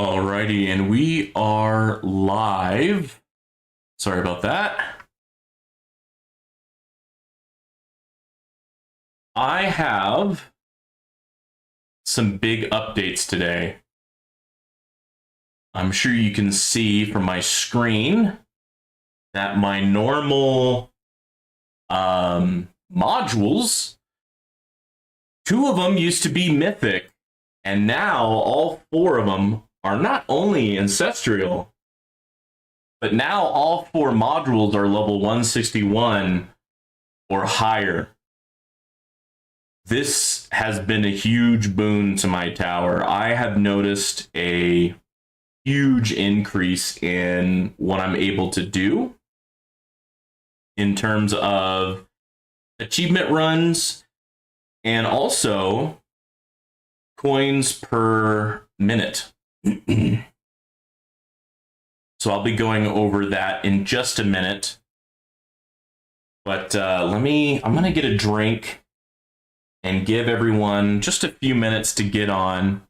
Alrighty, and we are live. Sorry about that. I have some big updates today. I'm sure you can see from my screen that my normal modules, 2 of them used to be mythic, and now all 4 of them are not only ancestral, but now all 4 modules are level 161 or higher. This has been a huge boon to my tower. I have noticed a huge increase in what I'm able to do in terms of achievement runs and also coins per minute. So I'll be going over that in just a minute. But I'm going to get a drink and give everyone just a few minutes to get on.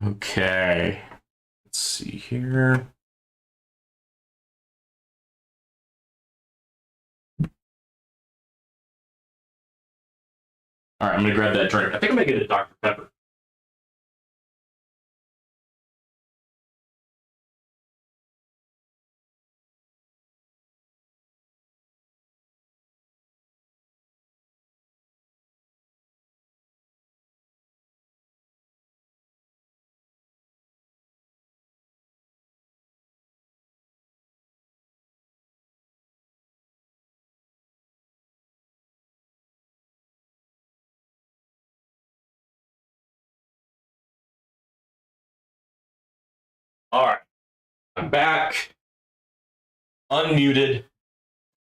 Okay, let's see here. All right, I'm gonna grab that drink. I think I'm gonna get a Dr. Pepper. All right, I'm back, unmuted.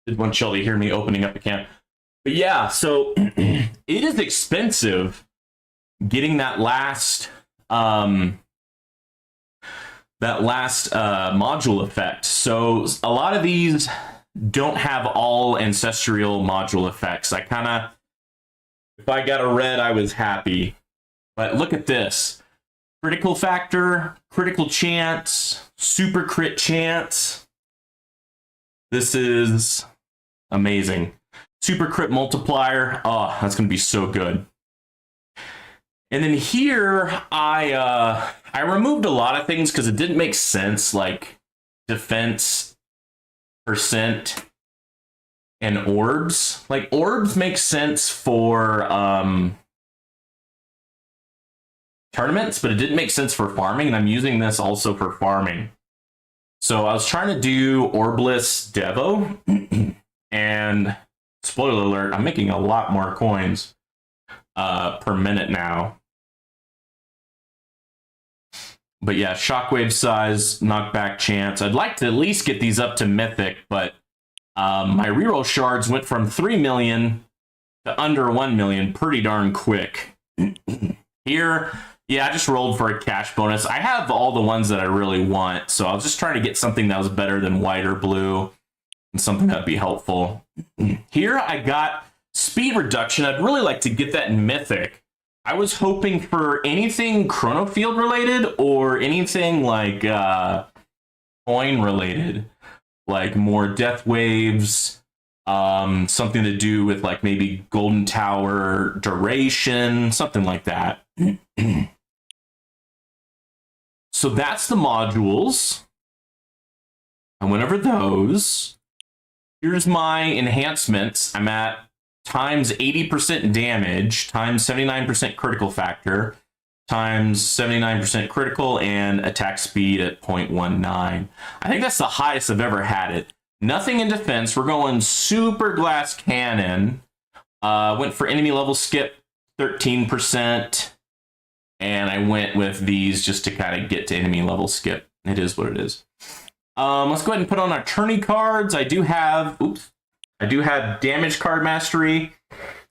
Didn't want y'all to hear me opening up the can. But yeah, so it is expensive getting that last module effect. So a lot of these don't have all ancestral module effects. If I got a red, I was happy. But look at this. Critical factor, critical chance, super crit chance. This is amazing. Super crit multiplier. Oh, that's going to be so good. And then here, I removed a lot of things because it didn't make sense, like defense percent and orbs. Like, orbs make sense for tournaments, but it didn't make sense for farming, and I'm using this also for farming. So I was trying to do Orbless Devo, and spoiler alert, I'm making a lot more coins per minute now. But yeah, shockwave size, knockback chance. I'd like to at least get these up to mythic, but my reroll shards went from 3 million to under 1 million pretty darn quick. Here, yeah, I just rolled for a cash bonus. I have all the ones that I really want, so I was just trying to get something that was better than white or blue and something that'd be helpful. Here, I got speed reduction. I'd really like to get that in mythic. I was hoping for anything Chrono Field related or anything like coin related, like more death waves, something to do with like maybe Golden Tower duration, something like that. So that's the modules. I went over those. Here's my enhancements. I'm at times 80% damage, times 79% critical factor, times 79% critical, and attack speed at 0.19. I think that's the highest I've ever had it. Nothing in defense. We're going super glass cannon. Went for enemy level skip 13%. And I went with these just to kind of get to enemy level skip. It is what it is. Let's go ahead and put on our tourney cards. I do have damage card mastery,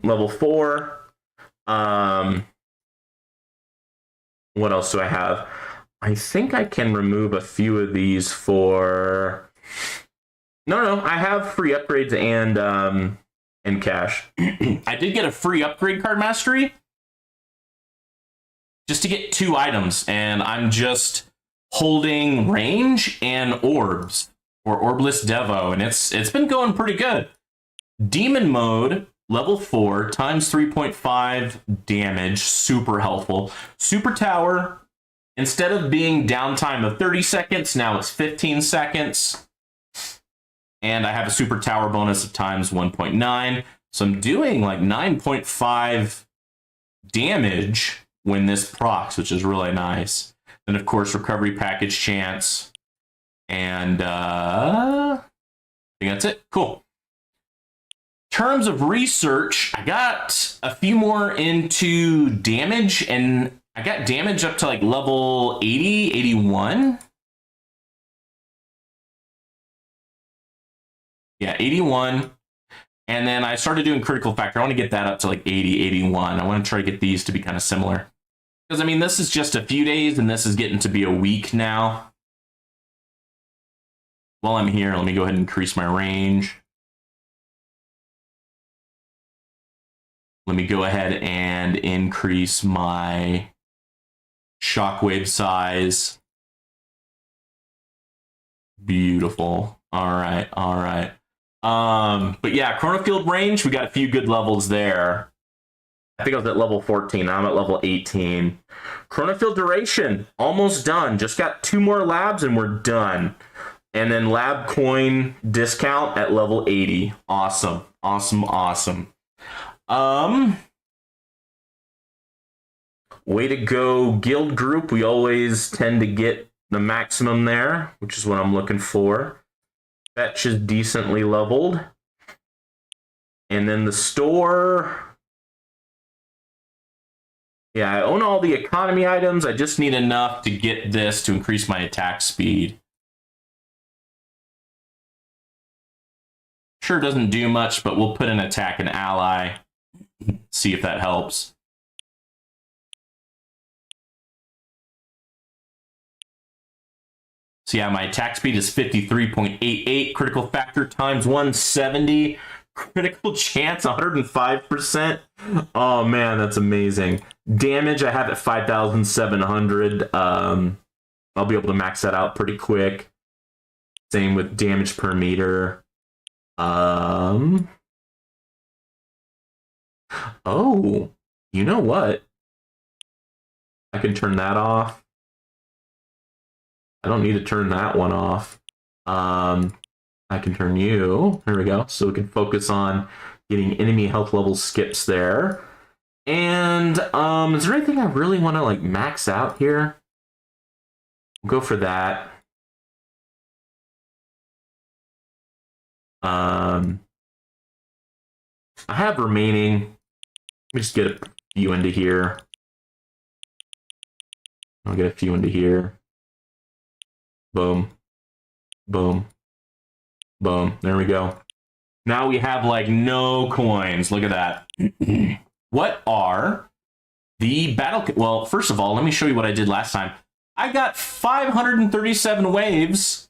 level 4. What else do I have? I think I can remove a few of these for No, I have free upgrades and cash. I did get a free upgrade card mastery just to get 2 items, and I'm just holding range and orbs for Orbless Devo, and it's been going pretty good. Demon mode, level 4, times 3.5 damage, super helpful. Super tower, instead of being downtime of 30 seconds, now it's 15 seconds. And I have a super tower bonus of times 1.9. So I'm doing like 9.5 damage when this procs, which is really nice. Then, of course, recovery package chance. And I think that's it. Cool. Terms of research, I got a few more into damage, and I got damage up to like level 80, 81. Yeah, 81. And then I started doing critical factor. I want to get that up to like 80, 81. I want to try to get these to be kind of similar. Because, I mean, this is just a few days, and this is getting to be a week now. While I'm here, let me go ahead and increase my range. Let me go ahead and increase my shockwave size. Beautiful. All right, all right. But yeah, Chronofield range, we got a few good levels there. I think I was at level 14. Now I'm at level 18. Chronofield duration, almost done. Just got 2 more labs and we're done. And then lab coin discount at level 80. Awesome. Awesome, awesome. Way to go, guild group. We always tend to get the maximum there, which is what I'm looking for. Fetch is decently leveled. And then the store. Yeah, I own all the economy items. I just need enough to get this to increase my attack speed. Sure doesn't do much, but we'll put an attack and ally. See if that helps. So yeah, my attack speed is 53.88. Critical factor times 170. Critical chance 105%. Oh man, that's amazing. Damage I have at 5,700. I'll be able to max that out pretty quick. Same with damage per meter. Oh, you know what? I can turn that off. I don't need to turn that one off. I can turn you. There we go. So we can focus on getting enemy health level skips there. And is there anything I really want to like max out here? We'll go for that. I have remaining. Let me just get a few into here. I'll get a few into here. Boom. Boom. Boom. There we go. Now we have like no coins. Look at that. What are the battle... Well, first of all, let me show you what I did last time. I got 537 waves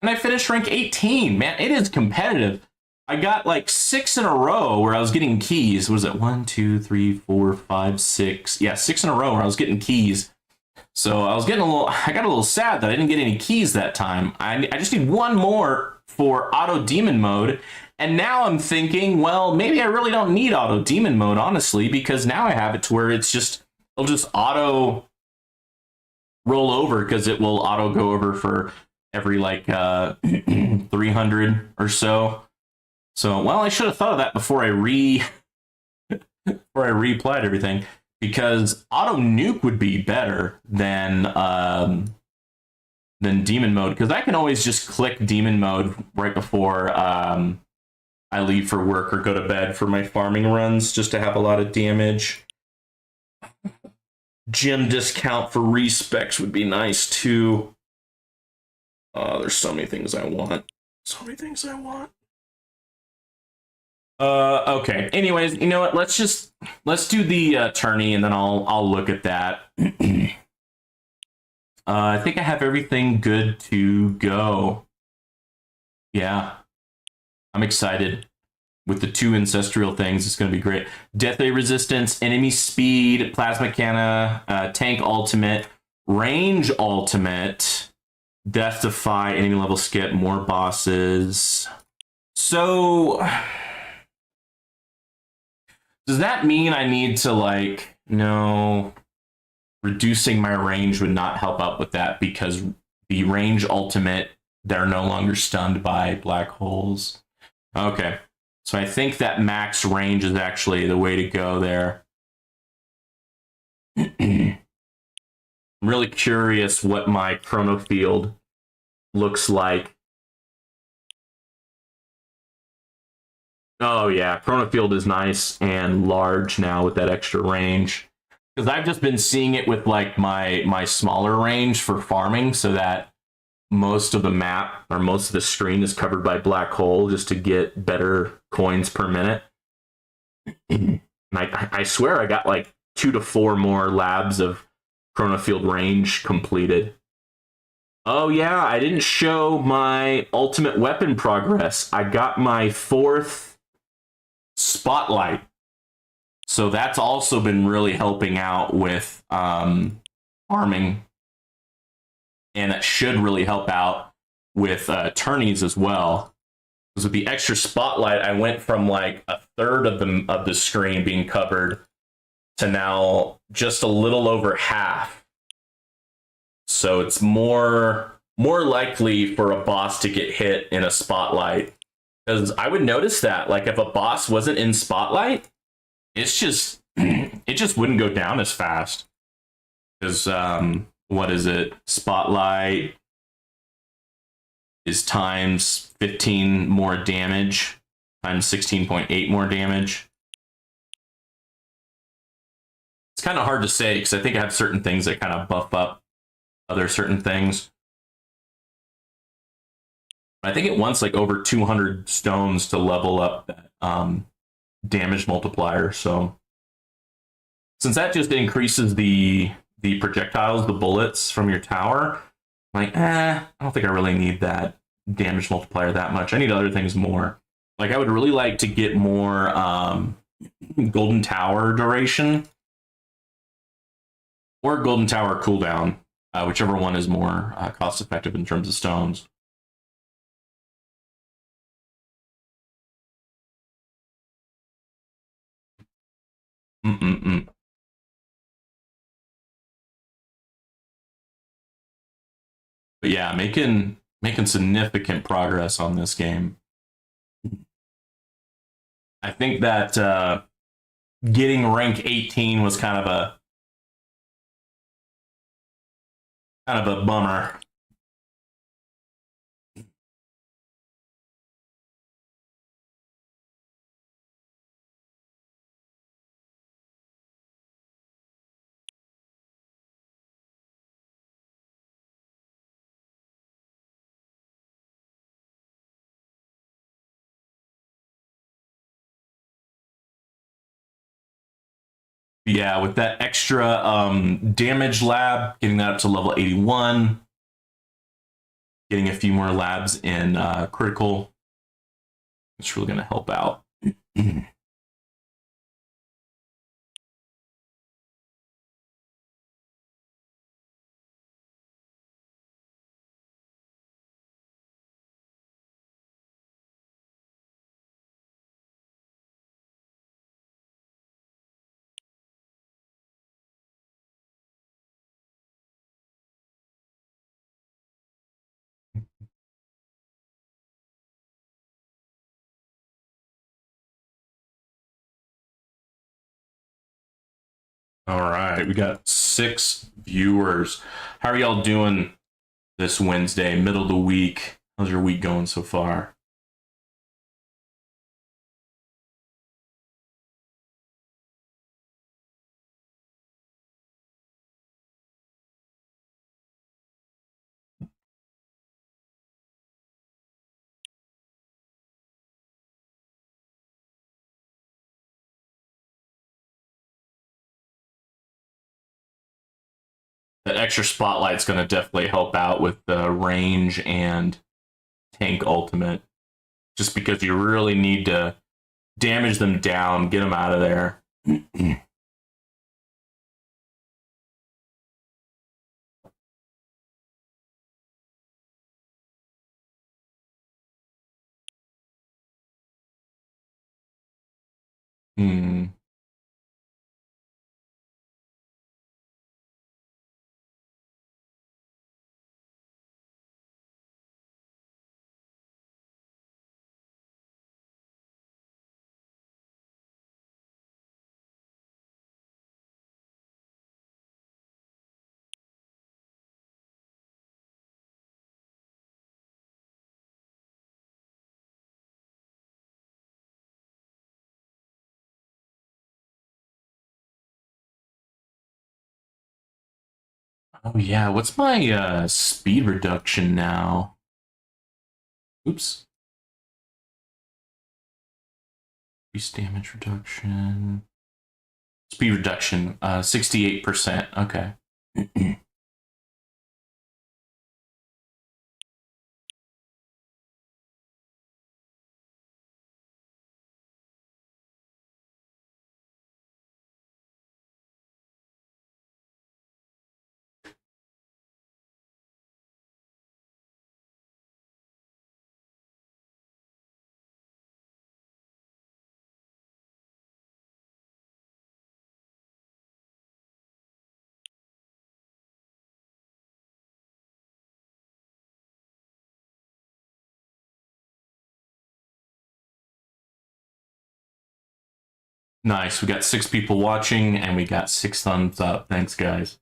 and I finished rank 18. Man, it is competitive. I got like 6 in a row where I was getting keys. What was it? 1, 2, 3, 4, 5, 6. Yeah, 6 in a row where I was getting keys. So I was getting I got a little sad that I didn't get any keys that time. I just need 1 more for auto demon mode. And now I'm thinking, well, maybe I really don't need auto demon mode, honestly, because now I have it to where it'll just auto roll over, because it will auto go over for every like 300 or so. So, well, I should have thought of that before I reapplied everything, because auto nuke would be better than demon mode, because I can always just click demon mode right before I leave for work or go to bed for my farming runs, just to have a lot of damage. Gym discount for respecs would be nice too. There's so many things I want. So many things I want. Okay. Anyways, you know what? Let's do the tourney, and then I'll look at that. I think I have everything good to go. Yeah, I'm excited with the 2 ancestral things. It's going to be great. Death Ray resistance, enemy speed, plasma canna, tank ultimate, range ultimate, death defy, enemy level skip, more bosses. So does that mean I need to like, no, reducing my range would not help out with that because the range ultimate, they're no longer stunned by black holes. Okay. So I think that max range is actually the way to go there. I'm really curious what my chrono field looks like. Oh yeah, chrono field is nice and large now with that extra range. Because I've just been seeing it with like my smaller range for farming, so that most of the map or most of the screen is covered by black hole just to get better coins per minute. And I swear I got like 2 to 4 more labs of chrono field range completed. Oh yeah, I didn't show my ultimate weapon progress. I got my 4th spotlight. So that's also been really helping out with farming. And that should really help out with tourneys as well. Because with the extra spotlight, I went from like a third of the screen being covered to now just a little over half. So it's more likely for a boss to get hit in a spotlight. Because I would notice that, like, if a boss wasn't in spotlight, it's just it just wouldn't go down as fast. Because what is it? Spotlight is times 15 more damage, times 16.8 more damage. It's kind of hard to say because I think I have certain things that kind of buff up other certain things. I think it wants like over 200 stones to level up that damage multiplier. So since that just increases the projectiles, the bullets from your tower, I'm like, I don't think I really need that damage multiplier that much. I need other things more. Like I would really like to get more golden tower duration or golden tower cooldown, whichever one is more cost effective in terms of stones. Mm-mm-mm. But yeah, making significant progress on this game. I think that getting rank 18 was kind of a bummer. Yeah, with that extra damage lab, getting that up to level 81, getting a few more labs in critical, it's really going to help out. All right, we got 6 viewers. How are y'all doing this Wednesday, middle of the week? How's your week going so far? That extra spotlight's going to definitely help out with the range and tank ultimate, just because you really need to damage them down, get them out of there. Hmm. Oh yeah, what's my speed reduction now? Oops. Increase damage reduction. Speed reduction, 68%. Okay. Nice. We got 6 people watching and we got 6 thumbs up. Thanks, guys.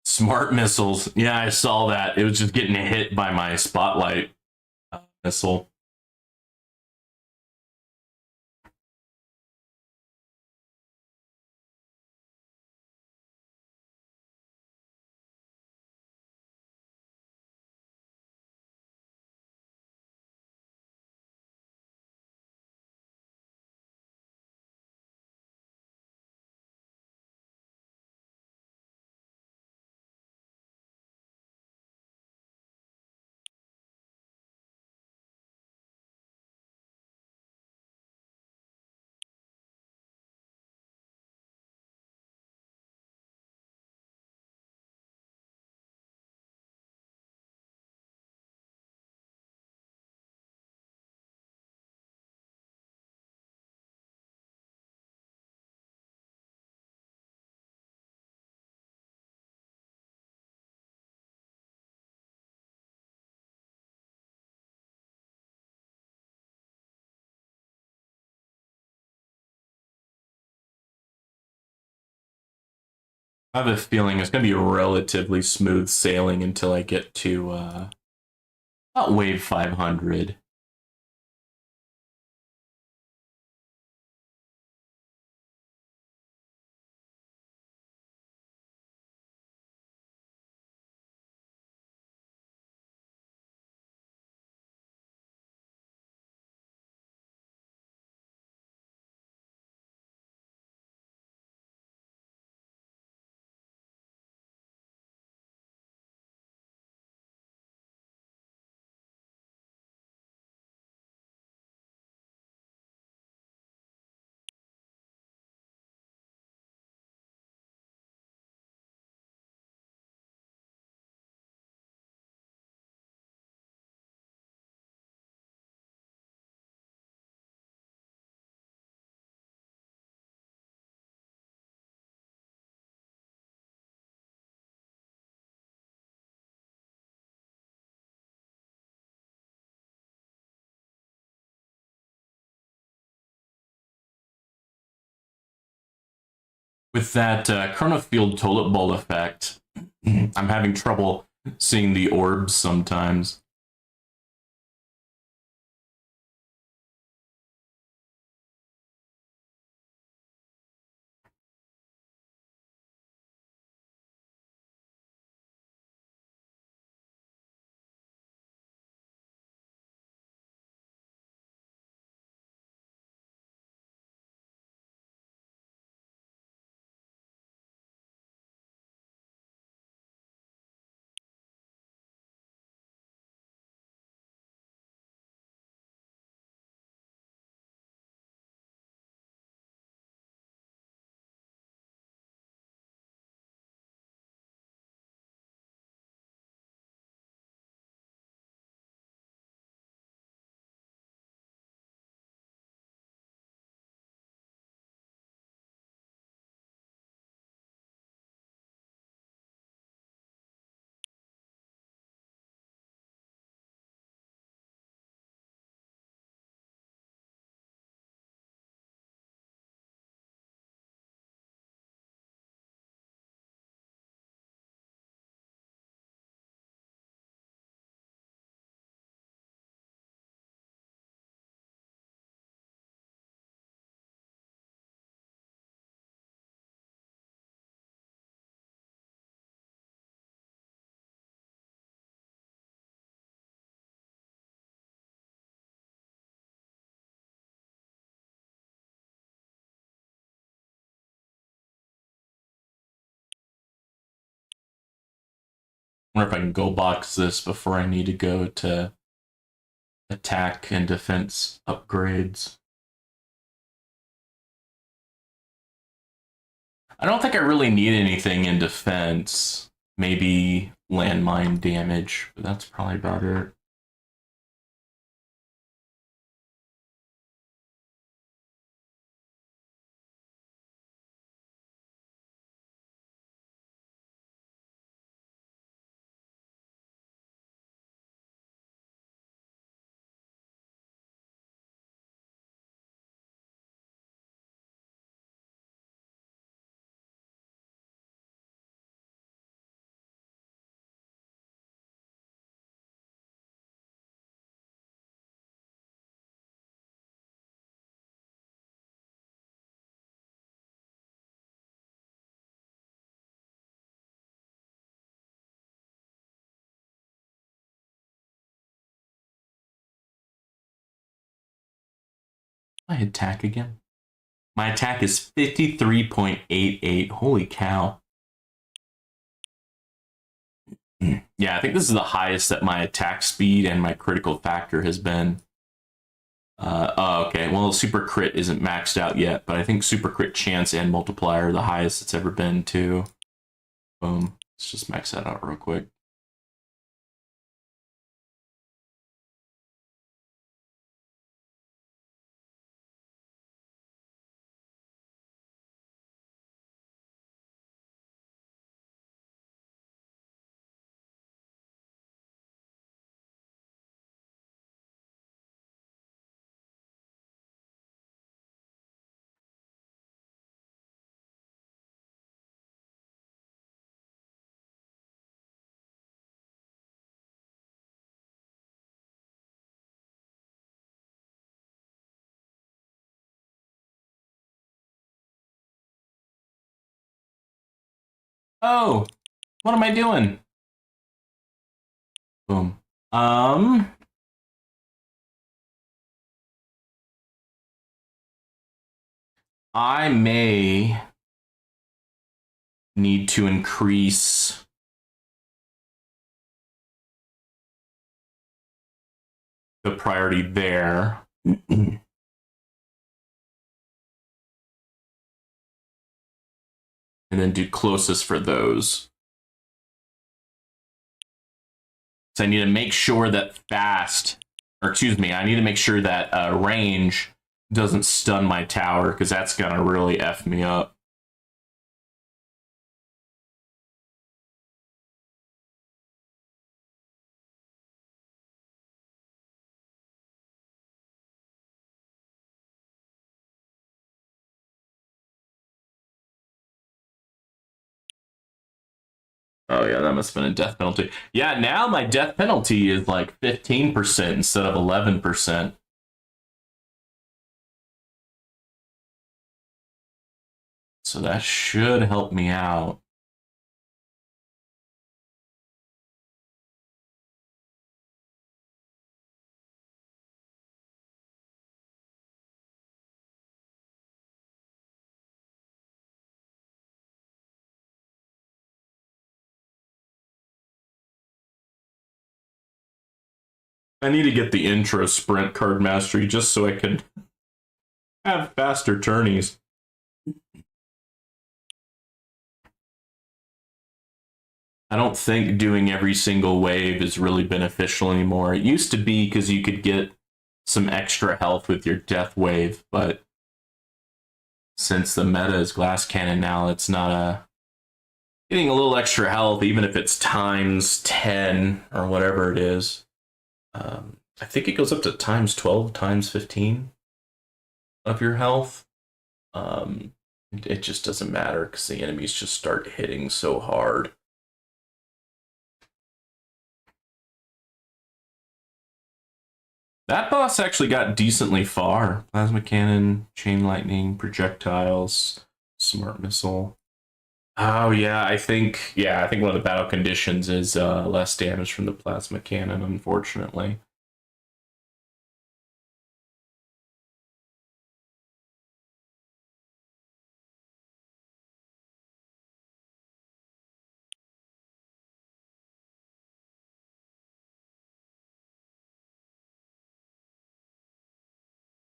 Smart missiles. Yeah, I saw that. It was just getting hit by my spotlight missile. I have a feeling it's going to be relatively smooth sailing until I get to about wave 500. With that Chronofield Toilet Bowl effect, I'm having trouble seeing the orbs sometimes. I wonder if I can go box this before I need to go to attack and defense upgrades. I don't think I really need anything in defense. Maybe landmine damage, but that's probably about it. I attack again. My attack is 53.88. Holy cow. Yeah, I think this is the highest that my attack speed and my critical factor has been. Oh, okay. Well, super crit isn't maxed out yet, but I think super crit chance and multiplier are the highest it's ever been, too. Boom. Let's just max that out real quick. Oh, what am I doing? Boom. I may need to increase the priority there. And then do closest for those. So I need to make sure that I need to make sure that range doesn't stun my tower, because that's going to really F me up. Oh yeah, that must have been a death penalty. Yeah, now my death penalty is like 15% instead of 11%. So that should help me out. I need to get the intro sprint card mastery just so I can have faster tourneys. I don't think doing every single wave is really beneficial anymore. It used to be because you could get some extra health with your death wave, but since the meta is glass cannon now, it's not getting a little extra health, even if it's times 10 or whatever it is. I think it goes up to times 12, times 15 of your health. It just doesn't matter because the enemies just start hitting so hard. That boss actually got decently far. Plasma cannon, chain lightning, projectiles, smart missile. Oh yeah, I think one of the battle conditions is less damage from the plasma cannon, unfortunately.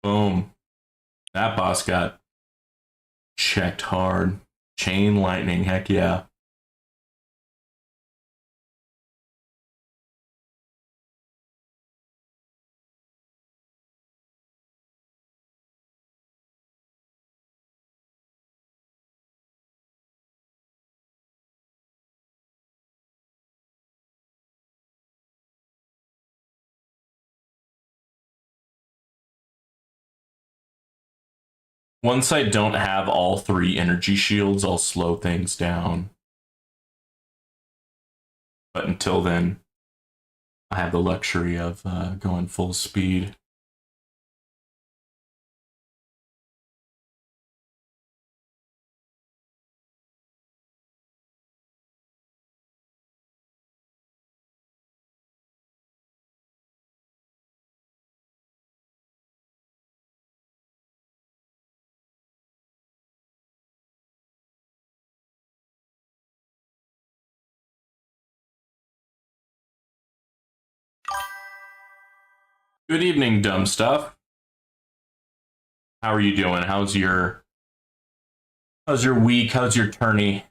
Boom. That boss got checked hard. Chain lightning, heck yeah. Once I don't have all 3 energy shields, I'll slow things down. But until then, I have the luxury of going full speed. Good evening, dumb stuff. How are you doing? How's your week? How's your tourney?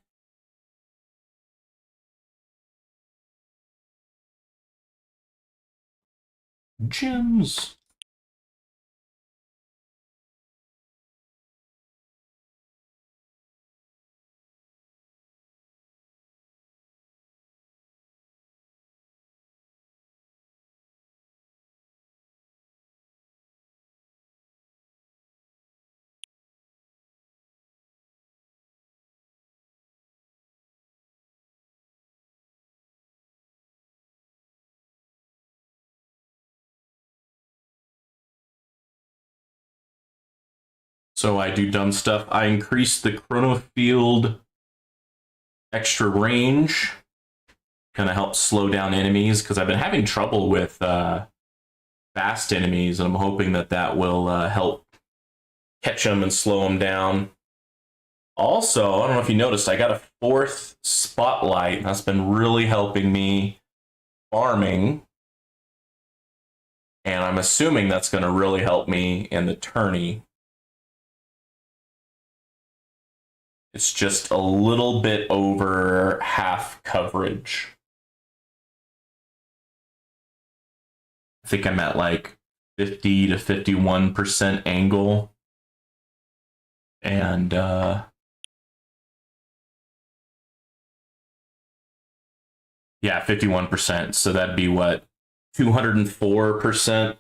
Gems. So I do dumb stuff. I increase the chrono field extra range. Kind of helps slow down enemies because I've been having trouble with fast enemies, and I'm hoping that will help catch them and slow them down. Also, I don't know if you noticed, I got a 4th spotlight. That's been really helping me farming. And I'm assuming that's going to really help me in the tourney. It's just a little bit over half coverage. I think I'm at like 50 to 51% angle. And yeah, 51%. So that'd be what? 204%.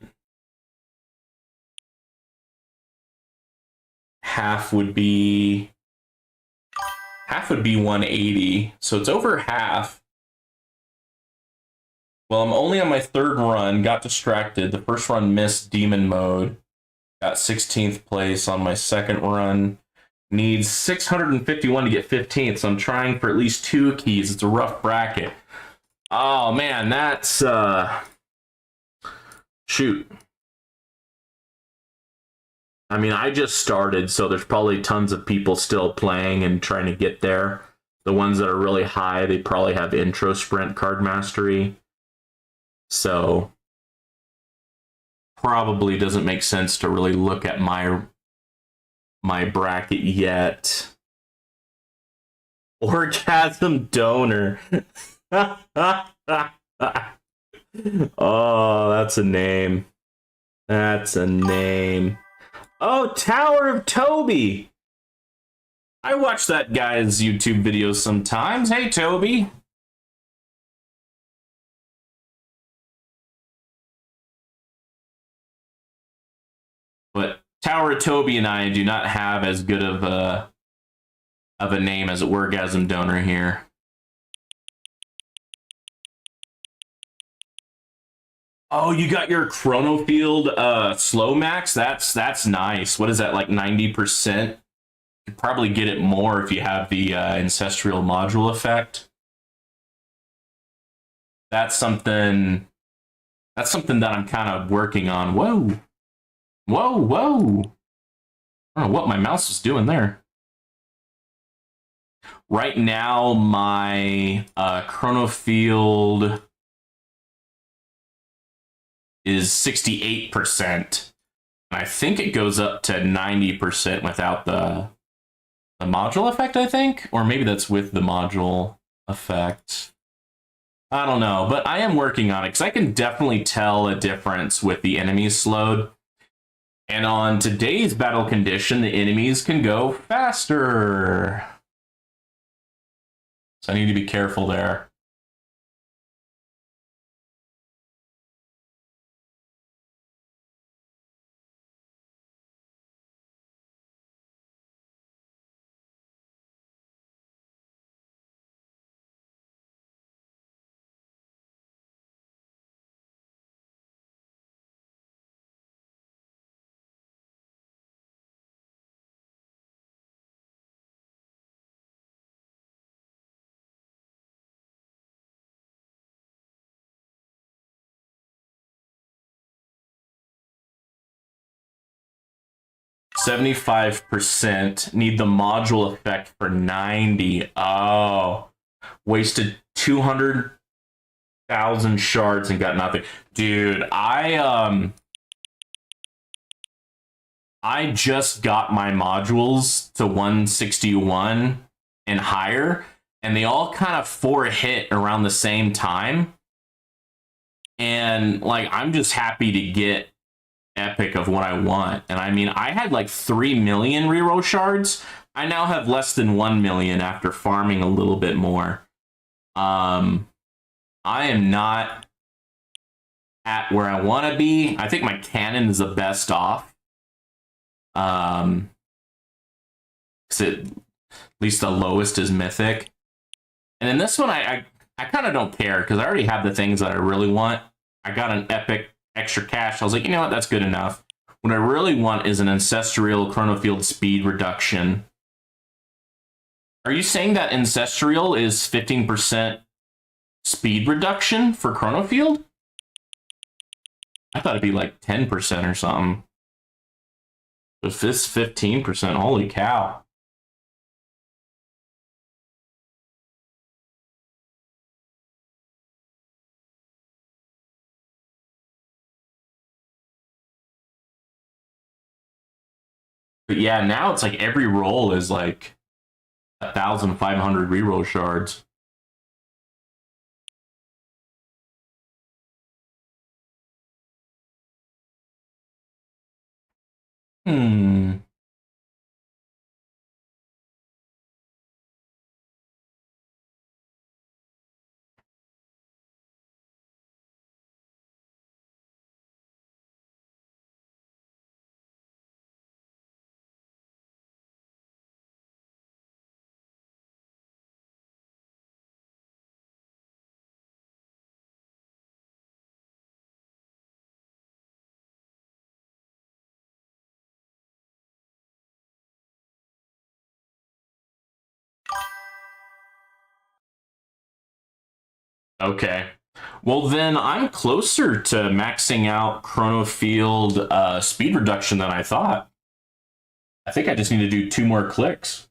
Half would be 180. So it's over half. Well, I'm only on my third run. Got distracted. The first run missed demon mode. Got 16th place on my second run. Needs 651 to get 15th, so I'm trying for at least 2 keys. It's a rough bracket. Oh, man, that's... Shoot. I mean, I just started, so there's probably tons of people still playing and trying to get there. The ones that are really high, they probably have intro sprint card mastery. So probably doesn't make sense to really look at my bracket yet. Orgasm donor. Oh, that's a name. That's a name. Oh, Tower of Toby. I watch that guy's YouTube videos sometimes. Hey, Toby. But Tower of Toby and I do not have as good of a name as Orgasm Donor here. Oh, you got your Chronofield slow max? That's nice. What is that, like 90%? You probably get it more if you have the ancestral module effect. That's something that I'm kind of working on. Whoa. Whoa, whoa. I don't know what my mouse is doing there. Right now, my Chronofield is 68%. I think it goes up to 90% without the module effect, I think. Or maybe that's with the module effect. I don't know, but I am working on it because I can definitely tell a difference with the enemies slowed. And on today's battle condition, the enemies can go faster. So I need to be careful there. %, need the module effect for 90. Oh, wasted 200,000 shards and got nothing. Dude, I just got my modules to 161 and higher, and they all kind of 4-hit around the same time. And like, I'm just happy to get epic of what I want. And I mean, I had like 3 million reroll shards. I now have less than 1 million after farming a little bit more. I am not at where I want to be. I think my cannon is the best off. At least the lowest is mythic. And in this one, I kind of don't care because I already have the things that I really want. I got an epic extra cash. I was like, you know what, that's good enough. What I really want is an ancestral Chronofield speed reduction. Are you saying that ancestral is 15% speed reduction for Chronofield? I thought it'd be like 10% or something. If this 15%, holy cow. But yeah, now it's like every roll is like 1,500 reroll shards. Hmm. Okay. Well, then I'm closer to maxing out Chronofield speed reduction than I thought. I think I just need to do 2 more clicks.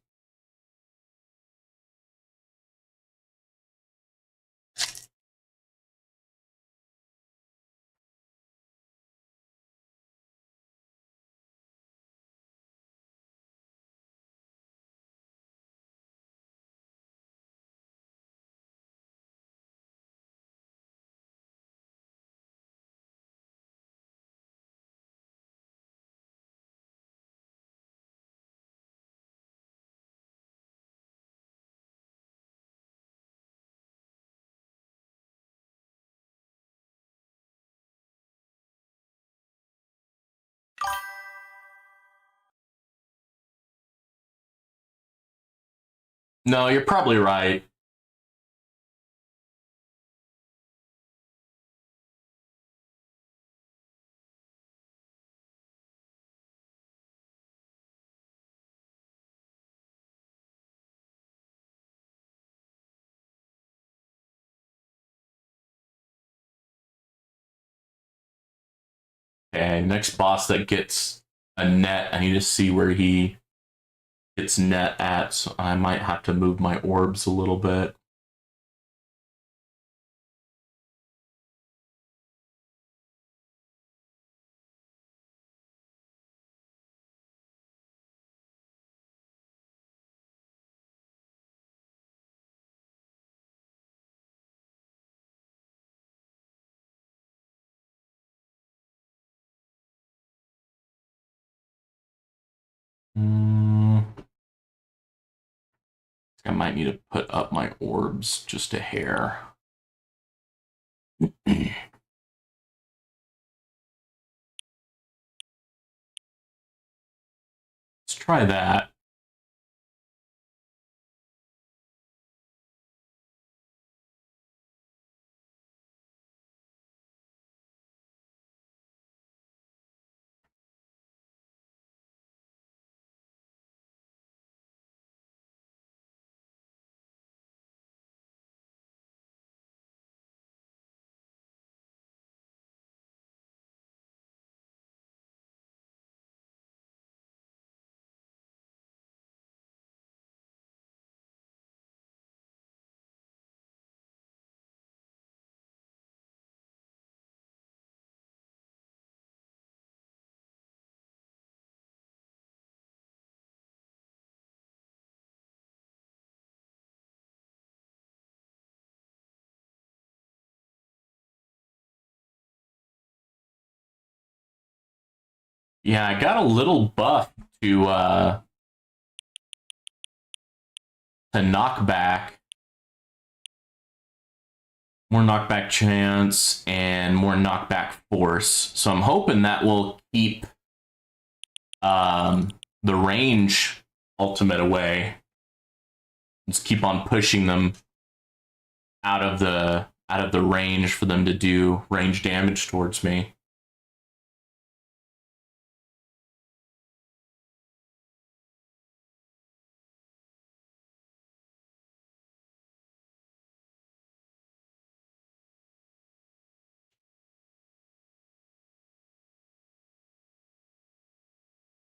No, you're probably right. Okay, next boss that gets a net, I need to see where he gets net at, so I might have to move my orbs a little bit. I might need to put up my orbs just a hair. Let's try that. Yeah, I got a little buff to knock back, more knockback chance, and more knockback force. So I'm hoping that will keep the range ultimate away. Just keep on pushing them out of the range for them to do range damage towards me.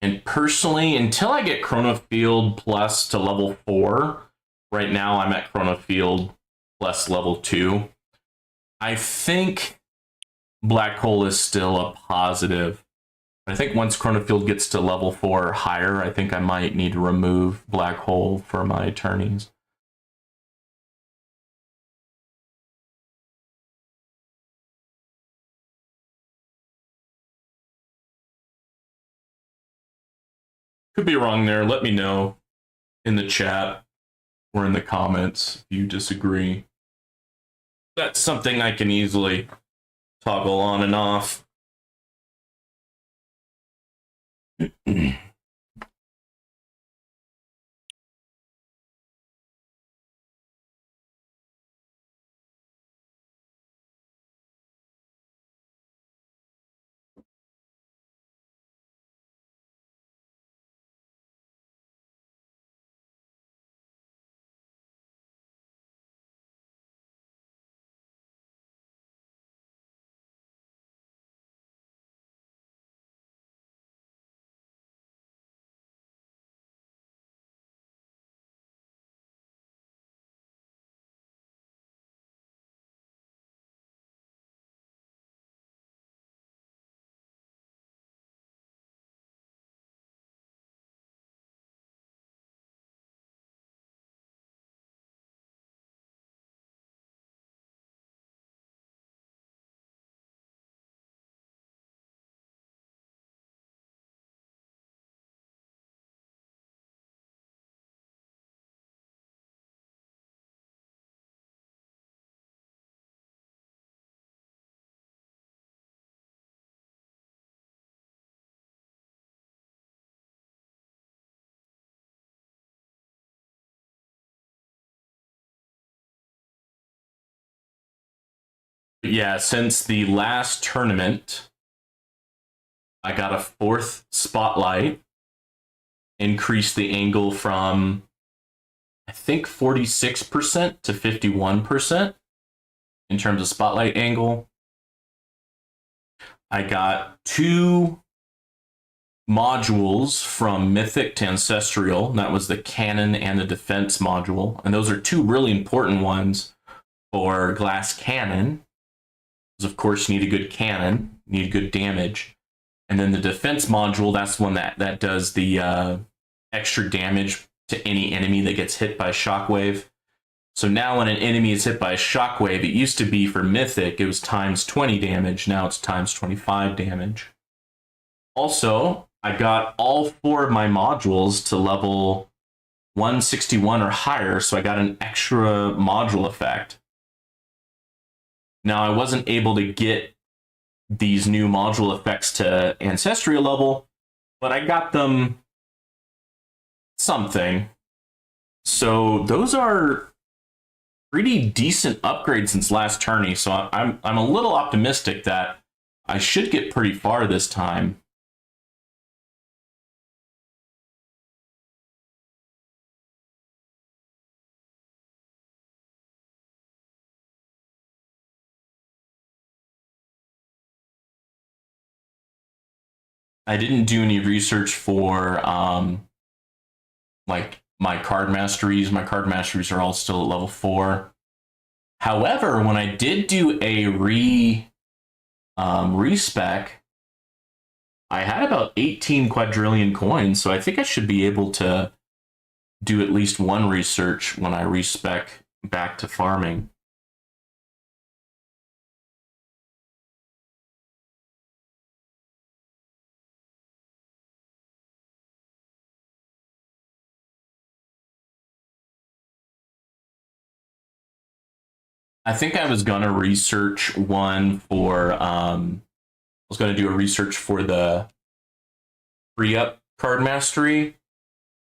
And personally, until I get Chronofield plus to level 4, right now I'm at Chronofield plus level 2. I think Black Hole is still a positive. I think once Chronofield gets to level 4 or higher, I think I might need to remove Black Hole for my attorneys. Could be wrong there. Let me know in the chat or in the comments if you disagree. That's something I can easily toggle on and off. But yeah, since the last tournament, I got a 4th spotlight, increased the angle from, I think, 46% to 51% in terms of spotlight angle. I got 2 modules from Mythic to Ancestral. That was the cannon and the defense module. And those are 2 really important ones for Glass Cannon. Because of course you need a good cannon, you need good damage. And then the defense module, that's one that does the extra damage to any enemy that gets hit by Shockwave. So now when an enemy is hit by a Shockwave, it used to be for Mythic, it was times 20 damage. Now it's times 25 damage. Also, I got all 4 of my modules to level 161 or higher, so I got an extra module effect. Now, I wasn't able to get these new module effects to Ancestral level, but I got them something. So those are pretty decent upgrades since last tourney, so I'm a little optimistic that I should get pretty far this time. I didn't do any research for like my card masteries. My card masteries are all still at level 4. However, when I did do a respec, I had about 18 quadrillion coins, so I think I should be able to do at least one research when I respec back to farming. I think I was gonna research one for I was gonna do a research for the free up card mastery,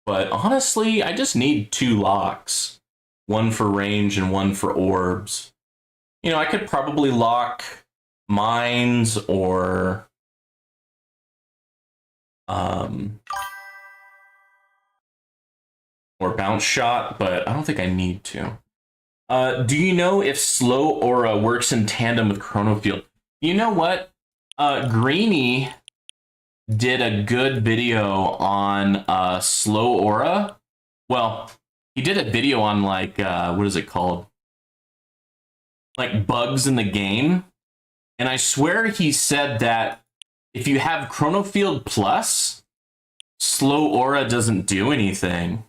but honestly, I just need 2 locks. One for range and one for orbs. You know, I could probably lock mines or bounce shot, but I don't think I need to. Do you know if Slow Aura works in tandem with Chronofield? You know what? Greeny did a good video on Slow Aura. Well, he did a video on like what is it called? Like bugs in the game. And I swear he said that if you have Chronofield Plus, Slow Aura doesn't do anything.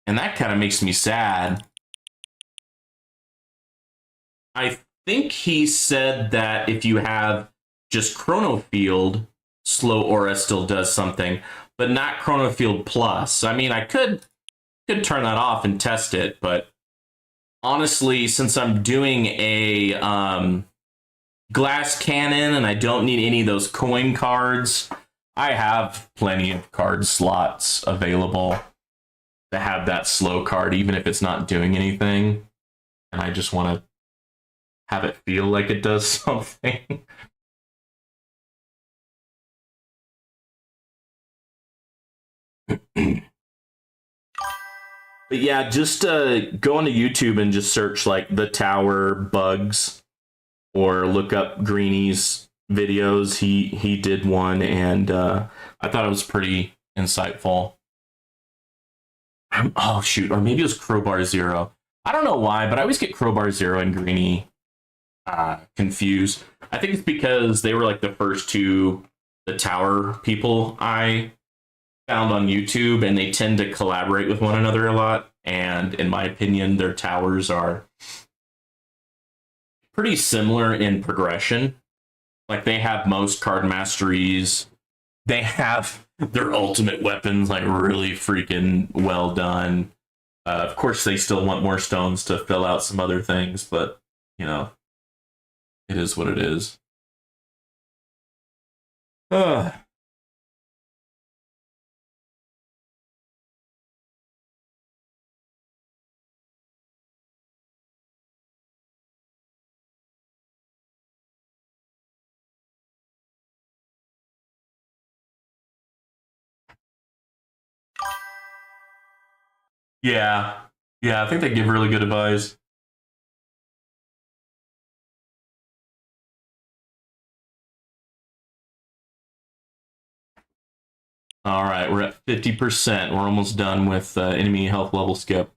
And that kind of makes me sad. I think he said that if you have just Chronofield, Slow Aura still does something, but not Chronofield Plus. I mean, I could turn that off and test it, but honestly, since I'm doing a glass cannon and I don't need any of those coin cards, I have plenty of card slots available to have that slow card, even if it's not doing anything. And I just want to have it feel like it does something. But yeah, just go onto YouTube and just search like the tower bugs, or look up Greeny's videos. He did one, and I thought it was pretty insightful. Oh shoot, or maybe it was Crowbar Zero. I don't know why, but I always get Crowbar Zero and Greeny confused. I think it's because they were like the first 2 the tower people I found on YouTube, and they tend to collaborate with one another a lot. And in my opinion, their towers are pretty similar in progression. Like they have most card masteries. They have their ultimate weapons like really freaking well done. Of course, they still want more stones to fill out some other things, but you know, it is what it is. Yeah. Yeah, I think they give really good advice. All right, we're at 50%. We're almost done with enemy health level skip.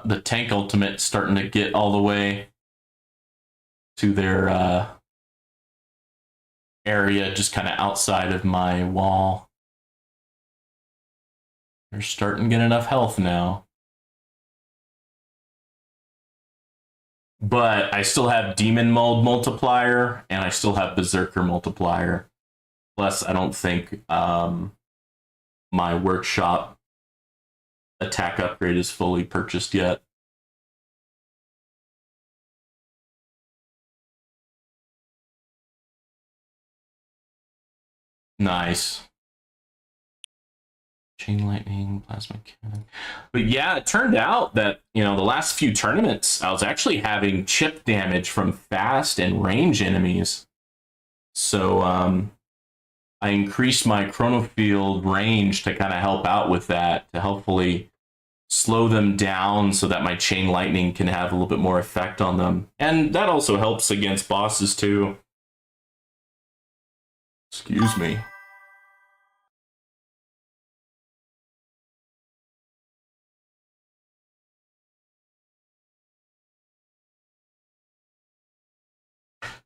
The tank ultimate starting to get all the way to their area, just kind of outside of my wall. They're starting to get enough health now. But I still have Demon Mold multiplier, and I still have Berserker multiplier. Plus, I don't think my workshop attack upgrade is fully purchased yet. Nice. Chain lightning, plasma cannon. But yeah, it turned out that, the last few tournaments, I was actually having chip damage from fast and range enemies. So I increased my chronofield range to kind of help out with that, to hopefully slow them down so that my chain lightning can have a little bit more effect on them. And that also helps against bosses too. Excuse me.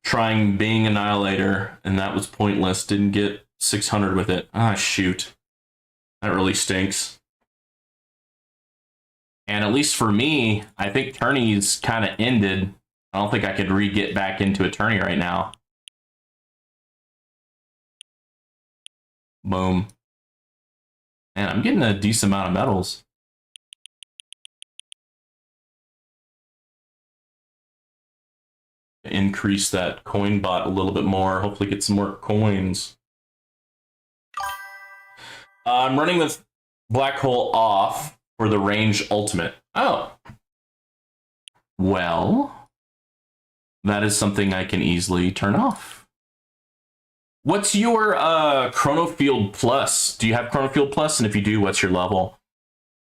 Trying Bing Annihilator, and that was pointless. Didn't get 600 with it. Ah, shoot. That really stinks. And at least for me, I think tourneys kind of ended. I don't think I could get back into a tourney right now. Boom. Man, I'm getting a decent amount of medals. Increase that coin bot a little bit more. Hopefully get some more coins. I'm running the black hole off for the range ultimate. Oh. Well, that is something I can easily turn off. What's your Chronofield Plus? Do you have Chronofield Plus? And if you do, what's your level?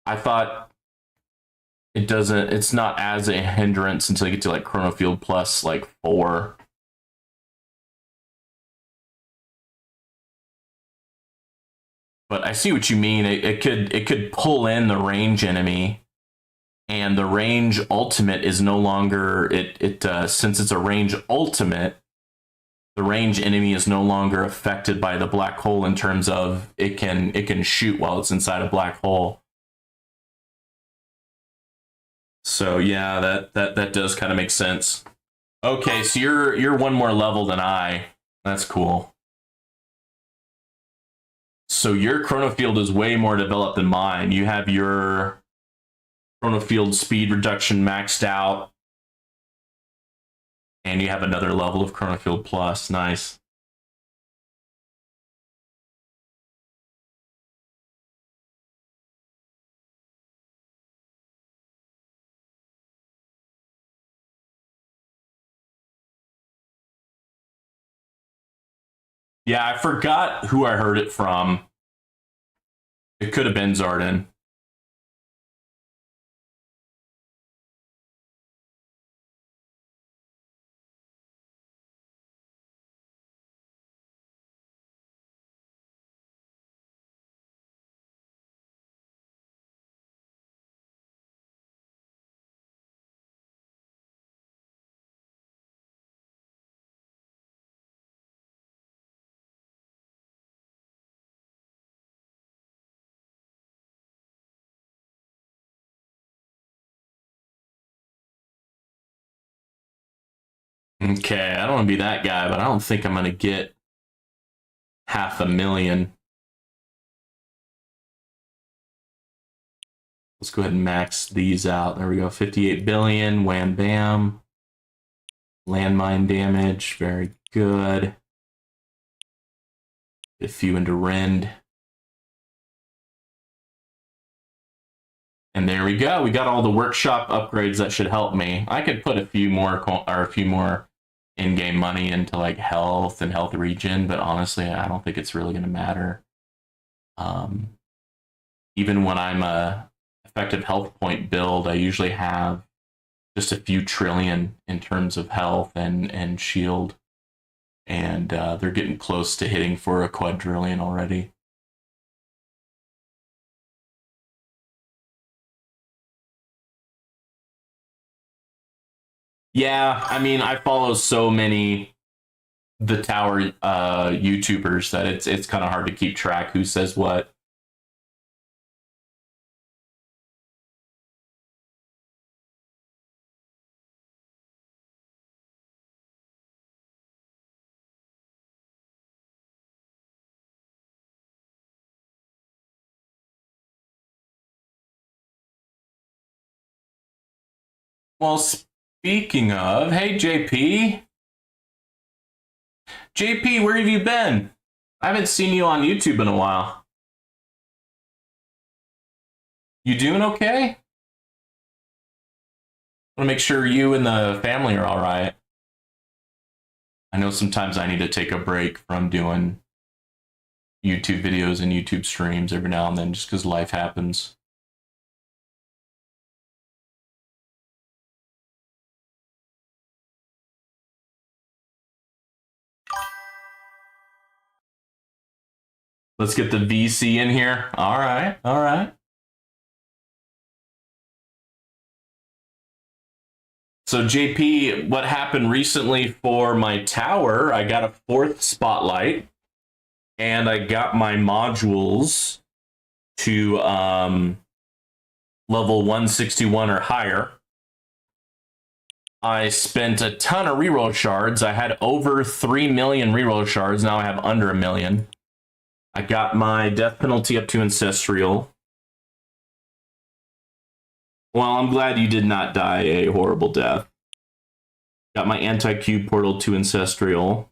I thought it's not as a hindrance until you get to like Chronofield Plus like 4. But I see what you mean. It could pull in the range enemy, and the range ultimate is no longer since it's a range ultimate, the range enemy is no longer affected by the black hole in terms of it can shoot while it's inside a black hole. So yeah, that does kind of make sense. Okay, so you're one more level than I. That's cool. So your chronofield is way more developed than mine. You have your chronofield speed reduction maxed out, and you have another level of Chronofield Plus. Nice. Yeah, I forgot who I heard it from. It could have been Zardan. Okay, I don't want to be that guy, but I don't think I'm going to get 500,000. Let's go ahead and max these out. There we go. 58 billion. Wham bam. Landmine damage. Very good. A few into rend. And there we go. We got all the workshop upgrades that should help me. I could put a few more in-game money into like health and health regen, but honestly, I don't think it's really going to matter. Even when I'm a effective health point build, I usually have just a few trillion in terms of health and shield, and they're getting close to hitting for a quadrillion already. Yeah, I mean, I follow so many the tower YouTubers that it's kind of hard to keep track who says what. Well, speaking of, hey JP. JP, where have you been? I haven't seen you on YouTube in a while. You doing okay? I want to make sure you and the family are all right. I know sometimes I need to take a break from doing YouTube videos and YouTube streams every now and then just because life happens. Let's get the VC in here. All right, all right. So JP, what happened recently for my tower, I got a 4th spotlight and I got my modules to level 161 or higher. I spent a ton of reroll shards. I had over 3 million reroll shards. Now I have under 1 million. I got my death penalty up to Ancestral. Well, I'm glad you did not die a horrible death. Got my anti-cube portal to Ancestral.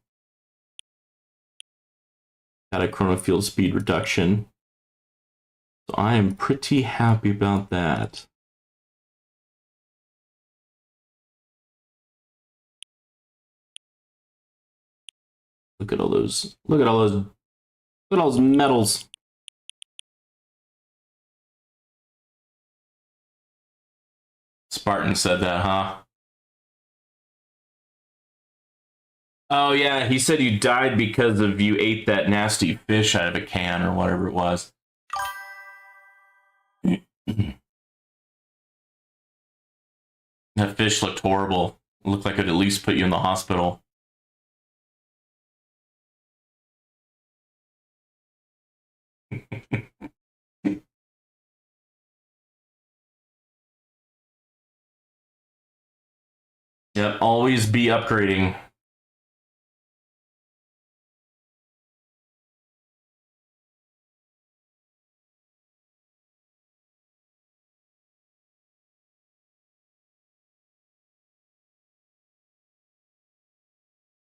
Got a chronofield speed reduction. So I am pretty happy about that. Look at all those. Look at all those. Look at all those medals. Spartan said that, huh? Oh yeah, he said you died because of you ate that nasty fish out of a can or whatever it was. That fish looked horrible. It looked like it at least put you in the hospital. Yep, always be upgrading.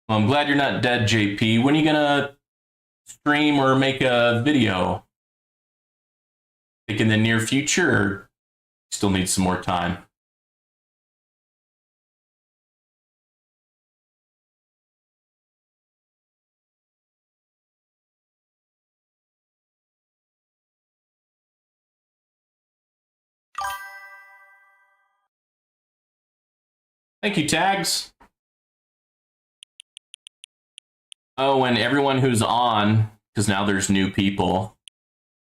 Well, I'm glad you're not dead, JP. When are you gonna stream or make a video? Think in the near future, or still need some more time? Thank you, Tags. Oh, and everyone who's on, because now there's new people.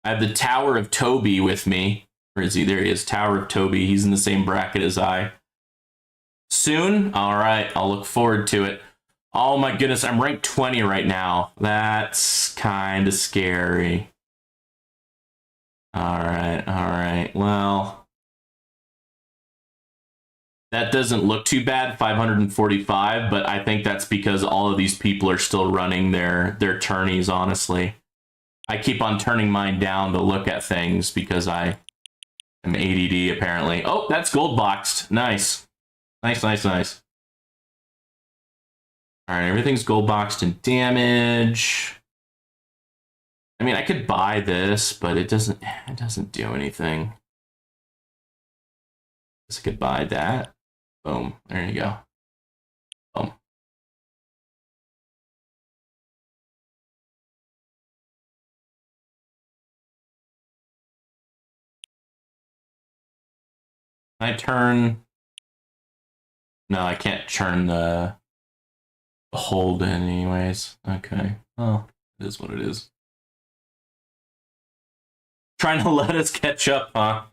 I have the Tower of Toby with me. Where is he? There he is, Tower of Toby. He's in the same bracket as I. Soon? All right, I'll look forward to it. Oh my goodness, I'm ranked 20 right now. That's kind of scary. All right, well. That doesn't look too bad, 545, but I think that's because all of these people are still running their tourneys, honestly. I keep on turning mine down to look at things because I am ADD, apparently. Oh, that's gold boxed. Nice. Nice, nice, nice. All right, everything's gold boxed in damage. I mean, I could buy this, but it doesn't do anything. I could buy that. Boom. There you go. Boom. Can I turn? No, I can't turn the hold in anyways. Okay. Oh, it is what it is. Trying to let us catch up, huh?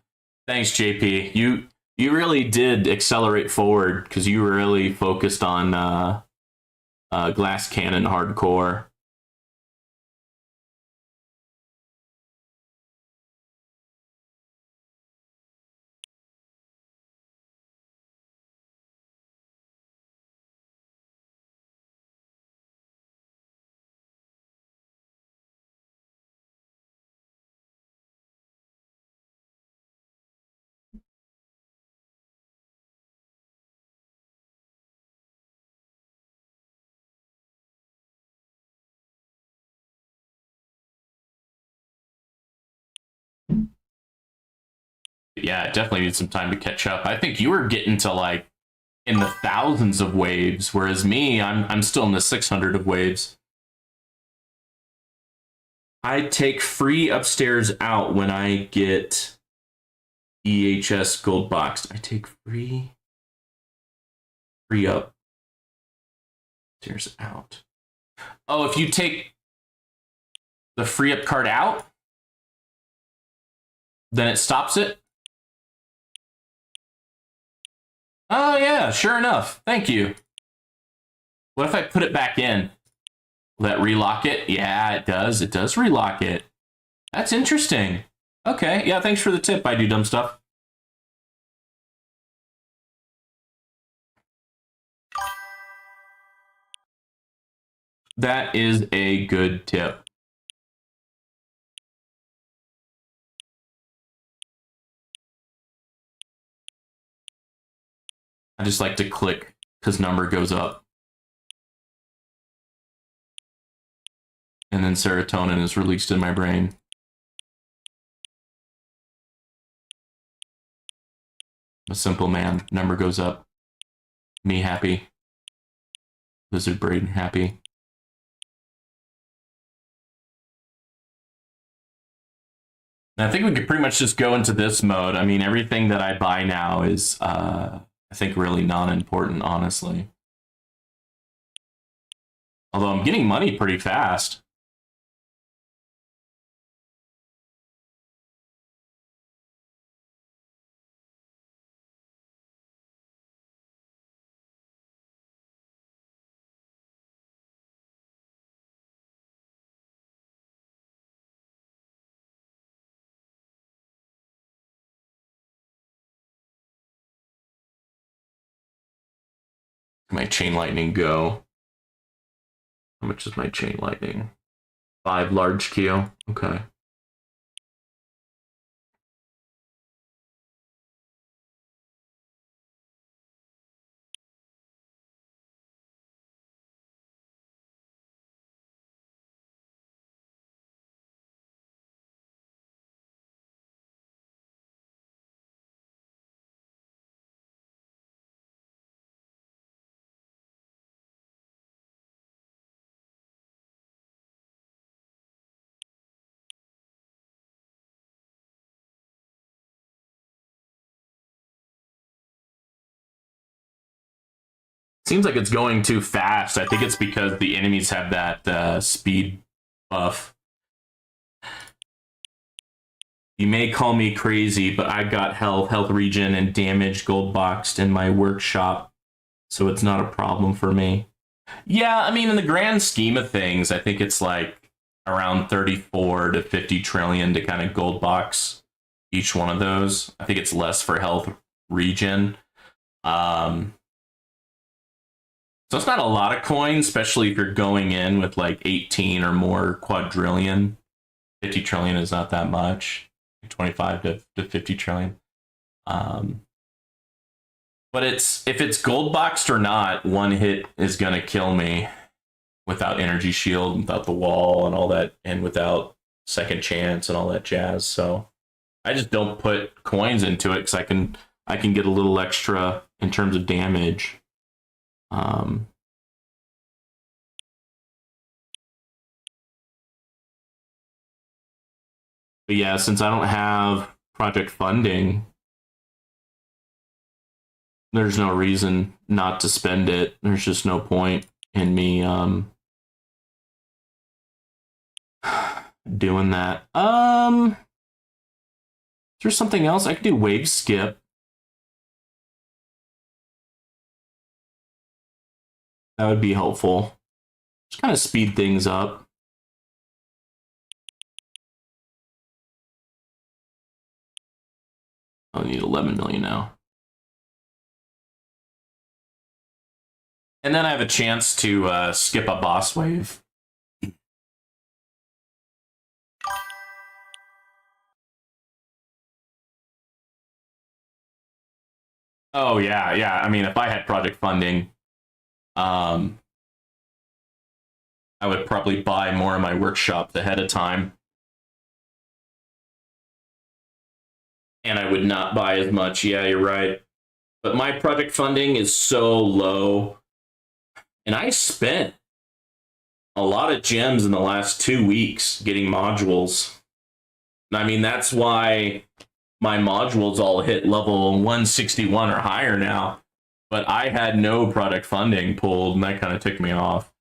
Thanks, JP. You really did accelerate forward because you were really focused on Glass Cannon hardcore. Yeah, it definitely needs some time to catch up. I think you were getting to like in the thousands of waves, whereas me, I'm still in the 600 of waves. I take free upstairs out when I get EHS gold boxed. I take free up stairs out. Oh, if you take the free up card out, then it stops it. Oh yeah, sure enough. Thank you. What if I put it back in? Will that relock it? Yeah, it does. It does relock it. That's interesting. Okay, yeah, thanks for the tip. I do dumb stuff. That is a good tip. I just like to click because number goes up. And then serotonin is released in my brain. I'm a simple man. Number goes up. Me happy. Lizard brain happy. And I think we could pretty much just go into this mode. I mean, everything that I buy now is, I think, really non-important, honestly. Although I'm getting money pretty fast. My chain lightning go. How much is my chain lightning? 5 large Q. Okay. Seems like it's going too fast. I think it's because the enemies have that speed buff. You may call me crazy, but I got health regen, and damage gold boxed in my workshop, so it's not a problem for me. Yeah, I mean, in the grand scheme of things, I think it's like around 34 to 50 trillion to kind of gold box each one of those. I think it's less for health regen. So it's not a lot of coins, especially if you're going in with like 18 or more quadrillion. 50 trillion is not that much. 25 to 50 trillion. But if it's gold boxed or not, one hit is going to kill me without energy shield, without the wall and all that, and without second chance and all that jazz. So I just don't put coins into it because I can get a little extra in terms of damage. But yeah, since I don't have project funding, there's no reason not to spend it. There's just no point in me doing that. Is there something else? I could do wave skip. That would be helpful. Just kind of speed things up. I need 11 million now. And then I have a chance to skip a boss wave. Oh, yeah. I mean, if I had project funding, I would probably buy more of my workshops ahead of time. And I would not buy as much. Yeah, you're right. But my project funding is so low. And I spent a lot of gems in the last 2 weeks getting modules. I mean, that's why my modules all hit level 161 or higher now. But I had no product funding pulled, and that kind of took me off.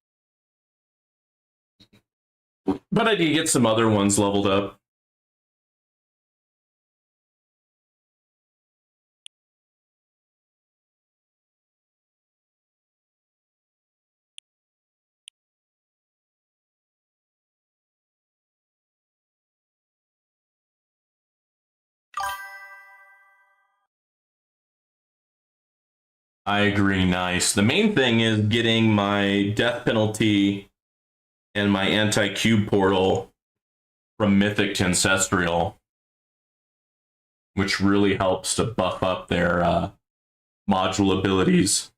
But I did get some other ones leveled up. I agree, nice. The main thing is getting my death penalty and my anti-cube portal from Mythic to Ancestral, which really helps to buff up their module abilities.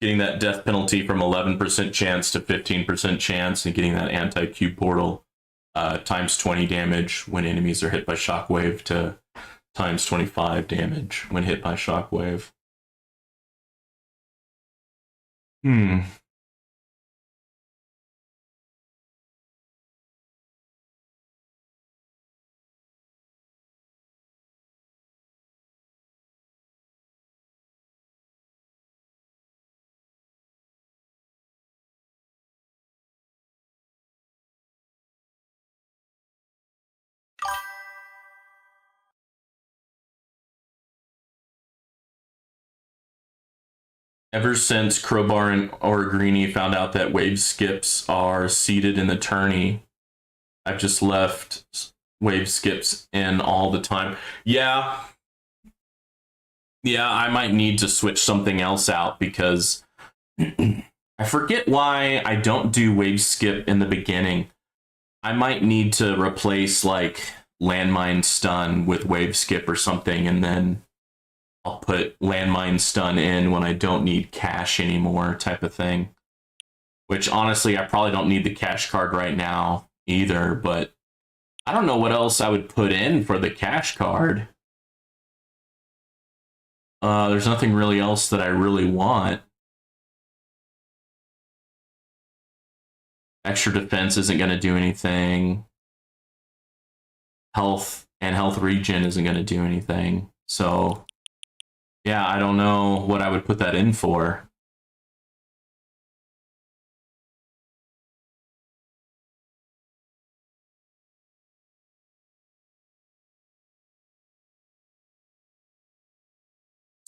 Getting that death penalty from 11% chance to 15% chance, and getting that anti-cube portal times 20 damage when enemies are hit by shockwave to times 25 damage when hit by shockwave. Ever since Crowbar and Orgrini found out that wave skips are seated in the tourney, I've just left wave skips in all the time. Yeah, I might need to switch something else out because I forget why I don't do wave skip in the beginning. I might need to replace like landmine stun with wave skip or something, and then I'll put landmine stun in when I don't need cash anymore, type of thing. Which honestly, I probably don't need the cash card right now either, but I don't know what else I would put in for the cash card. There's nothing really else that I really want. Extra defense isn't going to do anything. Health and health regen isn't going to do anything. So yeah, I don't know what I would put that in for.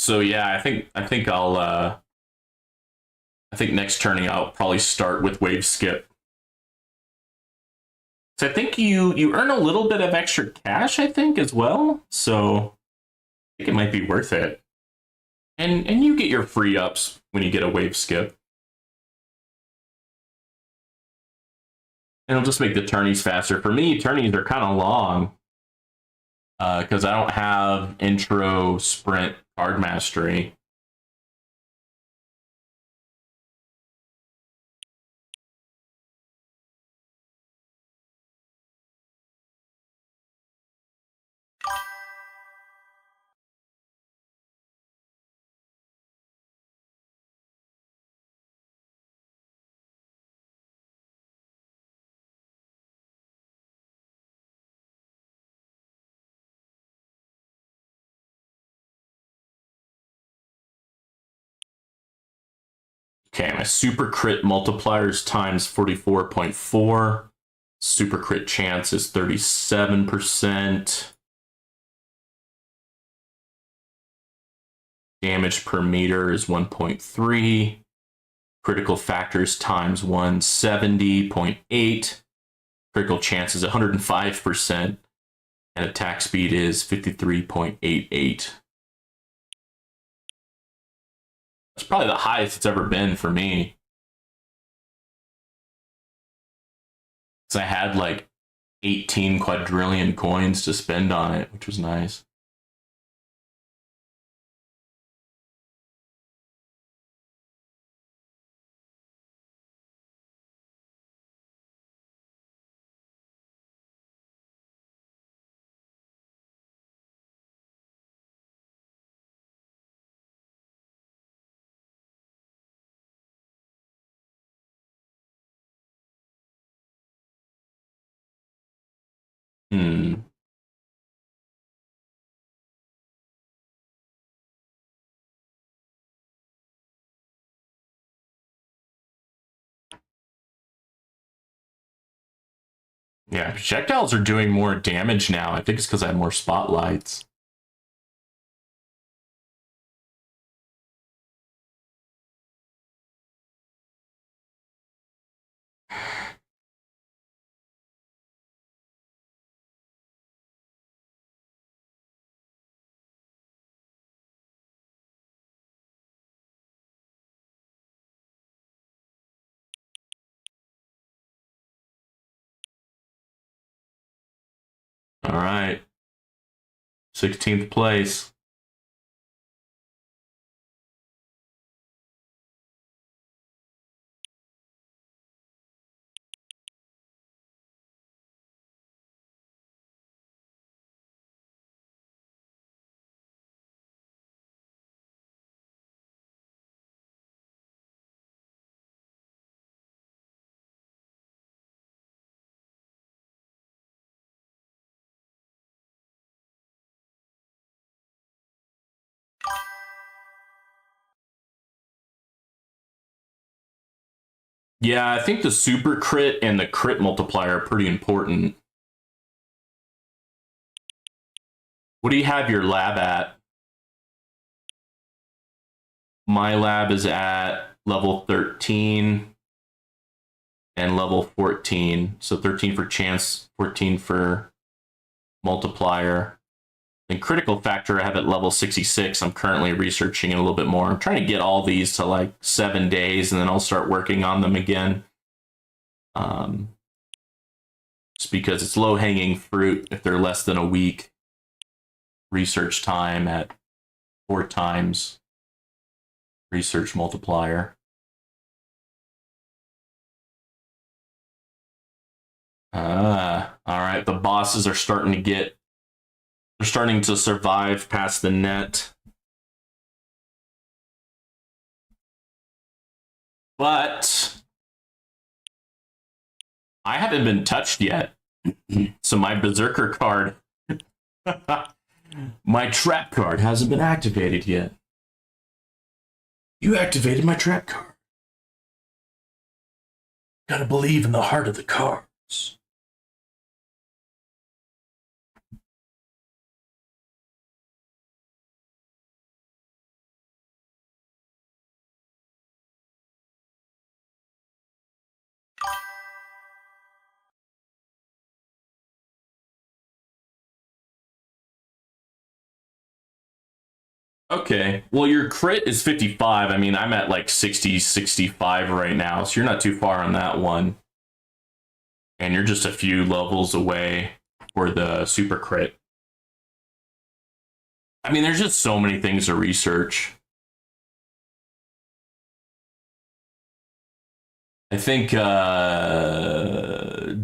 So yeah, I think I'll I think next turning I'll probably start with wave skip. So I think you earn a little bit of extra cash, I think, as well. So I think it might be worth it. And you get your free ups when you get a wave skip. And it'll just make the tourneys faster. For me, tourneys are kind of long because I don't have intro sprint card mastery. Okay, my super crit multiplier is times 44.4. Super crit chance is 37%. Damage per meter is 1.3. Critical factors times 170.8. Critical chance is 105%. And attack speed is 53.88. That's probably the highest it's ever been for me. Because I had like 18 quadrillion coins to spend on it, which was nice. Hmm. Yeah, projectiles are doing more damage now. I think it's because I have more spotlights. All right. 16th place. Yeah, I think the super crit and the crit multiplier are pretty important. What do you have your lab at? My lab is at level 13 and level 14. So 13 for chance, 14 for multiplier. And critical factor I have at level 66. I'm currently researching it a little bit more. I'm trying to get all these to like 7 days and then I'll start working on them again. Just because it's low hanging fruit if they're less than a week. Research time at 4 times research multiplier. All right. The bosses are starting to they're starting to survive past the net. But I haven't been touched yet. So my Berserker card, my trap card hasn't been activated yet. You activated my trap card. Gotta believe in the heart of the cards. Okay. Well, your crit is 55. I mean, I'm at like 60, 65 right now, so you're not too far on that one. And you're just a few levels away for the super crit. I mean, there's just so many things to research. I think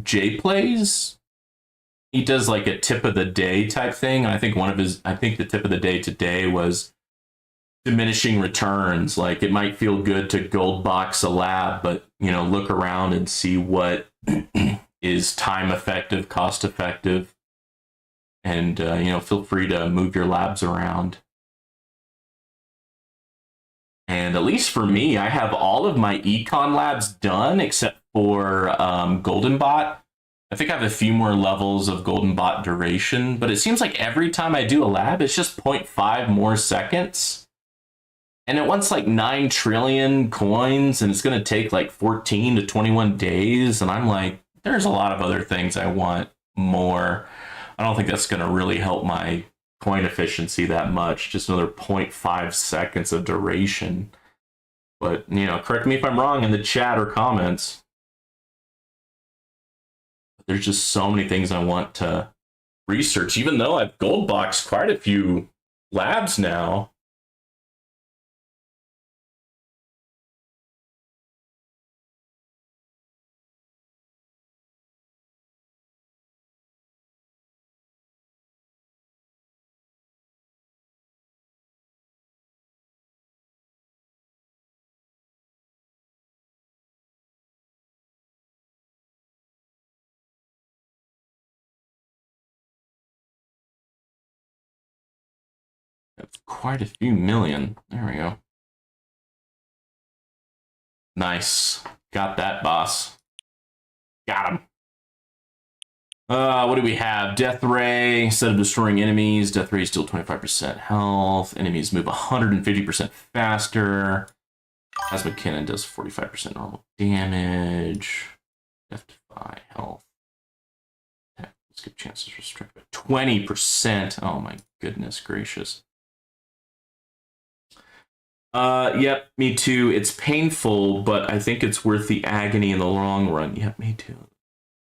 Jay plays. He does like a tip of the day type thing. And I think the tip of the day today was diminishing returns. Like it might feel good to gold box a lab, but look around and see what is time effective, cost effective, and feel free to move your labs around. And at least for me, I have all of my econ labs done except for Golden Bot. I think I have a few more levels of Golden Bot duration, but it seems like every time I do a lab, it's just 0.5 more seconds. And it wants like 9 trillion coins, and it's going to take like 14 to 21 days. And I'm like, there's a lot of other things I want more. I don't think that's going to really help my coin efficiency that much. Just another 0.5 seconds of duration. But, correct me if I'm wrong in the chat or comments. There's just so many things I want to research, even though I've gold boxed quite a few labs now. That's quite a few million. There we go. Nice. Got that, boss. Got him. What do we have? Death Ray. Instead of destroying enemies, Death Ray is still 25% health. Enemies move 150% faster. Plasma Cannon does 45% normal damage. Death Defy health. Skip chances restricted. 20%. Oh my goodness gracious. Yep, me too. It's painful, but I think it's worth the agony in the long run. Yep, me too.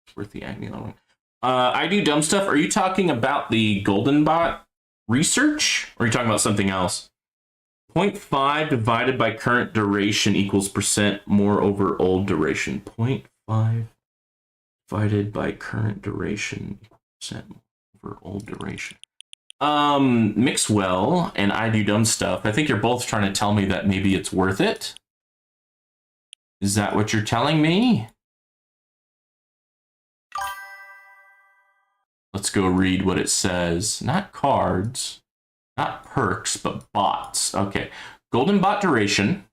It's worth the agony in the long run. I do dumb stuff. Are you talking about the Golden Bot research? Or are you talking about something else? 0.5 divided by current duration equals percent more over old duration. 0.5 divided by current duration equals percent over old duration. Mixwell and I do dumb stuff. I think you're both trying to tell me that maybe it's worth it. Is that what you're telling me? Let's go read what it says. Not cards, not perks, but bots. Okay. Golden bot duration.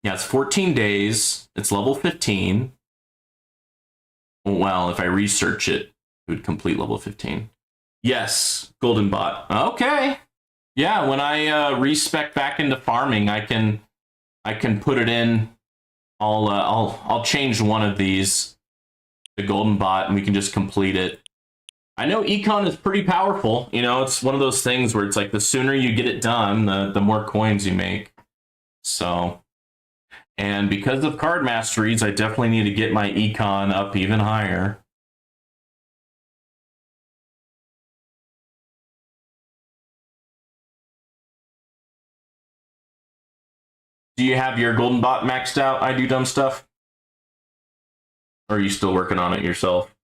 Yeah, it's 14 days. It's level 15. Well, if I research it, it would complete level 15. Yes, Golden Bot. Okay. Yeah, when I respec back into farming, I can put it in. I'll change one of these, the Golden Bot, and we can just complete it. I know Econ is pretty powerful. It's one of those things where it's like the sooner you get it done, the more coins you make. So, and because of card masteries, I definitely need to get my Econ up even higher. Do you have your Golden Bot maxed out? I do dumb stuff. Or are you still working on it yourself?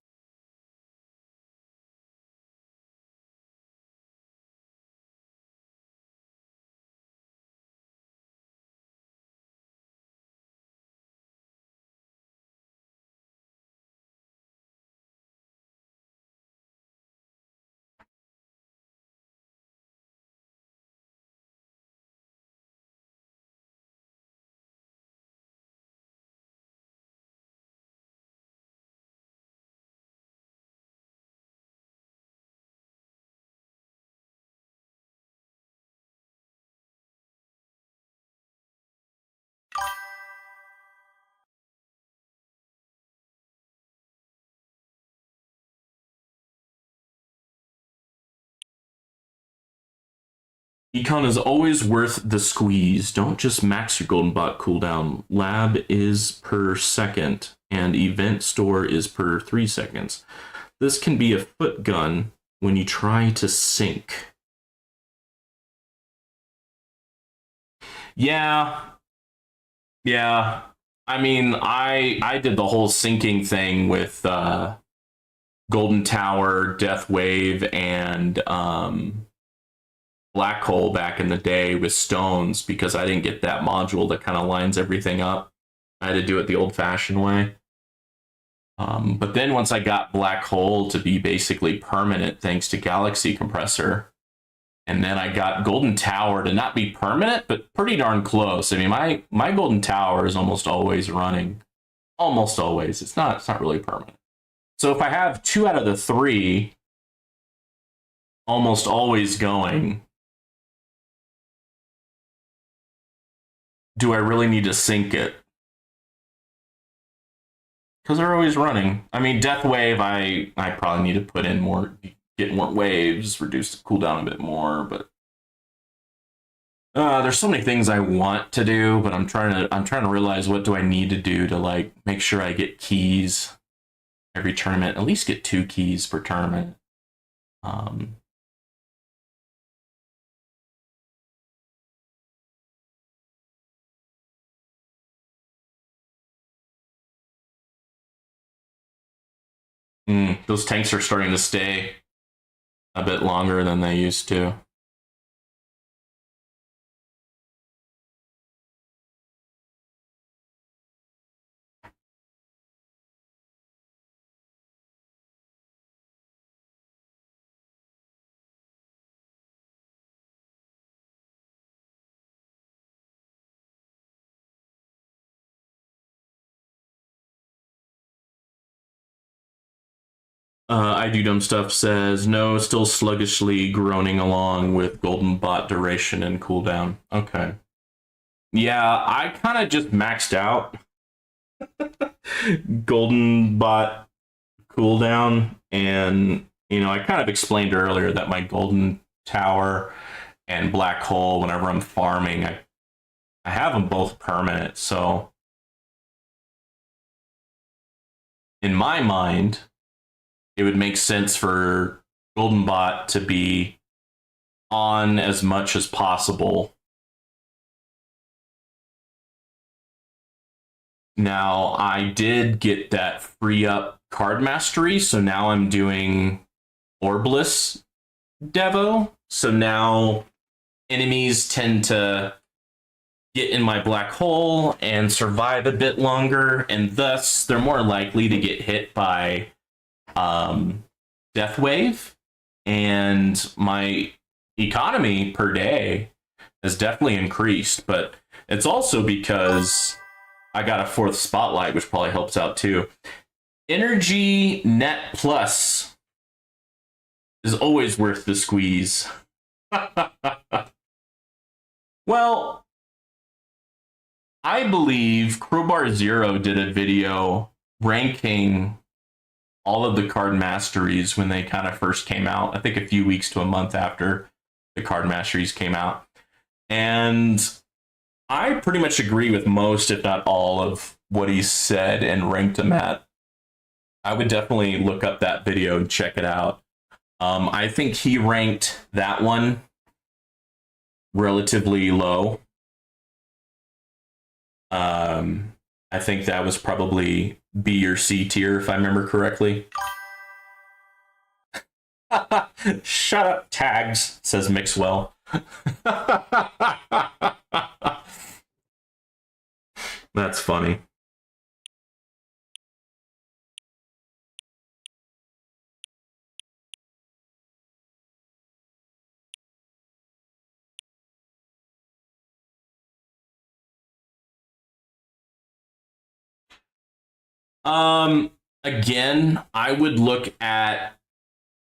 Econ is always worth the squeeze. Don't just max your golden bot cooldown. Lab is per second, and event store is per 3 seconds. This can be a foot gun when you try to sync. Yeah. I mean, I did the whole syncing thing with Golden Tower, Death Wave, and Black Hole back in the day with stones because I didn't get that module that kind of lines everything up. I had to do it the old-fashioned way. But then once I got Black Hole to be basically permanent thanks to Galaxy Compressor, and then I got Golden Tower to not be permanent, but pretty darn close. I mean, my Golden Tower is almost always running. Almost always. It's not really permanent. So if I have 2 out of the 3 almost always going, do I really need to sync it? Because they're always running. I mean, Death Wave, I probably need to put in more, get more waves, reduce the cooldown a bit more, but there's so many things I want to do, but I'm trying to realize what do I need to do to like make sure I get keys every tournament, at least get 2 keys per tournament. Those tanks are starting to stay a bit longer than they used to. I Do Dumb Stuff says, no, still sluggishly groaning along with Golden Bot duration and cooldown. Okay. Yeah, I kind of just maxed out Golden Bot cooldown, and, you know, I kind of explained earlier that my Golden Tower and Black Hole, whenever I'm farming, I have them both permanent, so in my mind, it would make sense for Golden Bot to be on as much as possible. Now, I did get that free up card mastery, so now I'm doing Orbless Devo. So now enemies tend to get in my Black Hole and survive a bit longer, and thus they're more likely to get hit by Death Wave, and my economy per day has definitely increased, but it's also because I got a 4th spotlight, which probably helps out too. Energy Net Plus is always worth the squeeze. Well, I believe Crowbar Zero did a video ranking all of the card masteries when they kind of first came out. I think a few weeks to a month after the card masteries came out. And I pretty much agree with most, if not all, of what he said and ranked them at. I would definitely look up that video and check it out. I think he ranked that one relatively low. I think that was probably B or C tier, if I remember correctly. Shut up, tags, says Mixwell. That's funny. Again, I would look at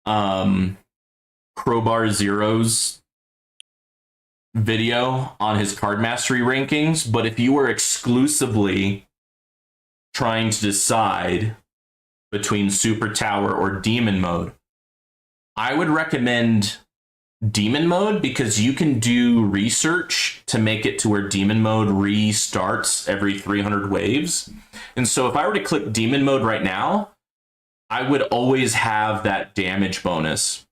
Crowbar Zero's video on his card mastery rankings, but if you were exclusively trying to decide between Super Tower or Demon Mode, I would recommend demon mode because you can do research to make it to where demon mode restarts every 300 waves. And so if I were to click demon mode right now, I would always have that damage bonus.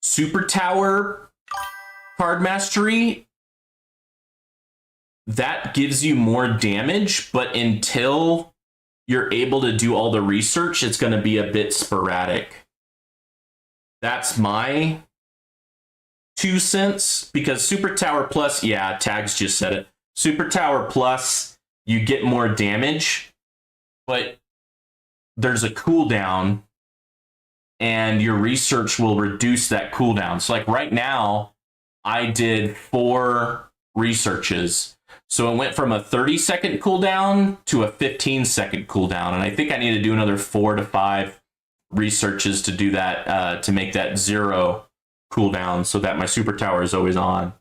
Super Tower Card Mastery, that gives you more damage, but until you're able to do all the research, it's going to be a bit sporadic. That's my 2 cents, because Super Tower Plus, yeah, Tags just said it. Super Tower Plus, you get more damage, but there's a cooldown, and your research will reduce that cooldown. So like right now, I did 4 researches. So it went from a 30-second cooldown to a 15-second cooldown. And I think I need to do another 4 to 5 researches to do that, to make that 0 cooldown so that my super tower is always on.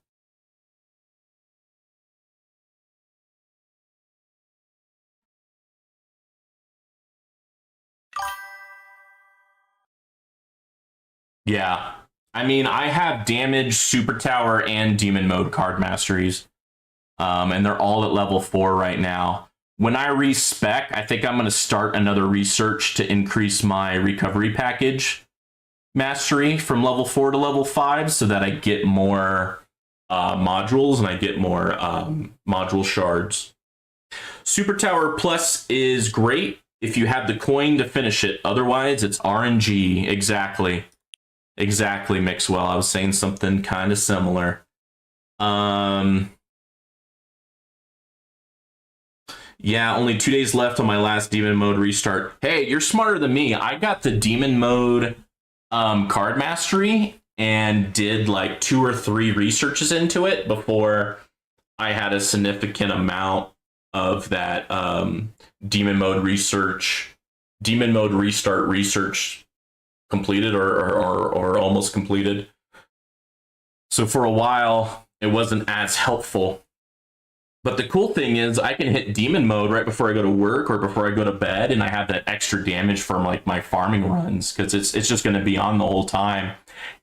Yeah. I mean, I have damage, super tower, and demon mode card masteries. And they're all at level 4 right now. When I respec, I think I'm going to start another research to increase my recovery package mastery from level 4 to level 5 so that I get more modules and I get more module shards. Super Tower Plus is great if you have the coin to finish it. Otherwise, it's RNG. Exactly. Exactly, Mixwell. I was saying something kind of similar. Yeah, only 2 days left on my last demon mode restart. Hey, you're smarter than me. I got the demon mode card mastery and did like 2 or 3 researches into it before I had a significant amount of that demon mode restart research completed or almost completed. So for a while, it wasn't as helpful. But the cool thing is I can hit demon mode right before I go to work or before I go to bed, and I have that extra damage from like my farming runs because it's just going to be on the whole time.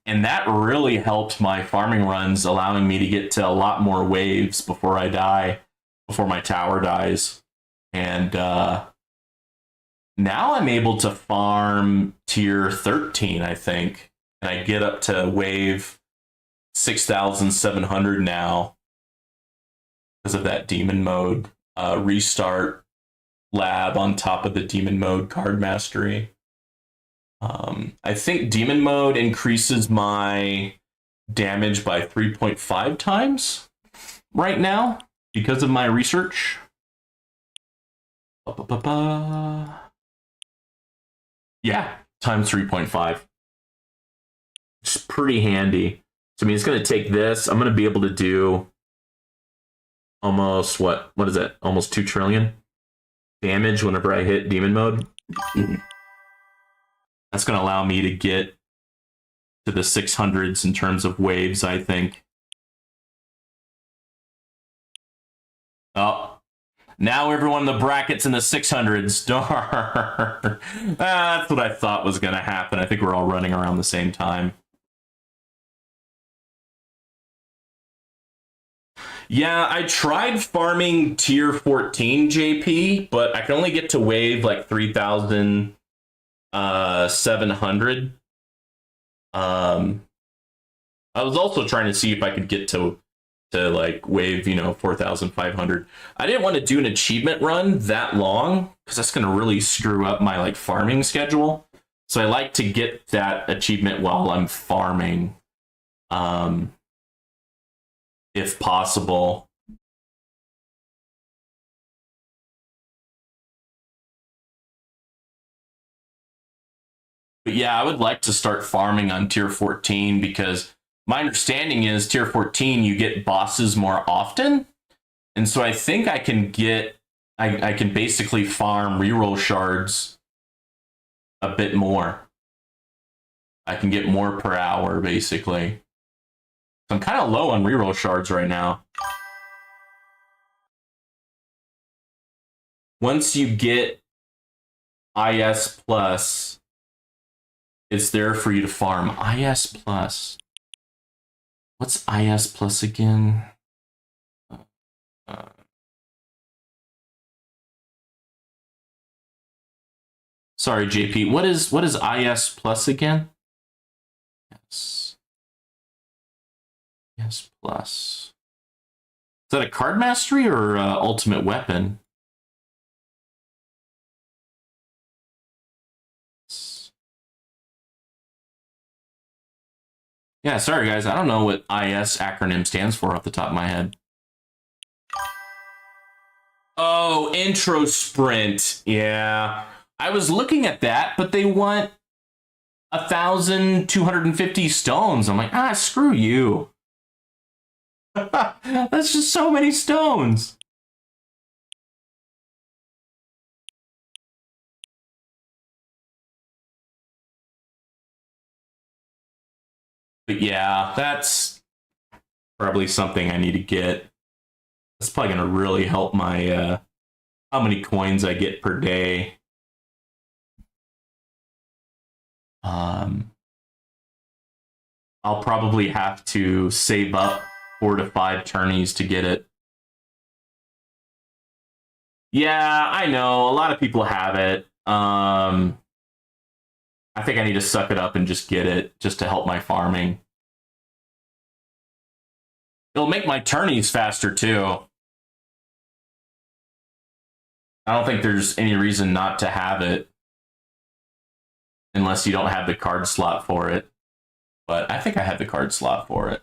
And that really helped my farming runs, allowing me to get to a lot more waves before I die, before my tower dies. And now I'm able to farm tier 13, I think. And I get up to wave 6,700 now because of that demon mode restart lab on top of the demon mode card mastery. I think demon mode increases my damage by 3.5 times right now because of my research. Yeah, times 3.5. It's pretty handy. So I mean, it's going to take this. I'm going to be able to do almost what is it? Almost 2 trillion damage whenever I hit demon mode. That's going to allow me to get to the 600s in terms of waves, I think. Oh, now everyone in the brackets in the 600s. Darn. That's what I thought was going to happen. I think we're all running around the same time. Yeah, I tried farming tier 14 JP, but I can only get to wave like 3,700. I was also trying to see if I could get to like wave, 4,500. I didn't want to do an achievement run that long because that's going to really screw up my like farming schedule. So I like to get that achievement while I'm farming. If possible. But yeah, I would like to start farming on tier 14 because my understanding is tier 14, you get bosses more often. And so I think I can I can basically farm reroll shards a bit more. I can get more per hour, basically. So I'm kind of low on reroll shards right now. Once you get IS plus, it's there for you to farm. IS Plus. What's IS Plus again? Sorry, JP. What is IS Plus again? Yes. IS Plus. Is that a card mastery or ultimate weapon? Yeah, sorry guys, I don't know what IS acronym stands for off the top of my head. Oh, intro sprint. Yeah. I was looking at that, but they want 1,250 stones. I'm like, screw you. That's just so many stones. But yeah, that's probably something I need to get. That's probably going to really help my how many coins I get per day. I'll probably have to save up 4 to 5 tourneys to get it. Yeah, I know. A lot of people have it. I think I need to suck it up and just get it just to help my farming. It'll make my tourneys faster too. I don't think there's any reason not to have it unless you don't have the card slot for it. But I think I have the card slot for it.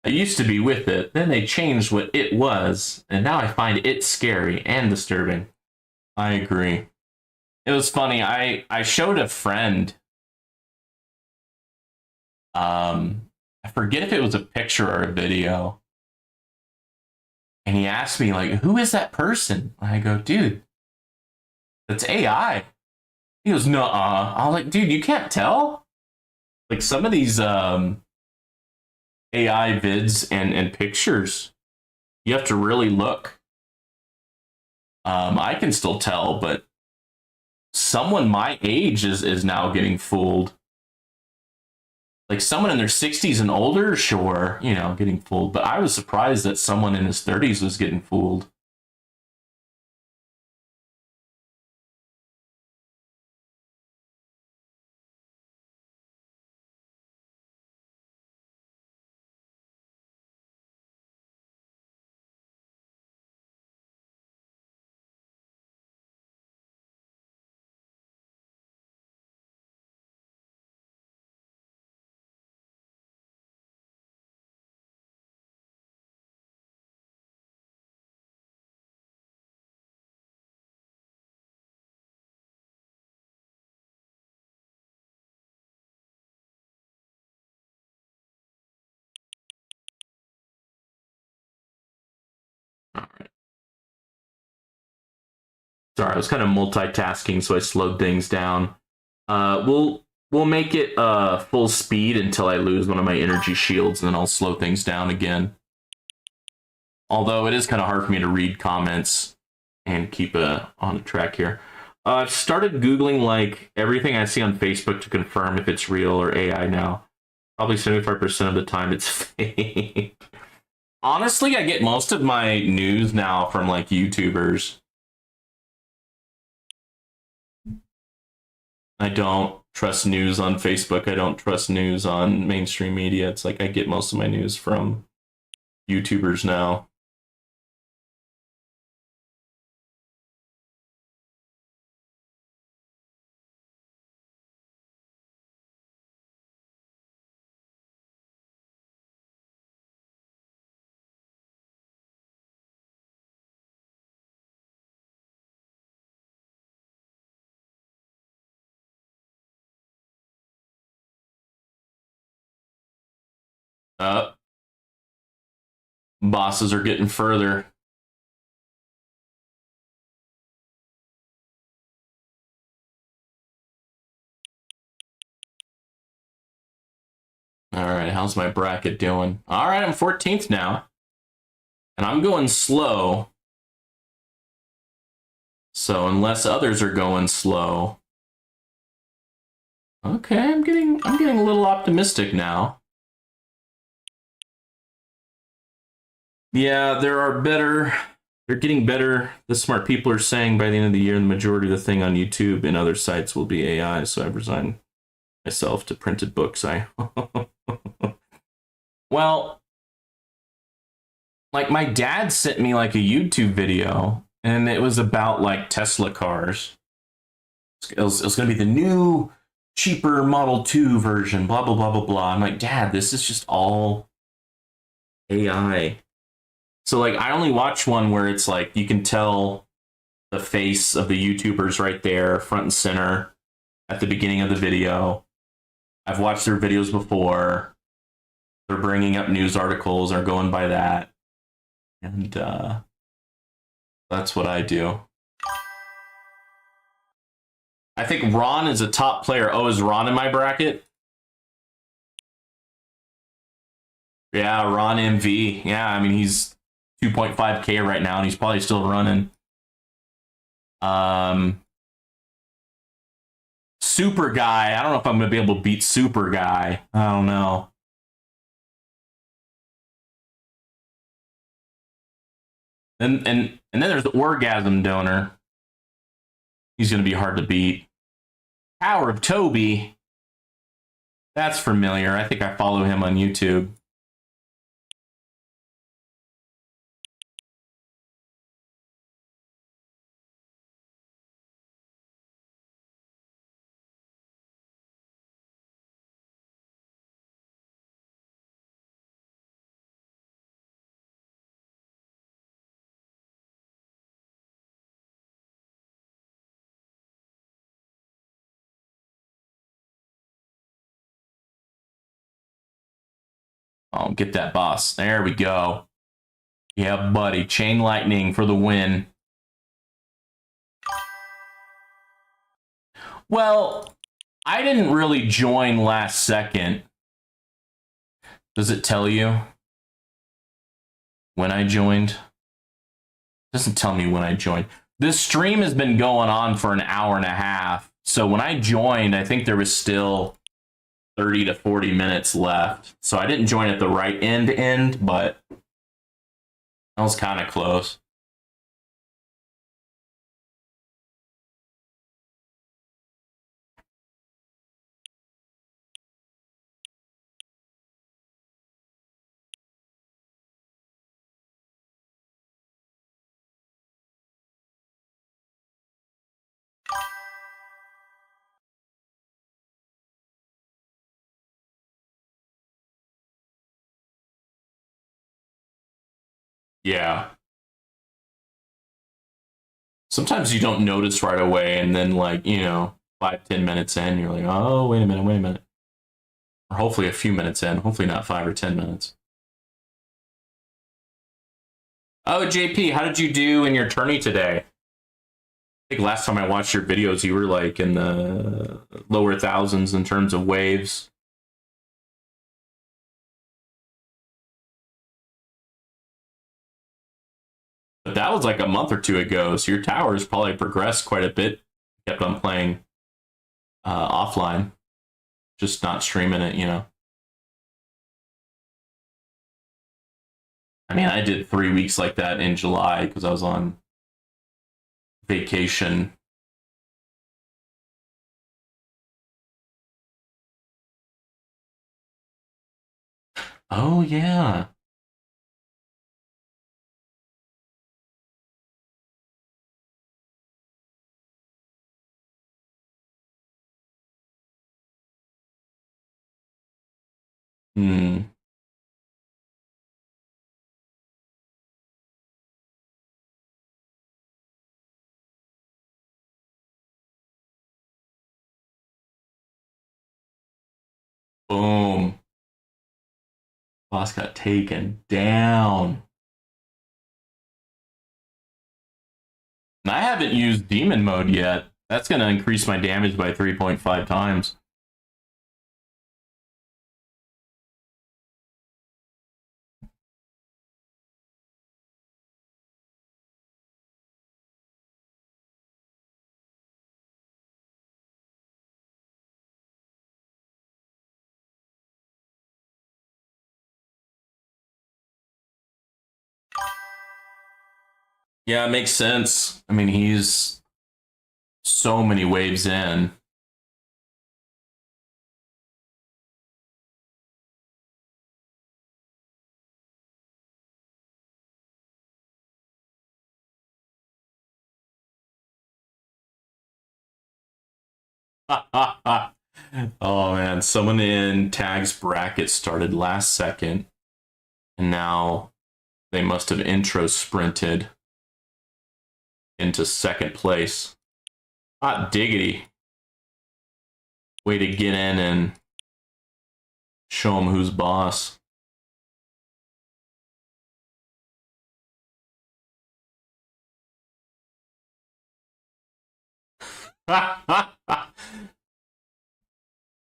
I used to be with it, then they changed what it was, and now I find it scary and disturbing. I agree. It was funny. I showed a friend. I forget if it was a picture or a video. And he asked me, like, who is that person? And I go, dude, that's AI. He goes, nuh-uh. I was like, dude, you can't tell? Like, some of these AI vids and pictures, you have to really look. I can still tell, but someone my age is now getting fooled. Like someone in their 60s and older, sure, getting fooled. But I was surprised that someone in his 30s was getting fooled. All right. Sorry, I was kind of multitasking, so I slowed things down. We'll make it full speed until I lose one of my energy shields, and then I'll slow things down again. Although it is kind of hard for me to read comments and keep on a track here. I've started Googling like everything I see on Facebook to confirm if it's real or AI now. Probably 75% of the time it's fake. Honestly, I get most of my news now from like YouTubers. I don't trust news on Facebook. I don't trust news on mainstream media. It's like I get most of my news from YouTubers now. Bosses are getting further. All right, how's my bracket doing? All right, I'm 14th now. And I'm going slow. So unless others are going slow. Okay, I'm getting a little optimistic now. Yeah, they're getting better. The smart people are saying by the end of the year, the majority of the thing on YouTube and other sites will be AI. So I've resigned myself to printed books. Well, like my dad sent me like a YouTube video, and it was about like Tesla cars. It was going to be the new, cheaper Model 2 version, blah, blah, blah, blah, blah. I'm like, Dad, this is just all AI. So like I only watch one where it's like you can tell the face of the YouTubers right there, front and center, at the beginning of the video. I've watched their videos before. They're bringing up news articles or going by that. And that's what I do. I think Ron is a top player. Oh, is Ron in my bracket? Yeah, Ron MV. Yeah, I mean, he's 2.5K right now, and he's probably still running. Super Guy. I don't know if I'm going to be able to beat Super Guy. I don't know. And then there's the Orgasm Donor. He's going to be hard to beat. Power of Toby. That's familiar. I think I follow him on YouTube. Oh, get that boss. There we go. Yeah, buddy. Chain Lightning for the win. Well, I didn't really join last second. Does it tell you when I joined? It doesn't tell me when I joined. This stream has been going on for an hour and a half. So when I joined, I think there was still 30 to 40 minutes left. So I didn't join at the right end, but that was kind of close. Yeah. Sometimes you don't notice right away, and then, like, 5-10 minutes in, you're like, oh, wait a minute. Or hopefully a few minutes in, hopefully not 5 or 10 minutes. Oh, JP, how did you do in your tourney today? I think last time I watched your videos, you were like in the lower thousands in terms of waves. But that was like a month or two ago, so your tower's probably progressed quite a bit. Kept on playing offline, just not streaming it, you know. I mean, I did 3 weeks like that in July because I was on vacation. Oh, yeah. Hmm. Boom. Boss got taken down. And I haven't used demon mode yet. That's going to increase my damage by 3.5 times. Yeah, it makes sense. I mean, he's so many waves in. Oh man, someone in Tag's bracket started last second, and now they must have intro sprinted into second place. Hot diggity. Way to get in and show them who's boss.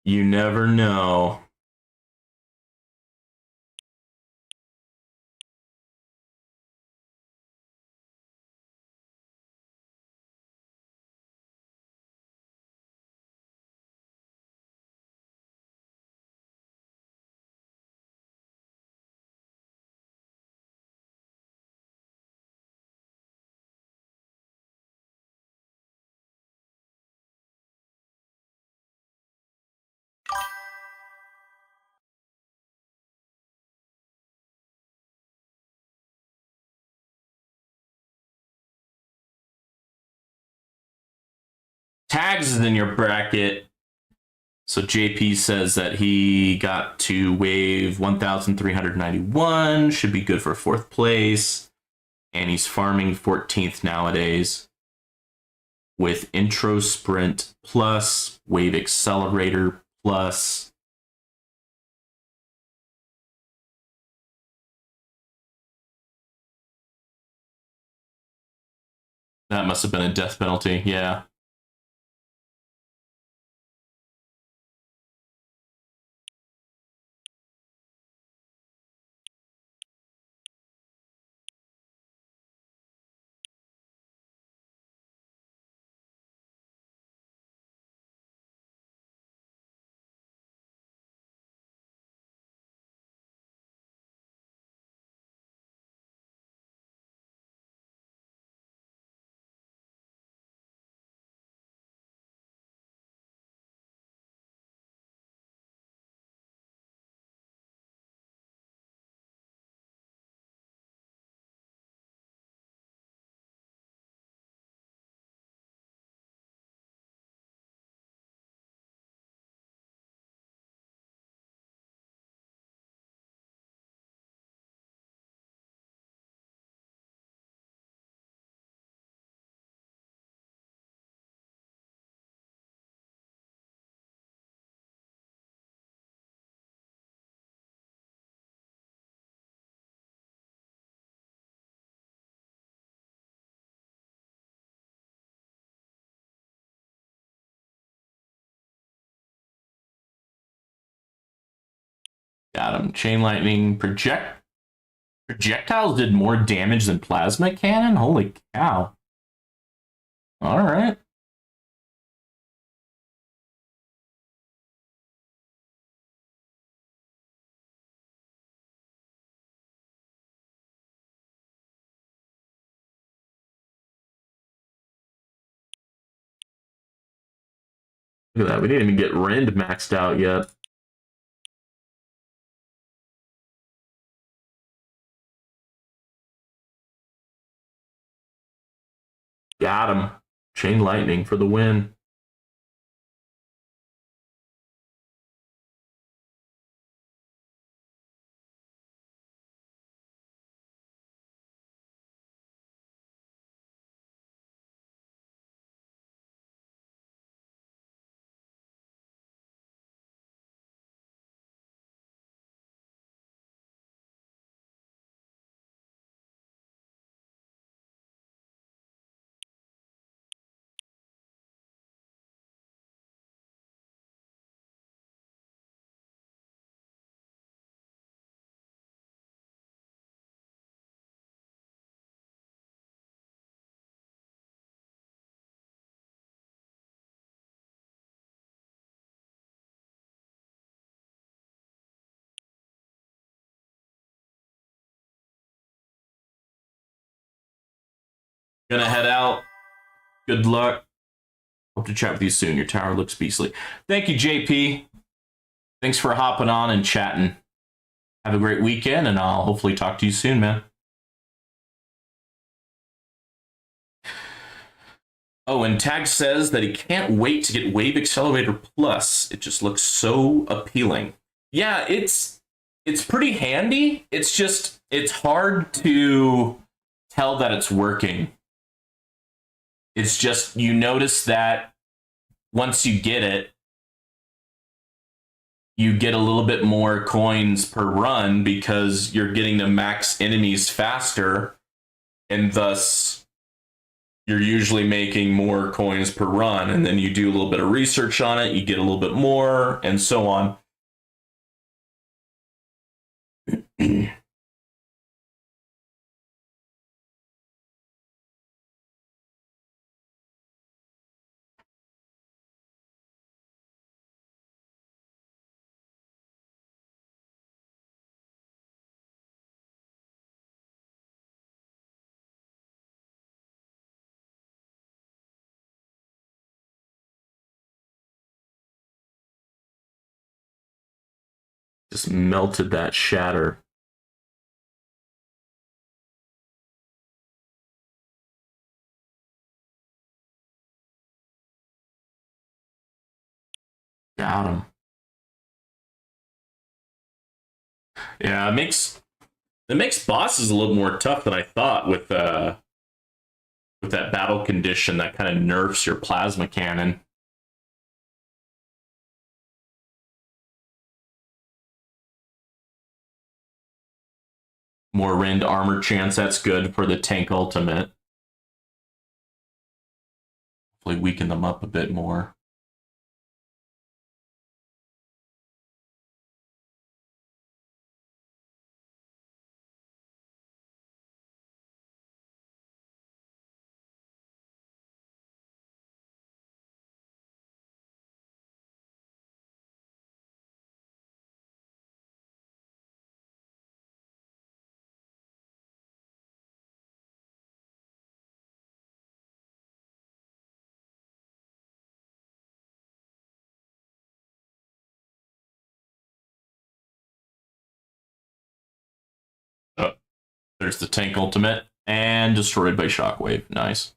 You never know. Tags is in your bracket. So JP says that he got to wave 1,391, should be good for fourth place. And he's farming 14th nowadays with intro sprint plus, wave accelerator plus. That must have been a death penalty, yeah. Got him. Chain lightning project Projectiles did more damage than plasma cannon? Holy cow. Alright. Look at that. We didn't even get Rend maxed out yet. Got him. Chain Lightning for the win. Gonna head out. Good luck. Hope to chat with you soon. Your tower looks beastly. Thank you, JP. Thanks for hopping on and chatting. Have a great weekend, and I'll hopefully talk to you soon, man. Oh, and Tag says that he can't wait to get Wave Accelerator Plus. It just looks so appealing. Yeah, it's pretty handy. It's just, it's hard to tell that it's working. It's just, you notice that once you get it, you get a little bit more coins per run because you're getting to max enemies faster, and thus you're usually making more coins per run. And then you do a little bit of research on it, you get a little bit more, and so on. Just melted that shatter. Got him. Yeah, it makes bosses a little more tough than I thought with that battle condition that kind of nerfs your plasma cannon. More Rend armor chance, that's good for the tank ultimate. Hopefully weaken them up a bit more. Oh, there's the tank ultimate and destroyed by Shockwave. Nice.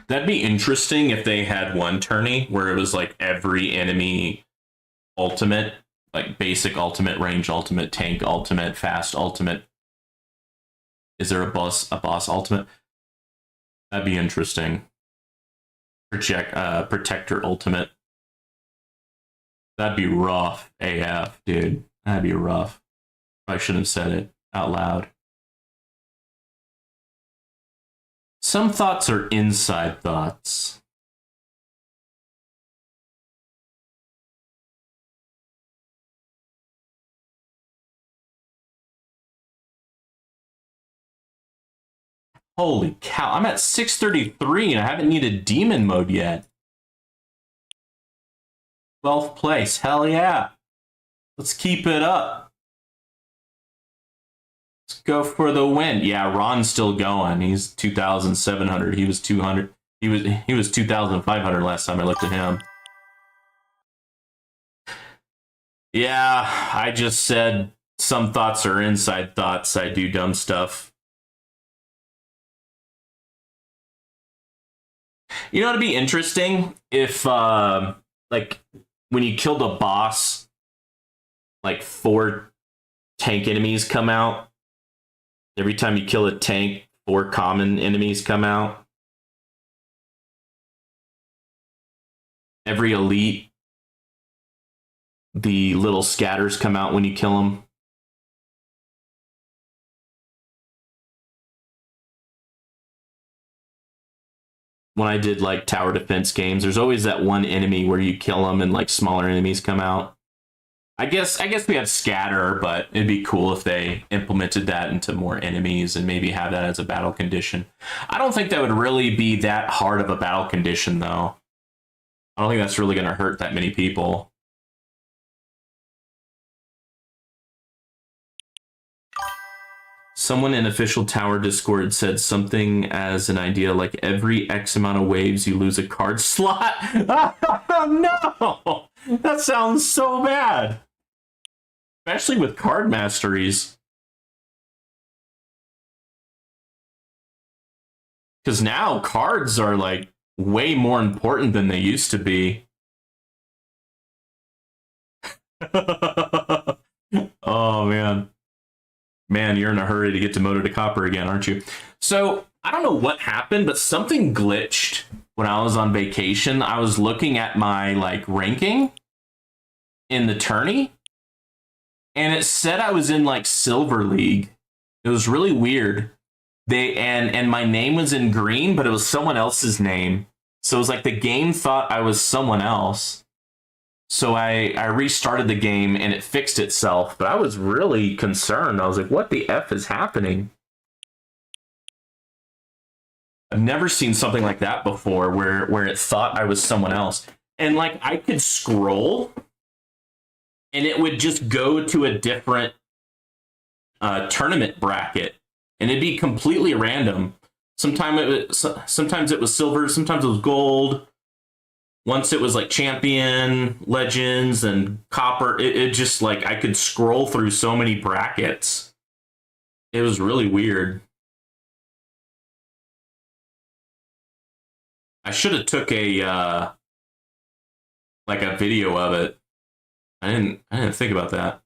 That'd be interesting if they had one tourney where it was like every enemy ultimate, like basic ultimate, range ultimate, tank ultimate, fast ultimate. Is there a boss ultimate? That'd be interesting. Protector ultimate. That'd be rough AF, dude. That'd be rough. I shouldn't have said it out loud. Some thoughts are inside thoughts. Holy cow, I'm at 633 and I haven't needed demon mode yet. 12th place, hell yeah. Let's keep it up. Let's go for the win. Yeah, Ron's still going. He's 2,700. He was 200. He was 2,500 last time I looked at him. Yeah, I just said some thoughts are inside thoughts. I do dumb stuff. You know, it'd be interesting if, like, when you killed a boss, like 4 tank enemies come out. Every time you kill a tank, 4 common enemies come out. Every elite, the little scatters come out when you kill them. When I did like tower defense games, there's always that one enemy where you kill them and like smaller enemies come out. I guess we have scatter, but it'd be cool if they implemented that into more enemies and maybe have that as a battle condition. I don't think that would really be that hard of a battle condition, though. I don't think that's really going to hurt that many people. Someone in official tower Discord said something as an idea like every X amount of waves you lose a card slot. Oh, no! That sounds so bad. Especially with card masteries. Because now cards are like way more important than they used to be. Oh, man. Man, you're in a hurry to get to Moto to Copper again, aren't you? So, I don't know what happened, but something glitched when I was on vacation. I was looking at my, like, ranking in the tourney, and it said I was in, like, Silver League. It was really weird. And my name was in green, but it was someone else's name. So it was like the game thought I was someone else. So I restarted the game and it fixed itself, but I was really concerned. I was like, what the F is happening? I've never seen something like that before where it thought I was someone else. And like I could scroll and it would just go to a different tournament bracket and it'd be completely random. Sometimes it was silver, sometimes it was gold. Once it was like champion, legends, and copper. It just like I could scroll through so many brackets. It was really weird. I should have took a like a video of it. I didn't think about that.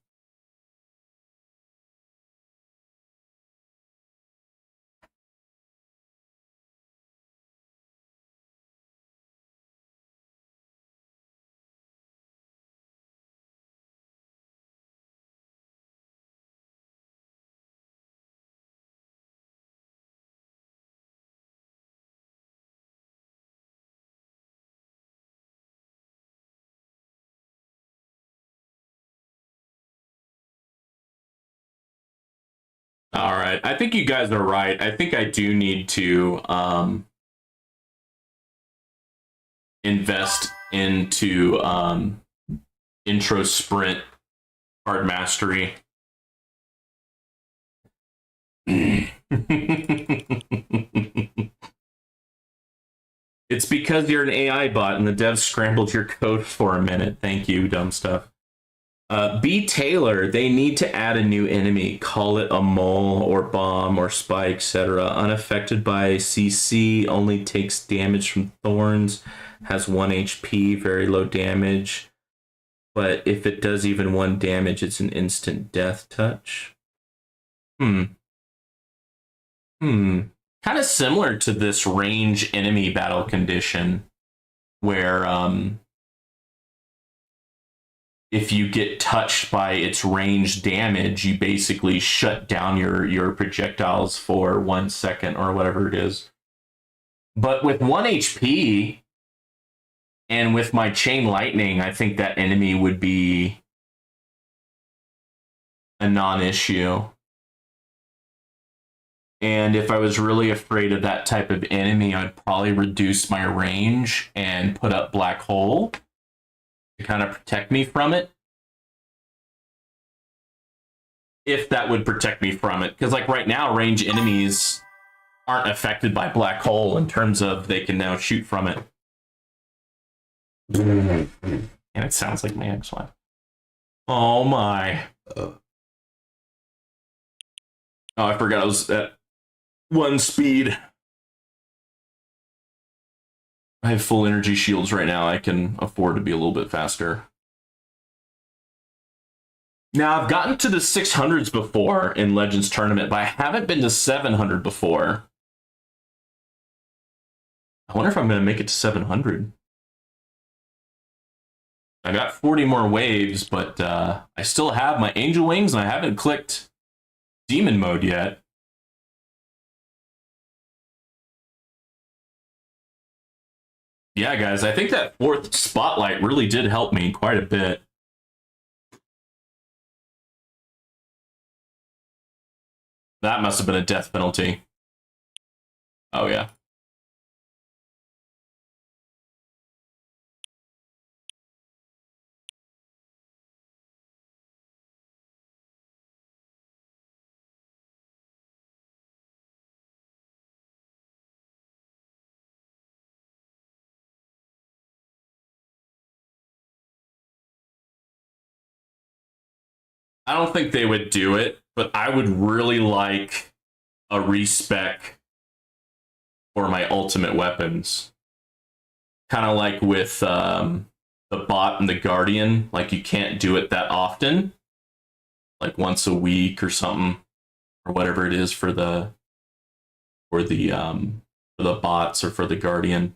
All right. I think you guys are right. I think I do need to invest into intro sprint card mastery. It's because you're an AI bot and the devs scrambled your code for a minute. Thank you, dumb stuff. B. Taylor, they need to add a new enemy. Call it a mole or bomb or spike, etc. Unaffected by CC, only takes damage from thorns, has 1 HP, very low damage. But if it does even 1 damage, it's an instant death touch. Kind of similar to this range enemy battle condition. where if you get touched by its range damage, you basically shut down your projectiles for 1 second or whatever it is. But with 1 HP and with my chain lightning, I think that enemy would be a non-issue. And if I was really afraid of that type of enemy, I'd probably reduce my range and put up Black Hole to kind of protect me from it. If that would protect me from it. Because like right now, range enemies aren't affected by Black Hole in terms of they can now shoot from it. And it sounds like my ex-wife. Oh my. Oh, I forgot I was at 1 speed. I have full energy shields right now. I can afford to be a little bit faster. Now, I've gotten to the 600s before in Legends Tournament, but I haven't been to 700 before. I wonder if I'm going to make it to 700. I got 40 more waves, but I still have my Angel Wings, and I haven't clicked Demon Mode yet. Yeah, guys, I think that 4th Spotlight really did help me quite a bit. That must have been a death penalty. Oh, yeah. I don't think they would do it, but I would really like a respec for my ultimate weapons. Kind of like with the bot and the Guardian, like you can't do it that often, like once a week or something, or whatever it is for the bots or for the Guardian.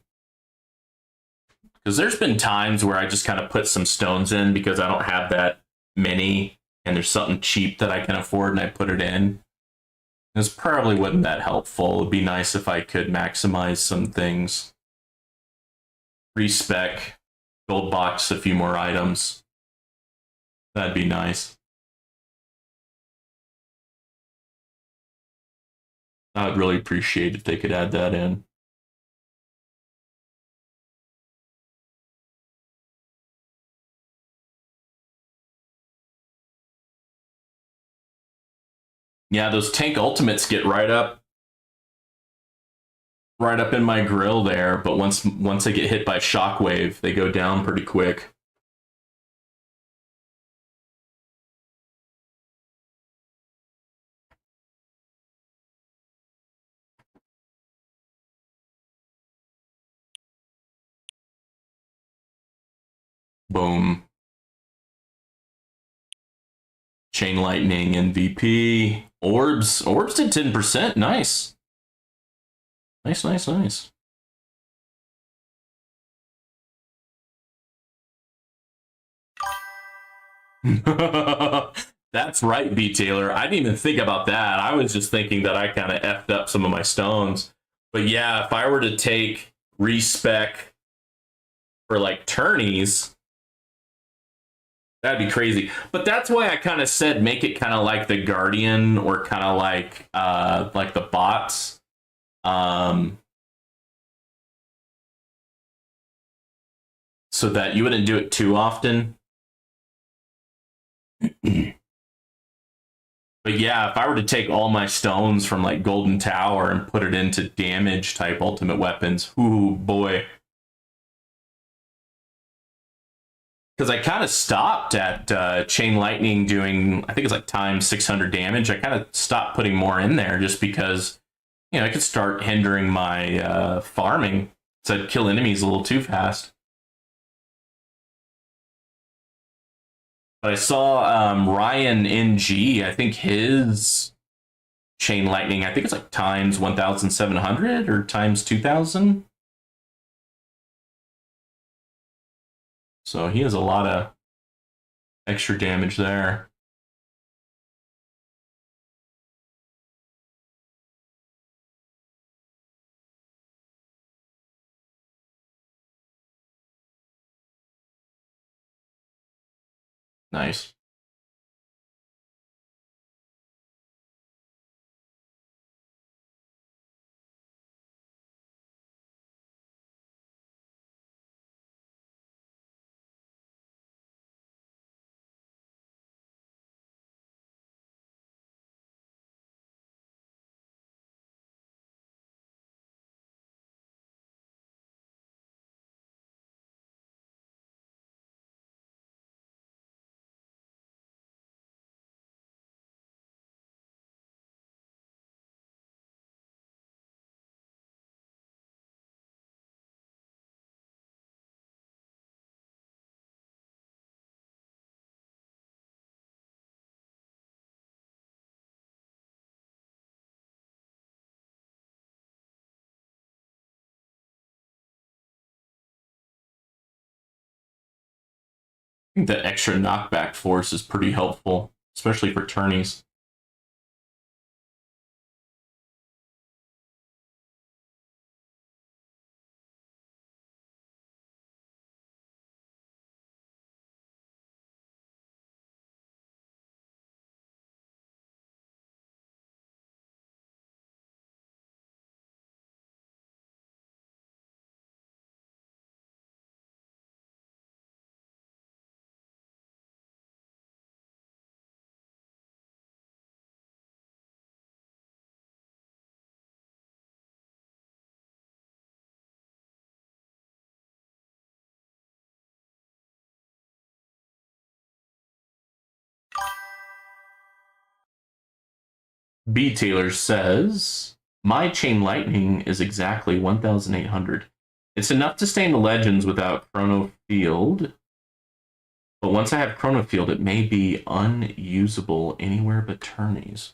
Because there's been times where I just kind of put some stones in because I don't have that many. And there's something cheap that I can afford and I put it in. This probably wasn't that helpful. It'd be nice if I could maximize some things. Respec, gold box a few more items. That'd be nice. I would really appreciate if they could add that in. Yeah, those tank ultimates get right up in my grill there, but once they get hit by shockwave, they go down pretty quick. Boom. Chain Lightning MVP. Orbs did 10%. Nice. Nice. That's right, B. Taylor. I didn't even think about that. I was just thinking that I kind of effed up some of my stones. But yeah, if I were to take respec for like tourneys, that'd be crazy. But that's why I kind of said make it kind of like the Guardian or kind of like the bots. So that you wouldn't do it too often. But yeah, if I were to take all my stones from like Golden Tower and put it into damage type ultimate weapons, ooh boy. Because I kind of stopped at Chain Lightning doing, I think it's like times 600 damage. I kind of stopped putting more in there just because, you know, I could start hindering my farming. So I'd kill enemies a little too fast. But I saw Ryan NG, I think his Chain Lightning, I think it's like times 1,700 or times 2,000. So he has a lot of extra damage there. Nice. I think the extra knockback force is pretty helpful, especially for tourneys. B Taylor says, my chain lightning is exactly 1,800. It's enough to stay in the legends without Chrono Field. But once I have Chrono Field, it may be unusable anywhere but tourneys.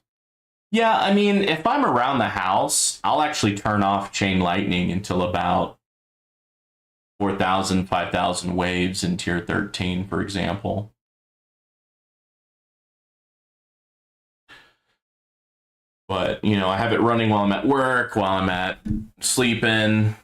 Yeah, I mean, if I'm around the house, I'll actually turn off Chain Lightning until about 4,000, 5,000 waves in tier 13, for example. But, you know, I have it running while I'm at work, while I'm at sleeping.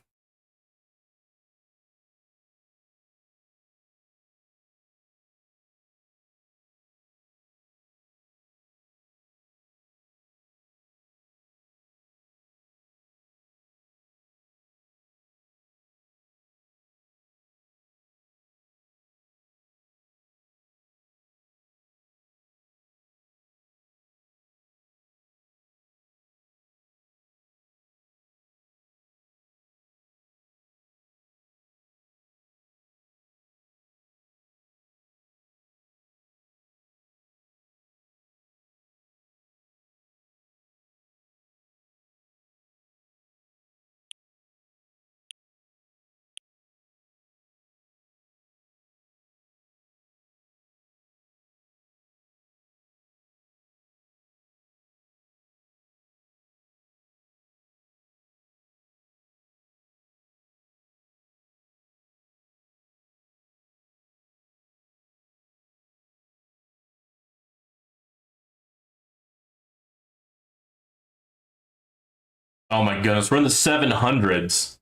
Oh my goodness, we're in the 700s.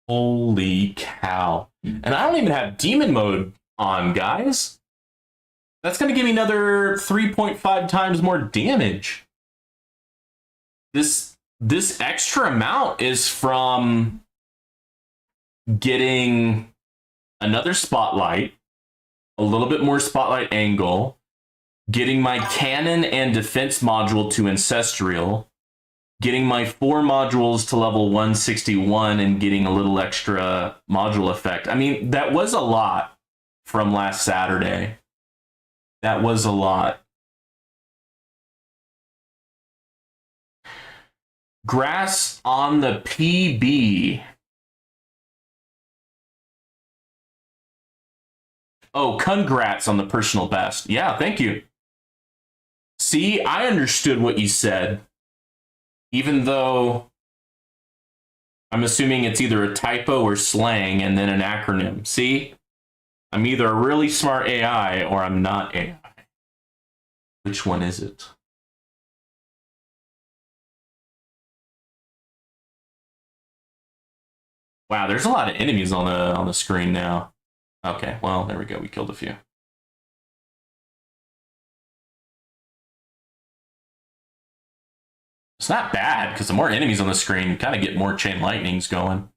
Holy cow. And I don't even have demon mode on, guys. That's going to give me another 3.5 times more damage. This extra amount is from getting another spotlight, a little bit more spotlight angle, getting my cannon and defense module to ancestral, getting my 4 modules to level 161, and getting a little extra module effect. I mean, that was a lot from last Saturday. That was a lot. Grass on the PB. Oh, congrats on the personal best. Yeah, thank you. See, I understood what you said, even though I'm assuming it's either a typo or slang and then an acronym. See? I'm either a really smart AI or I'm not AI. Which one is it? Wow, there's a lot of enemies on the screen now. Okay, well, there we go. We killed a few. It's not bad, because the more enemies on the screen, kind of get more chain lightnings going.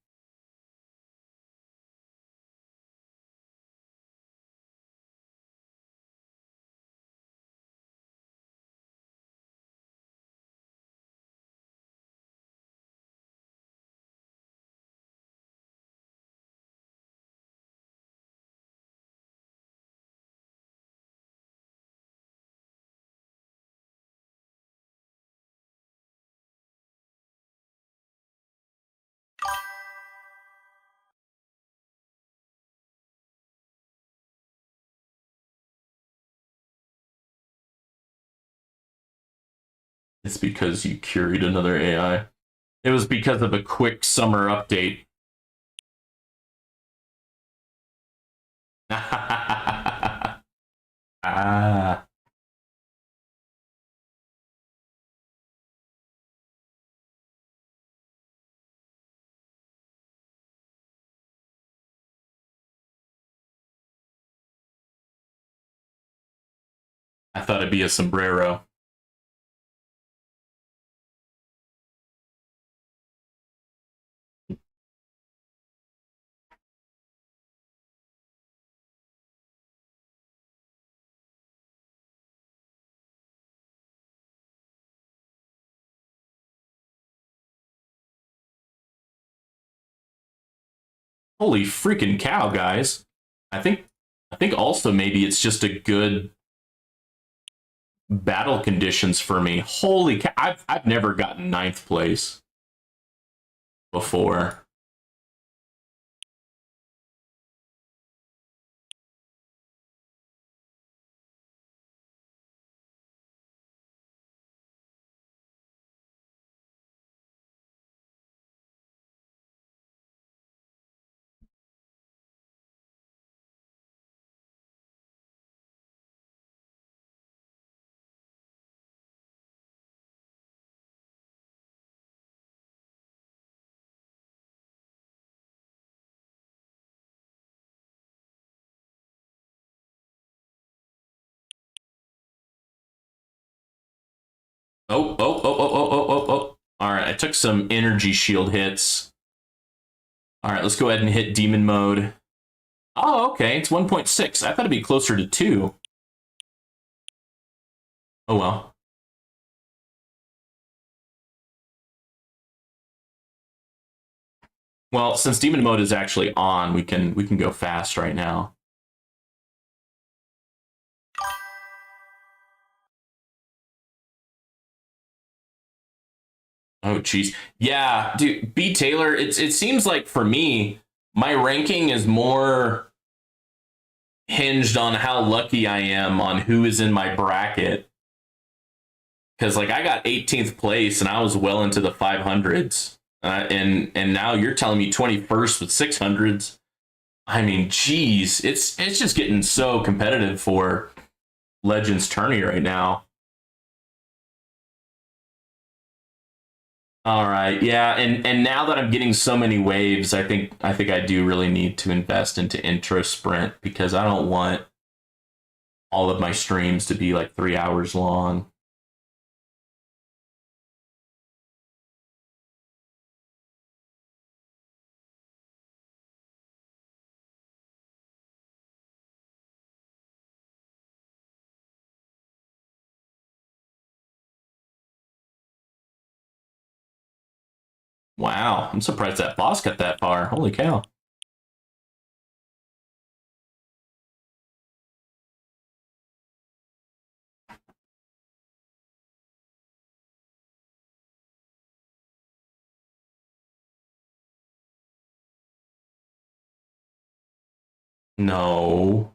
It's because you curried another AI. It was because of a quick summer update. Ah. I thought it'd be a sombrero. Holy freaking cow, guys. I think also maybe it's just a good battle conditions for me. Holy cow. I've never gotten ninth place before. Oh. All right, I took some energy shield hits. All right, let's go ahead and hit demon mode. Oh, okay, it's 1.6. I thought it'd be closer to 2. Oh well. Well, since demon mode is actually on, we can go fast right now. Oh jeez. Yeah, dude, B Taylor, it seems like for me, my ranking is more hinged on how lucky I am on who is in my bracket. Cuz like I got 18th place and I was well into the 500s. And now you're telling me 21st with 600s. I mean, geez, it's just getting so competitive for Legends Tourney right now. All right, yeah, and now that I'm getting so many waves, I think I do really need to invest into intro sprint because I don't want all of my streams to be like 3 hours long. Wow, I'm surprised that boss got that far. Holy cow. No.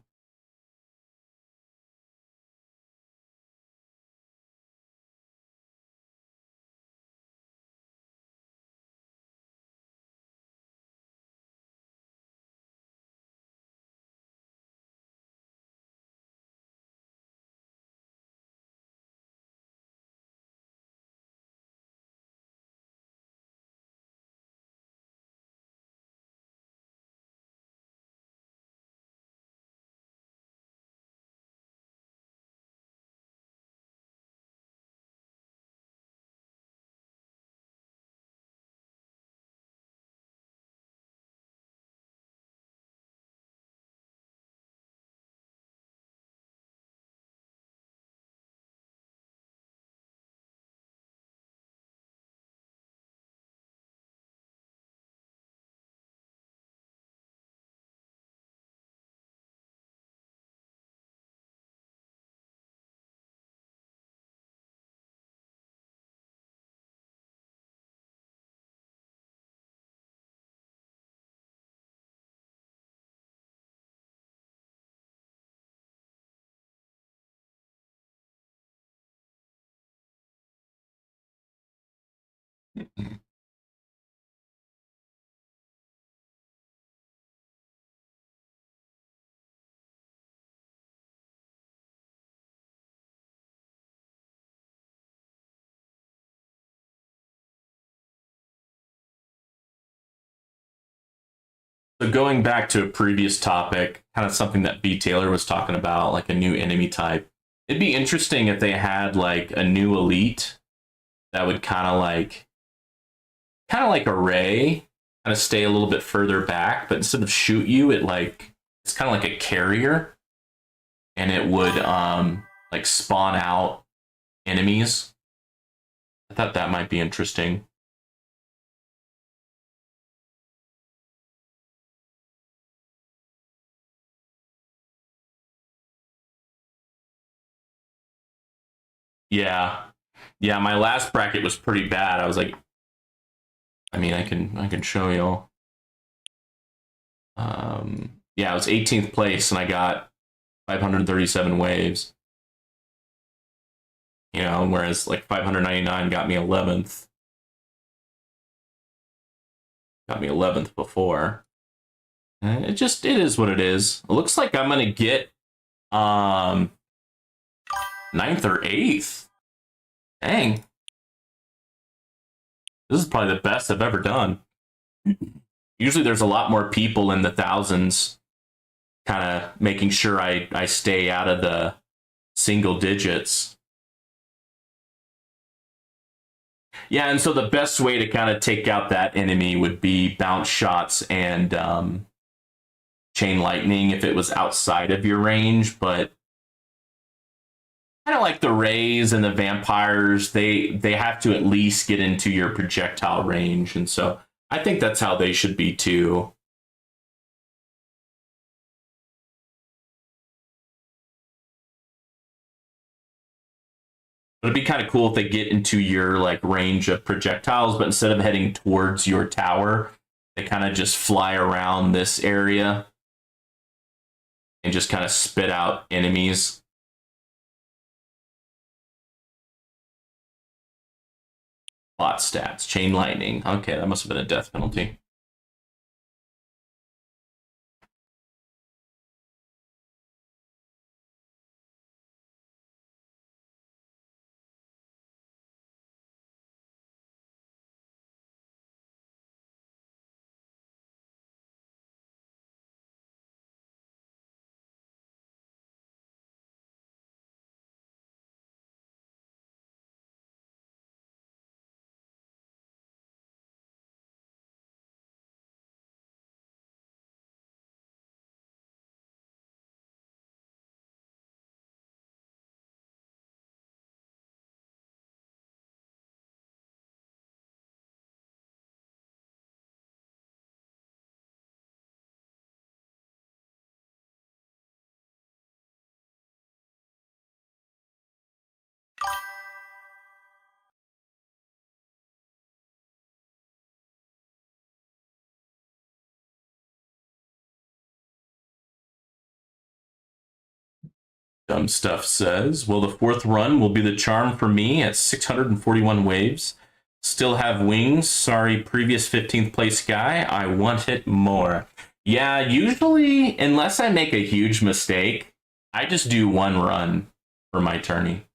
So going back to a previous topic, kind of something that B. Taylor was talking about, like a new enemy type. It'd be interesting if they had like a new elite that would kind of like a ray, kind of stay a little bit further back, but instead of shoot you, it's kind of like a carrier, and it would like spawn out enemies. I thought that might be interesting. Yeah. Yeah, my last bracket was pretty bad. I was like, I mean, I can show you. Yeah, I was 18th place and I got 537 waves. You know, whereas like 599 got me 11th. Got me 11th before. And it is what it is. It looks like I'm gonna get um 9th or 8th. Dang. This is probably the best I've ever done. Usually there's a lot more people in the thousands kind of making sure I stay out of the single digits. Yeah, and so the best way to kind of take out that enemy would be bounce shots and chain lightning if it was outside of your range, but kind of like the rays and the vampires, they have to at least get into your projectile range, and so I think that's how they should be too. But it'd be kind of cool if they get into your like range of projectiles, but instead of heading towards your tower, they kind of just fly around this area and just kind of spit out enemies. Plot stats, chain lightning. Okay, that must have been a death penalty. Dumb Stuff says, well, the fourth run will be the charm for me at 641 waves. Still have wings. Sorry, previous 15th place guy. I want it more. Yeah, usually, unless I make a huge mistake, I just do one run for my tourney.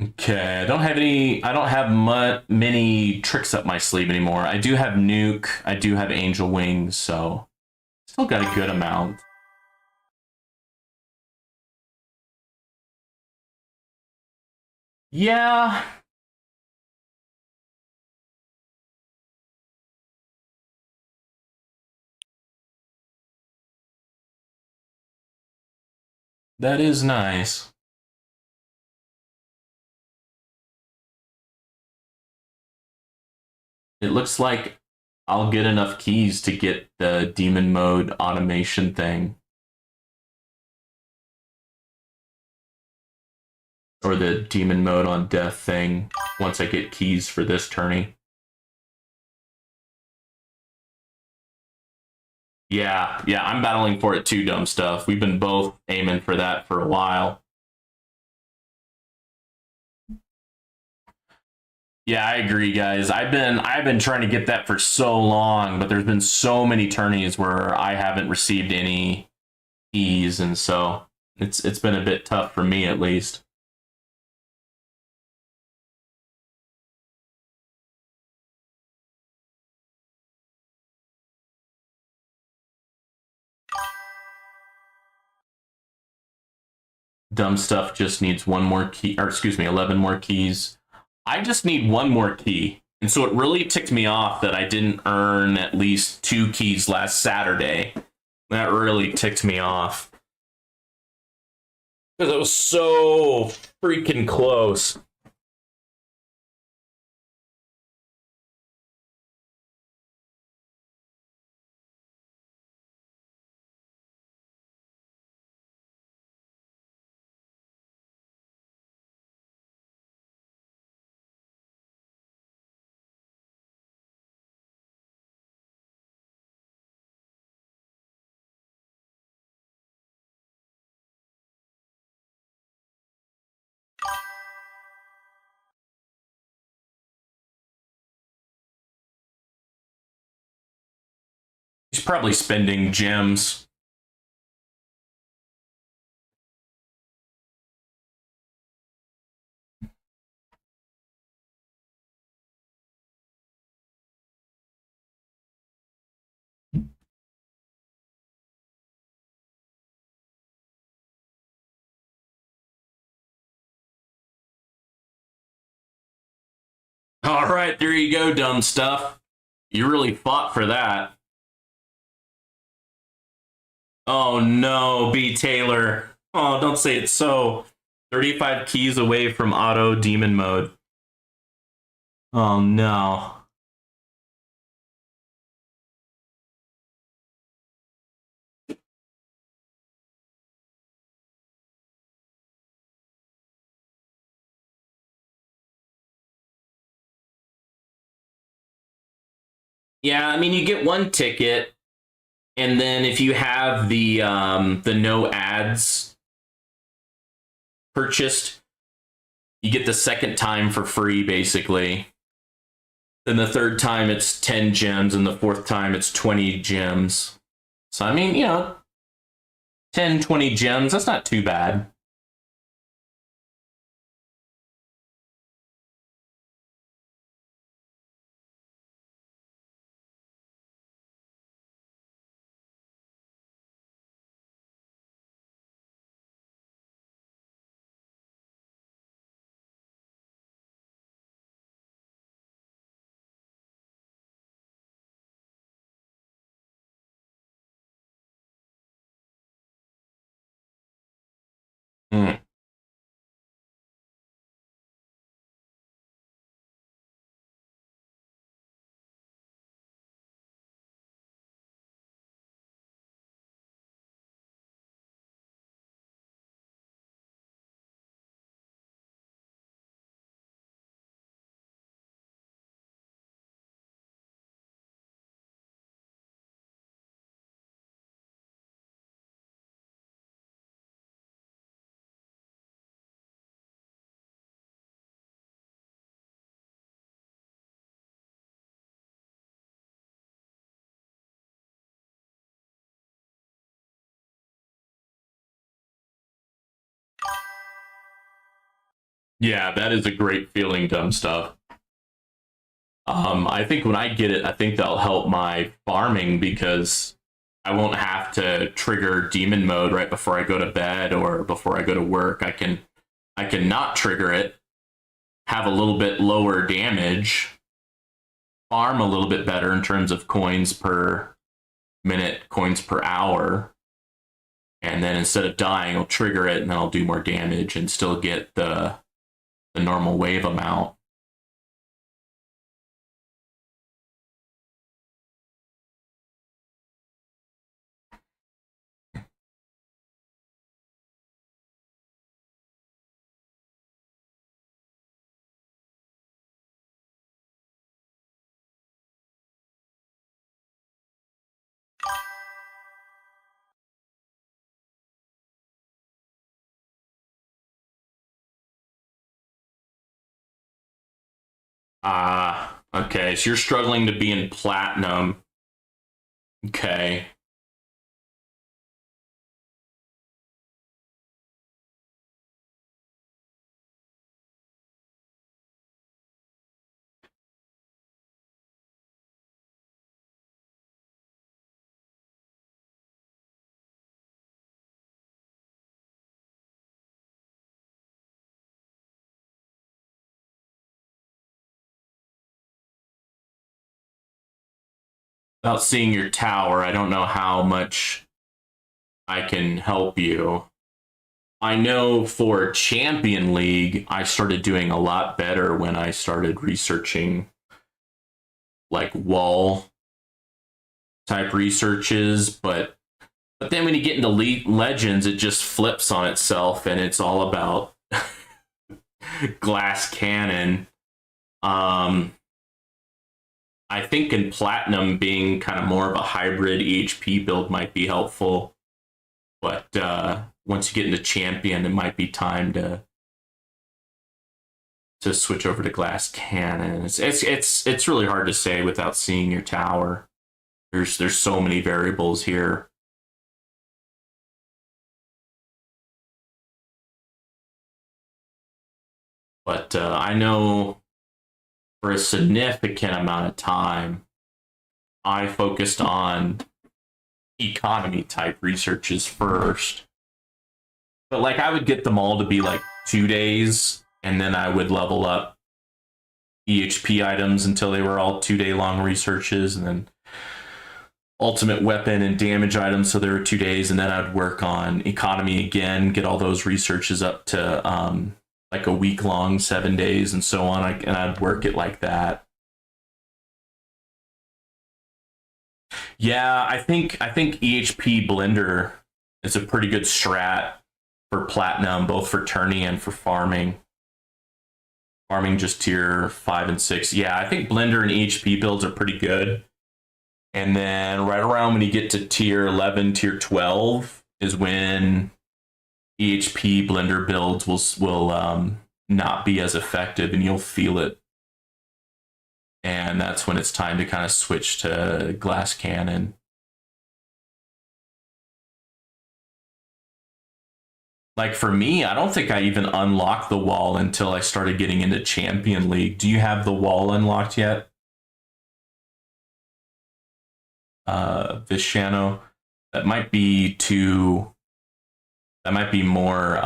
Okay, I don't have many tricks up my sleeve anymore. I do have Nuke, I do have Angel Wings, so still got a good amount. Yeah. That is nice. It looks like I'll get enough keys to get the demon mode automation thing. Or the demon mode on death thing once I get keys for this tourney. Yeah, I'm battling for it too, dumb stuff. We've been both aiming for that for a while. Yeah, I agree, guys. I've been trying to get that for so long, but there's been so many tourneys where I haven't received any keys, and so it's been a bit tough for me at least. Dumb stuff just needs one more key, or excuse me, 11 more keys. I just need one more key. And so it really ticked me off that I didn't earn at least 2 keys last Saturday. That really ticked me off. Because it was so freaking close. He's probably spending gems. All right, there you go, dumb stuff. You really fought for that. Oh no, B. Taylor. Oh, don't say it's so. 35 keys away from auto demon mode. Oh no. Yeah, I mean you get one ticket, and then if you have the no ads purchased, you get the second time for free basically. Then the third time it's 10 gems, and the fourth time it's 20 gems. So I mean, 10, 20 gems, that's not too bad. Mm. Yeah, that is a great feeling, dumb stuff. I think when I get it, I think that'll help my farming because I won't have to trigger demon mode right before I go to bed or before I go to work. I can not trigger it, have a little bit lower damage, farm a little bit better in terms of coins per minute, coins per hour, and then instead of dying, I'll trigger it and then I'll do more damage and still get the normal wave amount. Okay, so you're struggling to be in platinum. Okay. Without seeing your tower, I don't know how much I can help you. I know for Champion League, I started doing a lot better when I started researching like wall type researches, but then when you get into Legends, it just flips on itself and it's all about glass cannon. I think in Platinum being kind of more of a hybrid EHP build might be helpful, but once you get into Champion, it might be time to switch over to glass cannon. It's really hard to say without seeing your tower. There's so many variables here. But I know for a significant amount of time, I focused on economy type researches first. But like I would get them all to be like 2 days, and then I would level up EHP items until they were all 2 day long researches, and then ultimate weapon and damage items so there were 2 days, and then I'd work on economy again, get all those researches up to like a week long, 7 days, and so on. And I'd work it like that. Yeah, I think EHP Blender is a pretty good strat for platinum, both for tourney and for farming. Farming just tier 5 and 6. Yeah, I think Blender and EHP builds are pretty good. And then right around when you get to tier 11, tier 12 is when EHP Blender builds will not be as effective, and you'll feel it. And that's when it's time to kind of switch to glass cannon. Like for me, I don't think I even unlocked the wall until I started getting into Champion League. Do you have the wall unlocked yet? Vishano? That might be too. That might be more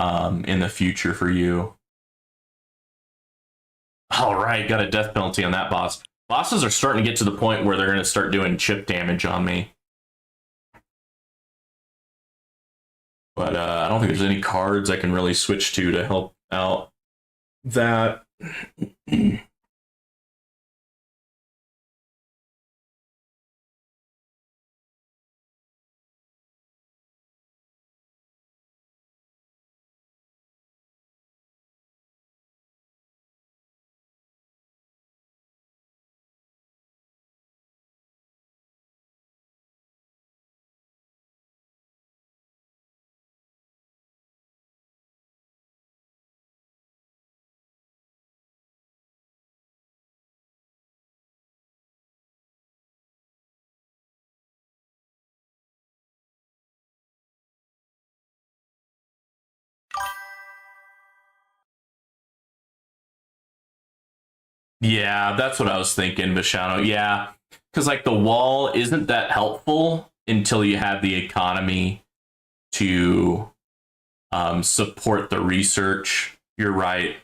in the future for you. All right, got a death penalty on that boss. Bosses are starting to get to the point where they're going to start doing chip damage on me. But I don't think there's any cards I can really switch to help out that. Yeah, that's what I was thinking, Vishano. Yeah, because like the wall isn't that helpful until you have the economy to support the research. You're right.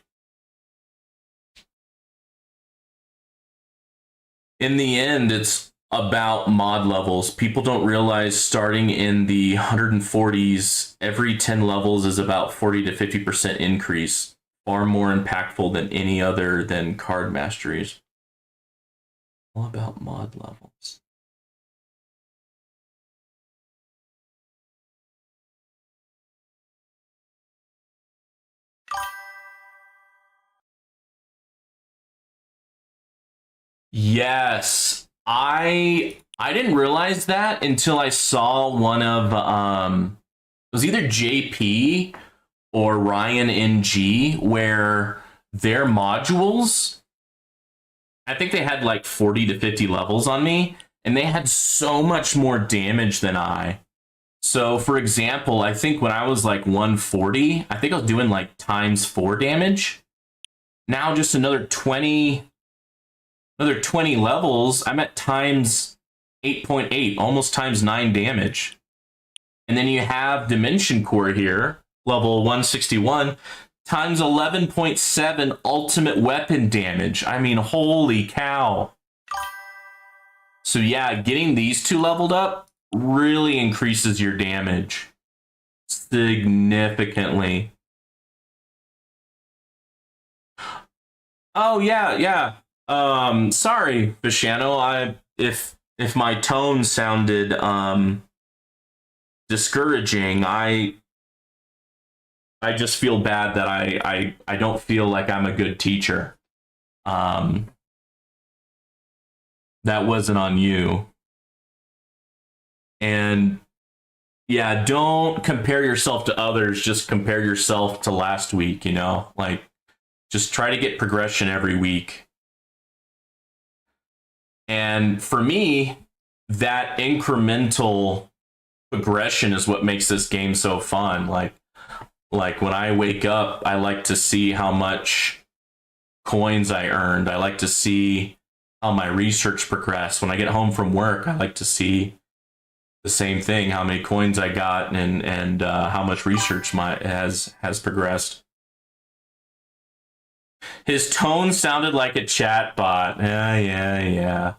In the end, it's about mod levels. People don't realize starting in the 140s, every 10 levels is about 40 to 50% increase, far more impactful than any other than card masteries. All about mod levels. Yes, I didn't realize that until I saw one of it was either JP or Ryan NG where their modules, I think they had like 40 to 50 levels on me and they had so much more damage than I. So for example, I think when I was like 140, I think I was doing like times 4 damage. Now just another 20 levels, I'm at times 8.8, almost times 9 damage. And then you have Dimension Core here, level 161, times 11.7 ultimate weapon damage. I mean, holy cow. So yeah, getting these two leveled up really increases your damage significantly. Oh yeah, yeah. Sorry, Bishano. If my tone sounded discouraging, I just feel bad that I don't feel like I'm a good teacher. Um, that wasn't on you. And yeah, don't compare yourself to others. Just compare yourself to last week. Like just try to get progression every week. And for me, that incremental progression is what makes this game so fun. Like when I wake up, I like to see how much coins I earned. I like to see how my research progressed. When I get home from work, I like to see the same thing, how many coins I got and how much research has progressed. His tone sounded like a chat bot. Yeah.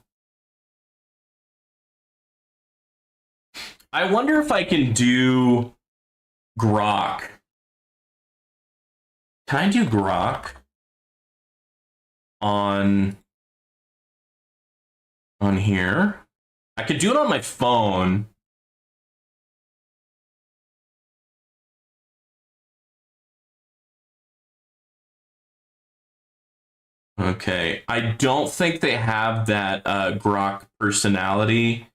I wonder if I can do Grok. Can I do Grok on here? I could do it on my phone. Okay. I don't think they have that Grok personality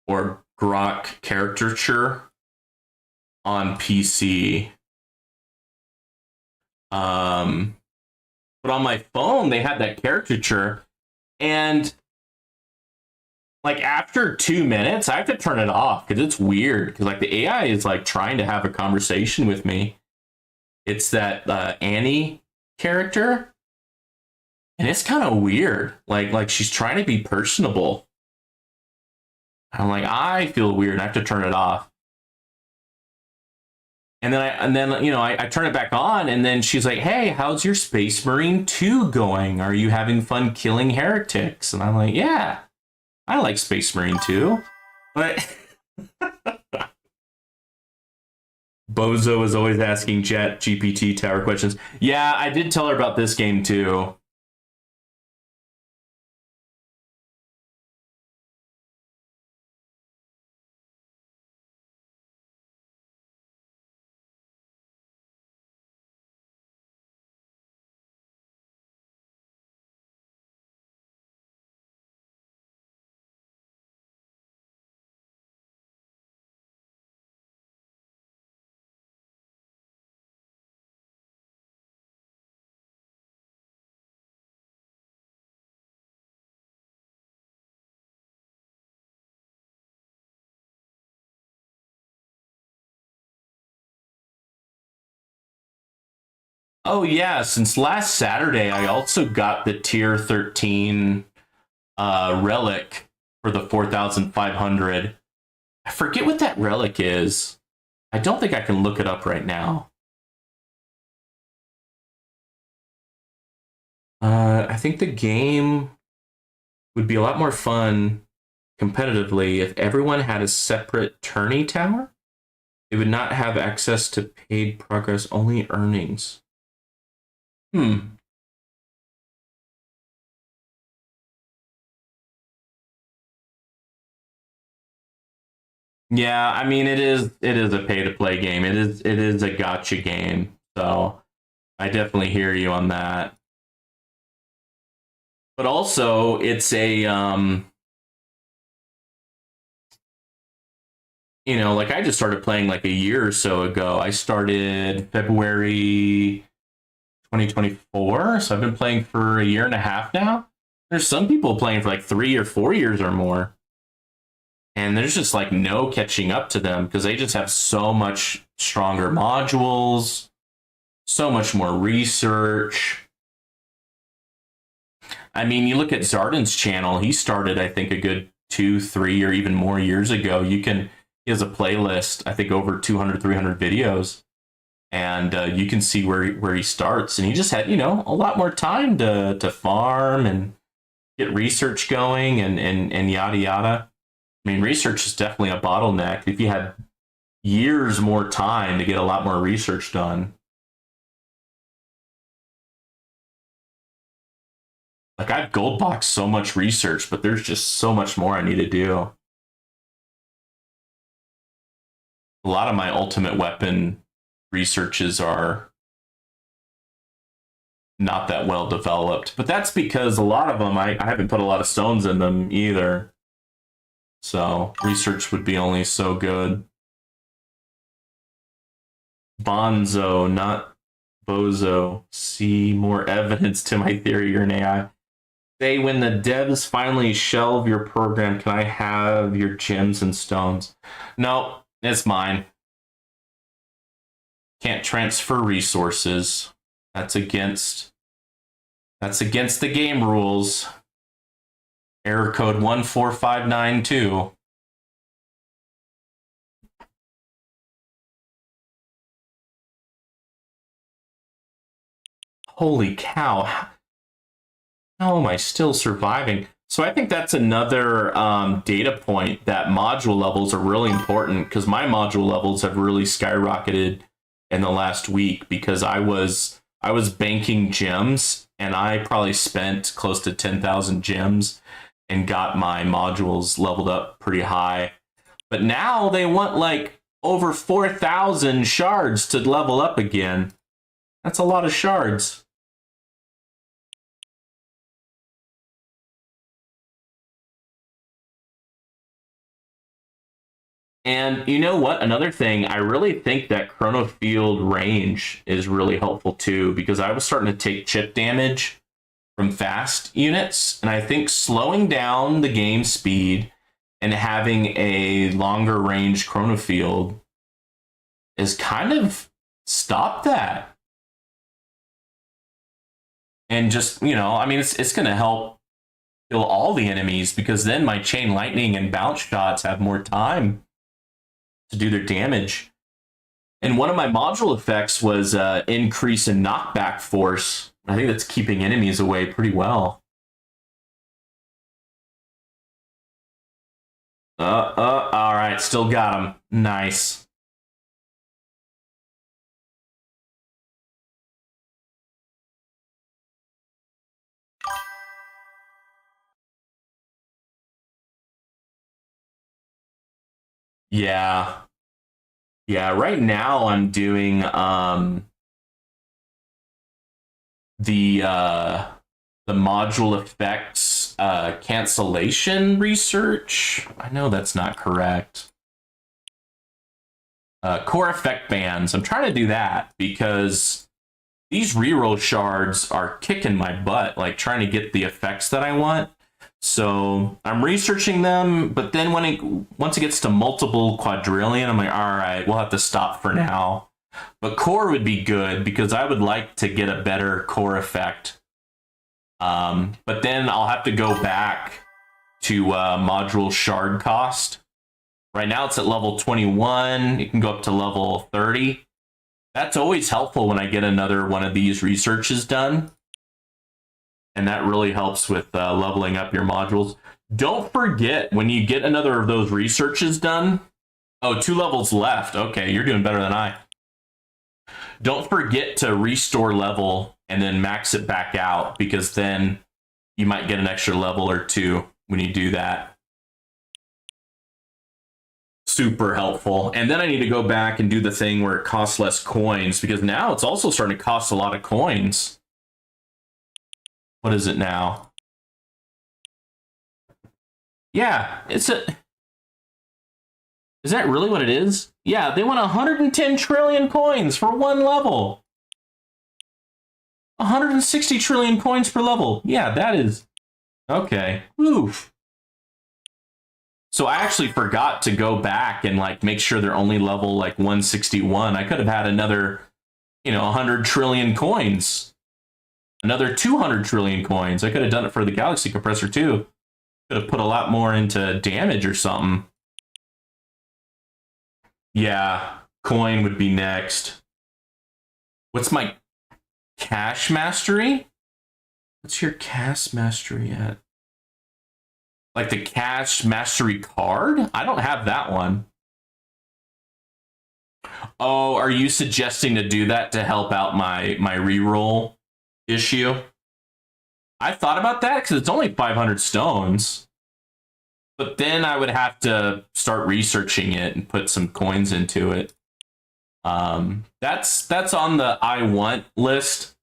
or Grok caricature on PC. But on my phone, they had that caricature. And like after 2 minutes, I have to turn it off because it's weird. Because like the AI is like trying to have a conversation with me. It's that Annie character. And it's kind of weird. Like she's trying to be personable. I'm like, I feel weird. I have to turn it off. And then I turn it back on, and then she's like, "Hey, how's your Space Marine 2 going? Are you having fun killing heretics?" And I'm like, "Yeah, I like Space Marine 2." But Bozo is always asking Chat GPT tower questions. Yeah, I did tell her about this game too. Oh yeah, since last Saturday, I also got the tier 13 relic for the 4,500. I forget what that relic is. I don't think I can look it up right now. I think the game would be a lot more fun competitively if everyone had a separate tourney tower. They would not have access to paid progress, only earnings. Yeah, I mean it is a pay to play game. It is a gotcha game. So I definitely hear you on that. But also it's a like I just started playing like a year or so ago. I started February 2024, so I've been playing for a year and a half now. There's some people playing for like 3 or 4 years or more. And there's just like no catching up to them because they just have so much stronger modules, so much more research. I mean, you look at Zardan's channel, he started, I think, a good 2, 3, or even more years ago. He has a playlist, I think over 200, 300 videos. And you can see where he starts. And he just had, a lot more time to farm and get research going and yada, yada. I mean, research is definitely a bottleneck. If you had years more time to get a lot more research done. Like, I've gold boxed so much research, but there's just so much more I need to do. A lot of my ultimate weapon researches are not that well developed, but that's because a lot of them, I haven't put a lot of stones in them either. So research would be only so good. Bonzo, not Bozo. See more evidence to my theory you're an AI. Say when the devs finally shelve your program, can I have your gems and stones? No, it's mine. Can't transfer resources. That's against the game rules. Error code 14592. Holy cow. How am I still surviving? So I think that's another data point that module levels are really important because my module levels have really skyrocketed in the last week because I was banking gems and I probably spent close to 10,000 gems and got my modules leveled up pretty high. But now they want like over 4,000 shards to level up again. That's a lot of shards. And you know what? Another thing, I really think that Chronofield range is really helpful too, because I was starting to take chip damage from fast units, and I think slowing down the game speed and having a longer range Chronofield is kind of stop that. And just, I mean, it's going to help kill all the enemies because then my chain lightning and bounce shots have more time to do their damage. And one of my module effects was increase in knockback force. I think that's keeping enemies away pretty well. All right, still got him. Nice. Yeah. Yeah, right now I'm doing the module effects cancellation research. I know that's not correct. Core effect bands. I'm trying to do that because these reroll shards are kicking my butt, like trying to get the effects that I want. So I'm researching them, but then once it gets to multiple quadrillion, I'm like, all right, we'll have to stop for now. But core would be good because I would like to get a better core effect. But then I'll have to go back to module shard cost. Right now it's at level 21. It can go up to level 30. That's always helpful when I get another one of these researches done. And that really helps with leveling up your modules. Don't forget, when you get another of those researches done, oh, 2 levels left. Okay, you're doing better than I. Don't forget to restore level and then max it back out, because then you might get an extra level or 2 when you do that. Super helpful. And then I need to go back and do the thing where it costs less coins, because now it's also starting to cost a lot of coins. What is it now? Yeah, it's a... Is that really what it is? Yeah, they want 110 trillion coins for 1 level. 160 trillion coins per level. Yeah, that is... Okay. Oof. So I actually forgot to go back and like make sure they're only level like 161. I could have had another, 100 trillion coins. Another 200 trillion coins. I could have done it for the Galaxy Compressor too. Could have put a lot more into damage or something. Yeah, coin would be next. What's my cash mastery? What's your cash mastery at? Like the cash mastery card? I don't have that one. Oh, are you suggesting to do that to help out my reroll issue? I thought about that because it's only 500 stones. But then I would have to start researching it and put some coins into it. That's on the I want list.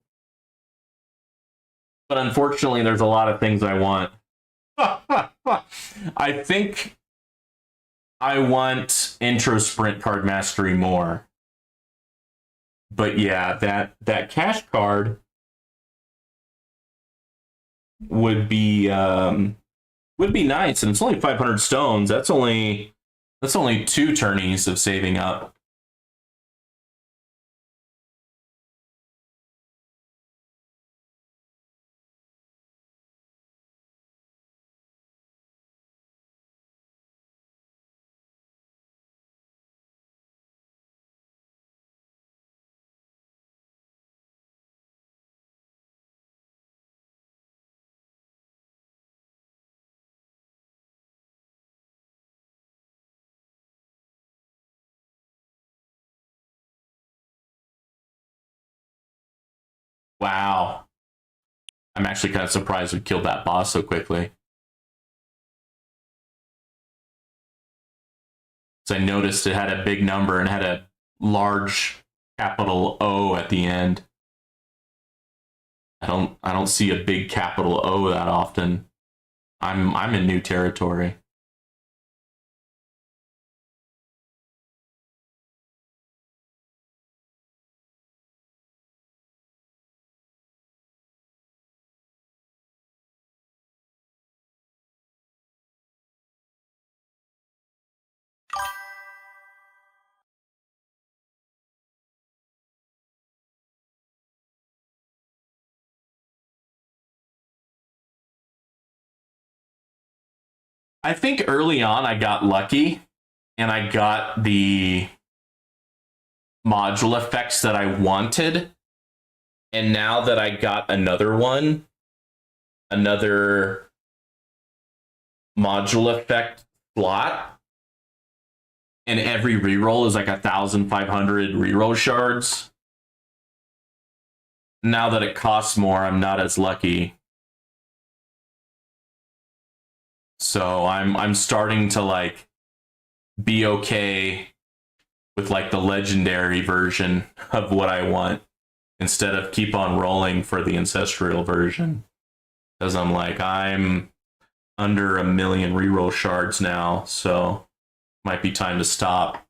But unfortunately, there's a lot of things I want. I think I want intro sprint card mastery more. But yeah, that cash card would be nice, and it's only 500 stones. That's only 2 turnies of saving up. Wow. I'm actually kind of surprised we killed that boss so quickly. So I noticed it had a big number and had a large capital O at the end. I don't see a big capital O that often. I'm in new territory. I think early on I got lucky and I got the module effects that I wanted. And now that I got another one, another module effect slot, and every reroll is like 1,500 reroll shards. Now that it costs more, I'm not as lucky. So I'm starting to like be okay with like the legendary version of what I want instead of keep on rolling for the ancestral version. Because I'm like, I'm under 1 million reroll shards now, so might be time to stop.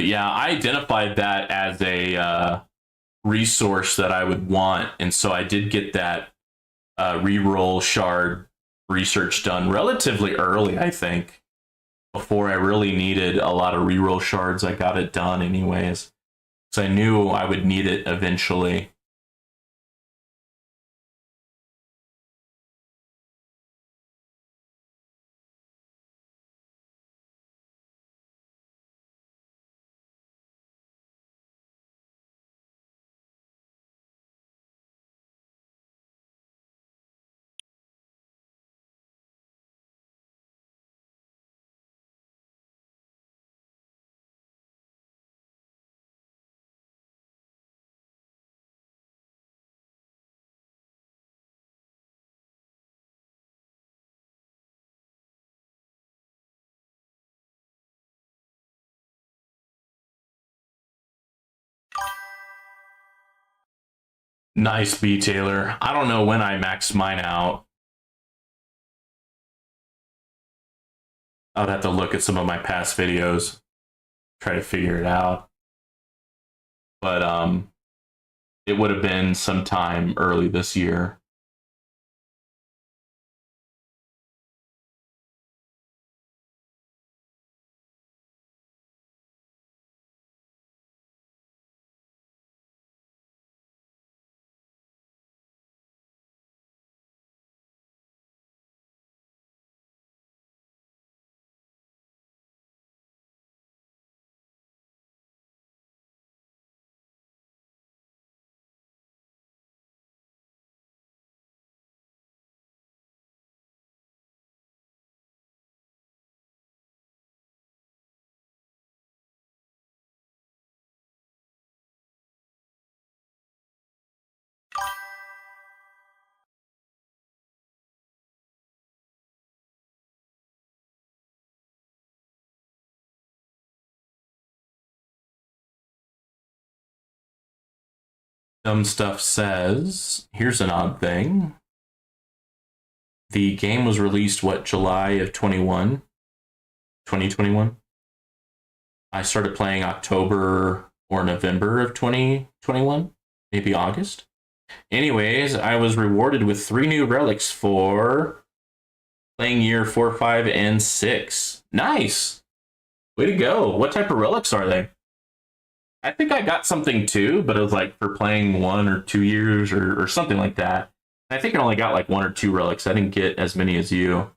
But yeah, I identified that as a resource that I would want, and so I did get that reroll shard research done relatively early, I think, before I really needed a lot of reroll shards. I got it done anyways, so I knew I would need it eventually. Nice, B Taylor. I don't know when I maxed mine out. I would have to look at some of my past videos, try to figure it out. But it would have been sometime early this year. Dumb Stuff says, here's an odd thing. The game was released, what, July of 2021? I started playing October or November of 2021, maybe August. Anyways, I was rewarded with 3 new relics for playing year 4, 5, and 6. Nice. Way to go. What type of relics are they? I think I got something too, but it was like for playing 1 or 2 years or something like that. I think I only got like 1 or 2 relics. I didn't get as many as you.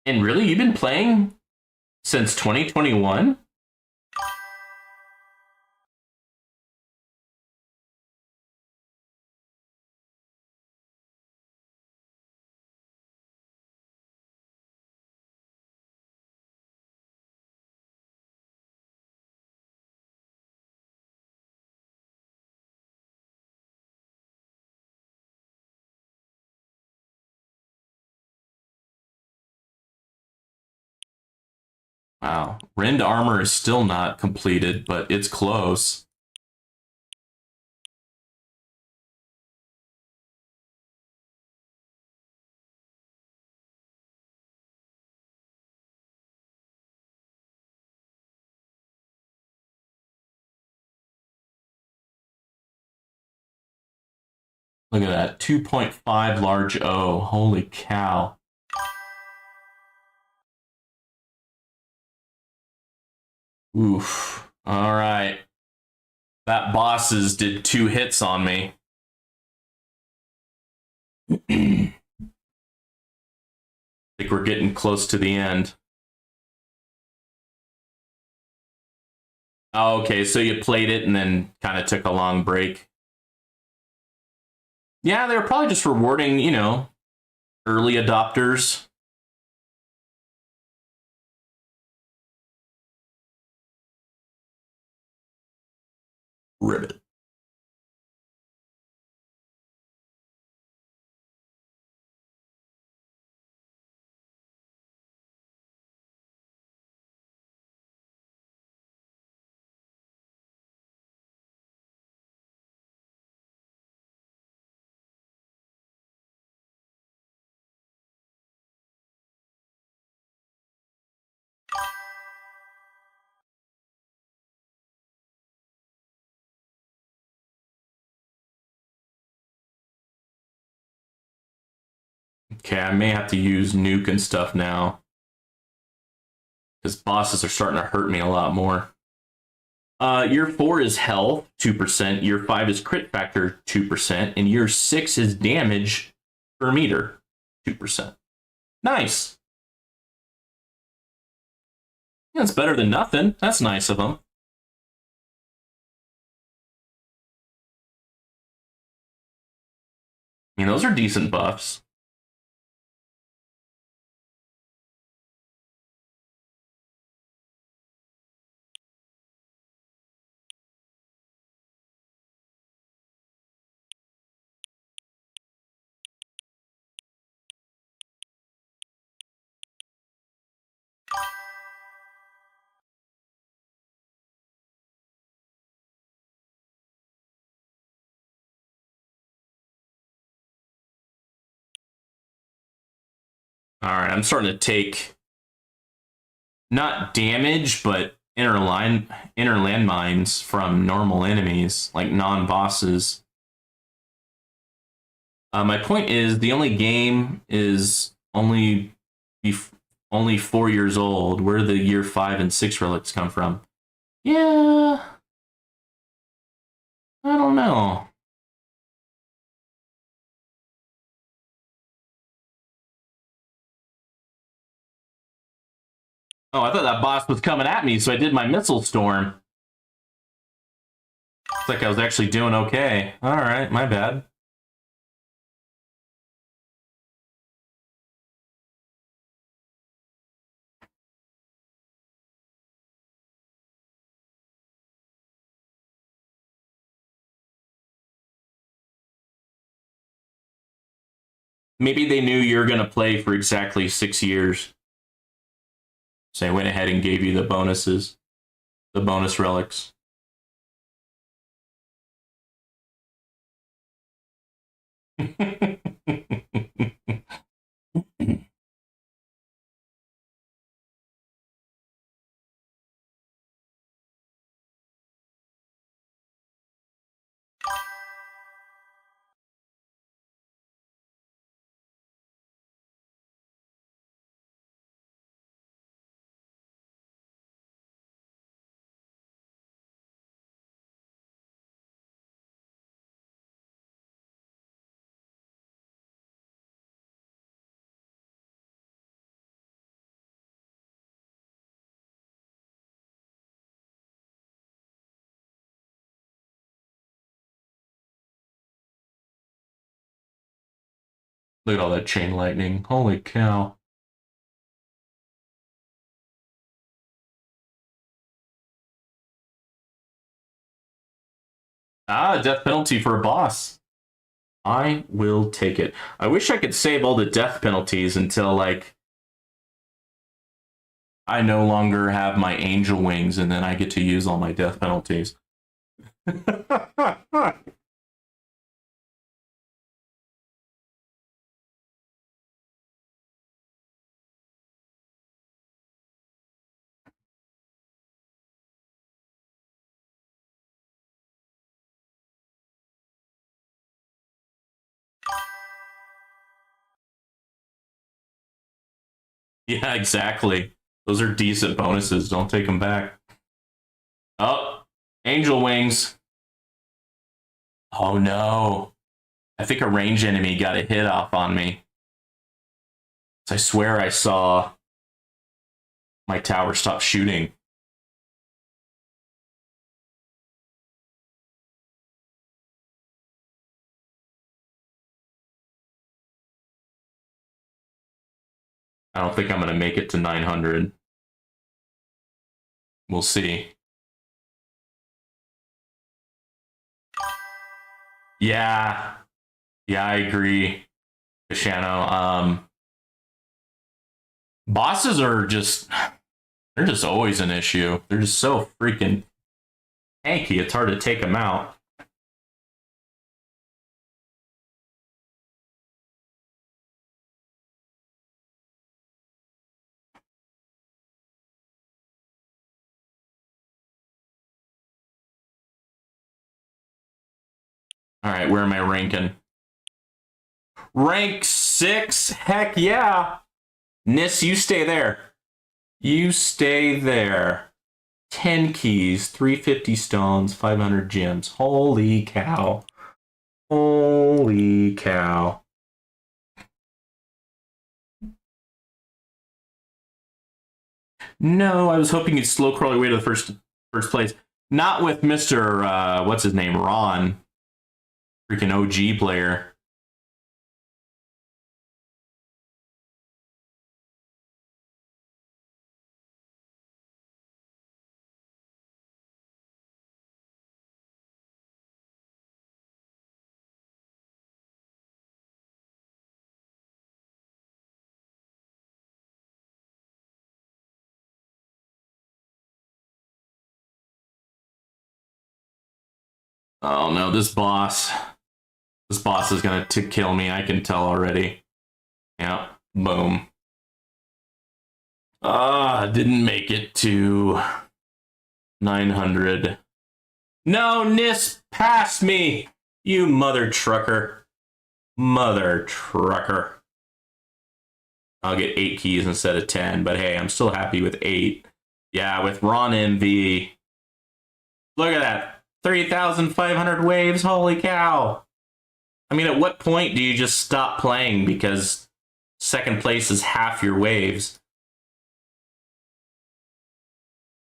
And really, you've been playing since 2021? Wow. Rend armor is still not completed, but it's close. Look at that. 2.5 large O. Holy cow. Oof. All right. That bosses did 2 hits on me. I think we're getting close to the end. Oh, okay, so you played it and then kind of took a long break. Yeah, they were probably just rewarding, early adopters. Ribbit. Okay, I may have to use nuke and stuff now. Because bosses are starting to hurt me a lot more. Year 4 is health, 2%. Year 5 is crit factor, 2%. And year 6 is damage per meter, 2%. Nice. That's better than nothing. That's nice of them. I mean, those are decent buffs. All right, I'm starting to take not damage, but inner landmines from normal enemies, like non-bosses. My point is, the only game is only 4 years old. Where do the year 5 and 6 relics come from? Yeah, I don't know. Oh, I thought that boss was coming at me, so I did my missile storm. It's like I was actually doing okay. All right, my bad. Maybe they knew you were going to play for exactly 6 years. So I went ahead and gave you the bonuses, the bonus relics. Look at all that chain lightning. Holy cow. Ah, death penalty for a boss. I will take it. I wish I could save all the death penalties until, like, I no longer have my angel wings and then I get to use all my death penalties. Yeah, exactly. Those are decent bonuses. Don't take them back. Oh, angel wings. Oh no. I think a range enemy got a hit off on me. I swear I saw my tower stop shooting. I don't think I'm going to make it to 900. We'll see. Yeah. Yeah, I agree, Shano. Bosses are just, they're just always an issue. They're just so freaking tanky, it's hard to take them out. All right, where am I ranking? Rank 6? Heck yeah. Nis, you stay there. You stay there. 10 keys, 350 stones, 500 gems. Holy cow. Holy cow. No, I was hoping you'd slow crawl your way to the first place. Not with Mr. What's his name? Ron. Freaking OG player. Oh no, this boss is gonna kill me. I can tell already. Yeah, boom. Didn't make it to 900. No, Nis, pass me, you mother trucker. Mother trucker. I'll get 8 keys instead of 10, but hey, I'm still happy with 8. Yeah, with Ron MV. Look at that. 3,500 waves, holy cow. I mean, at what point do you just stop playing because second place is half your waves?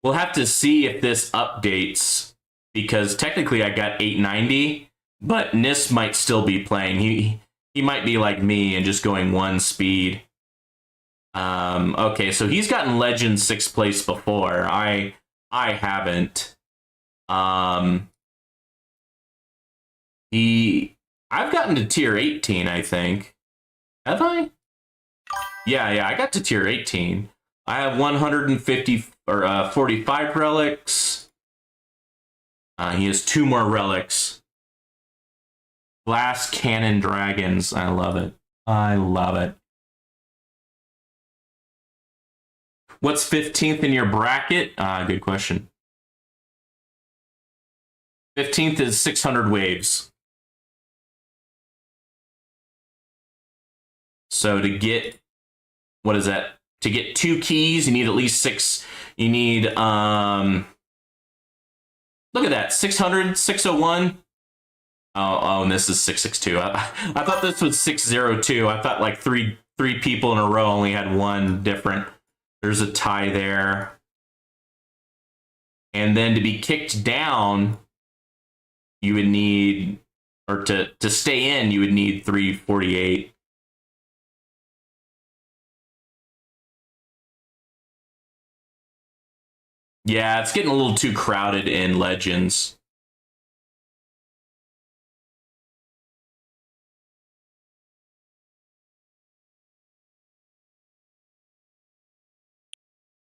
We'll have to see if this updates, because technically I got 890, but Nis might still be playing. He might be like me and just going 1 speed. Okay, so he's gotten Legend 6th place before. I haven't. I've gotten to tier 18, I think. Have I? Yeah, I got to tier 18. I have 150 or 45 relics. He has 2 more relics. Glass Cannon Dragons. I love it. I love it. What's 15th in your bracket? Good question. 15th is 600 waves. So to get, what is that? To get 2 keys, you need at least 6. You need, look at that, 600, 601. Oh, and this is 662. I thought this was 602. I thought like three people in a row only had 1 different. There's a tie there. And then to be kicked down, you would need, or to stay in, you would need 348. Yeah, it's getting a little too crowded in Legends.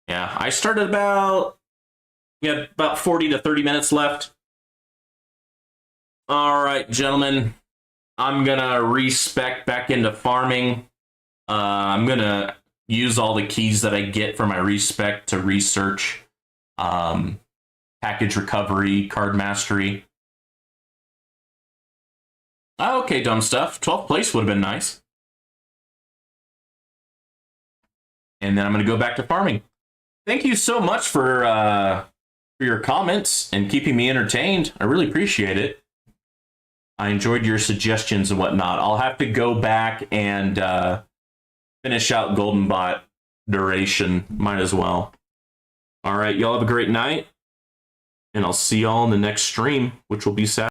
Yeah, I started about 40 to 30 minutes left. All right, gentlemen, I'm gonna respec back into farming. I'm gonna use all the keys that I get from my respec to research package recovery, card mastery. Okay, dumb stuff. 12th place would have been nice. And then I'm gonna go back to farming. Thank you so much for your comments and keeping me entertained. I really appreciate it. I enjoyed your suggestions and whatnot. I'll have to go back and finish out Golden Bot duration. Might as well. All right, y'all have a great night. And I'll see y'all in the next stream, which will be Saturday.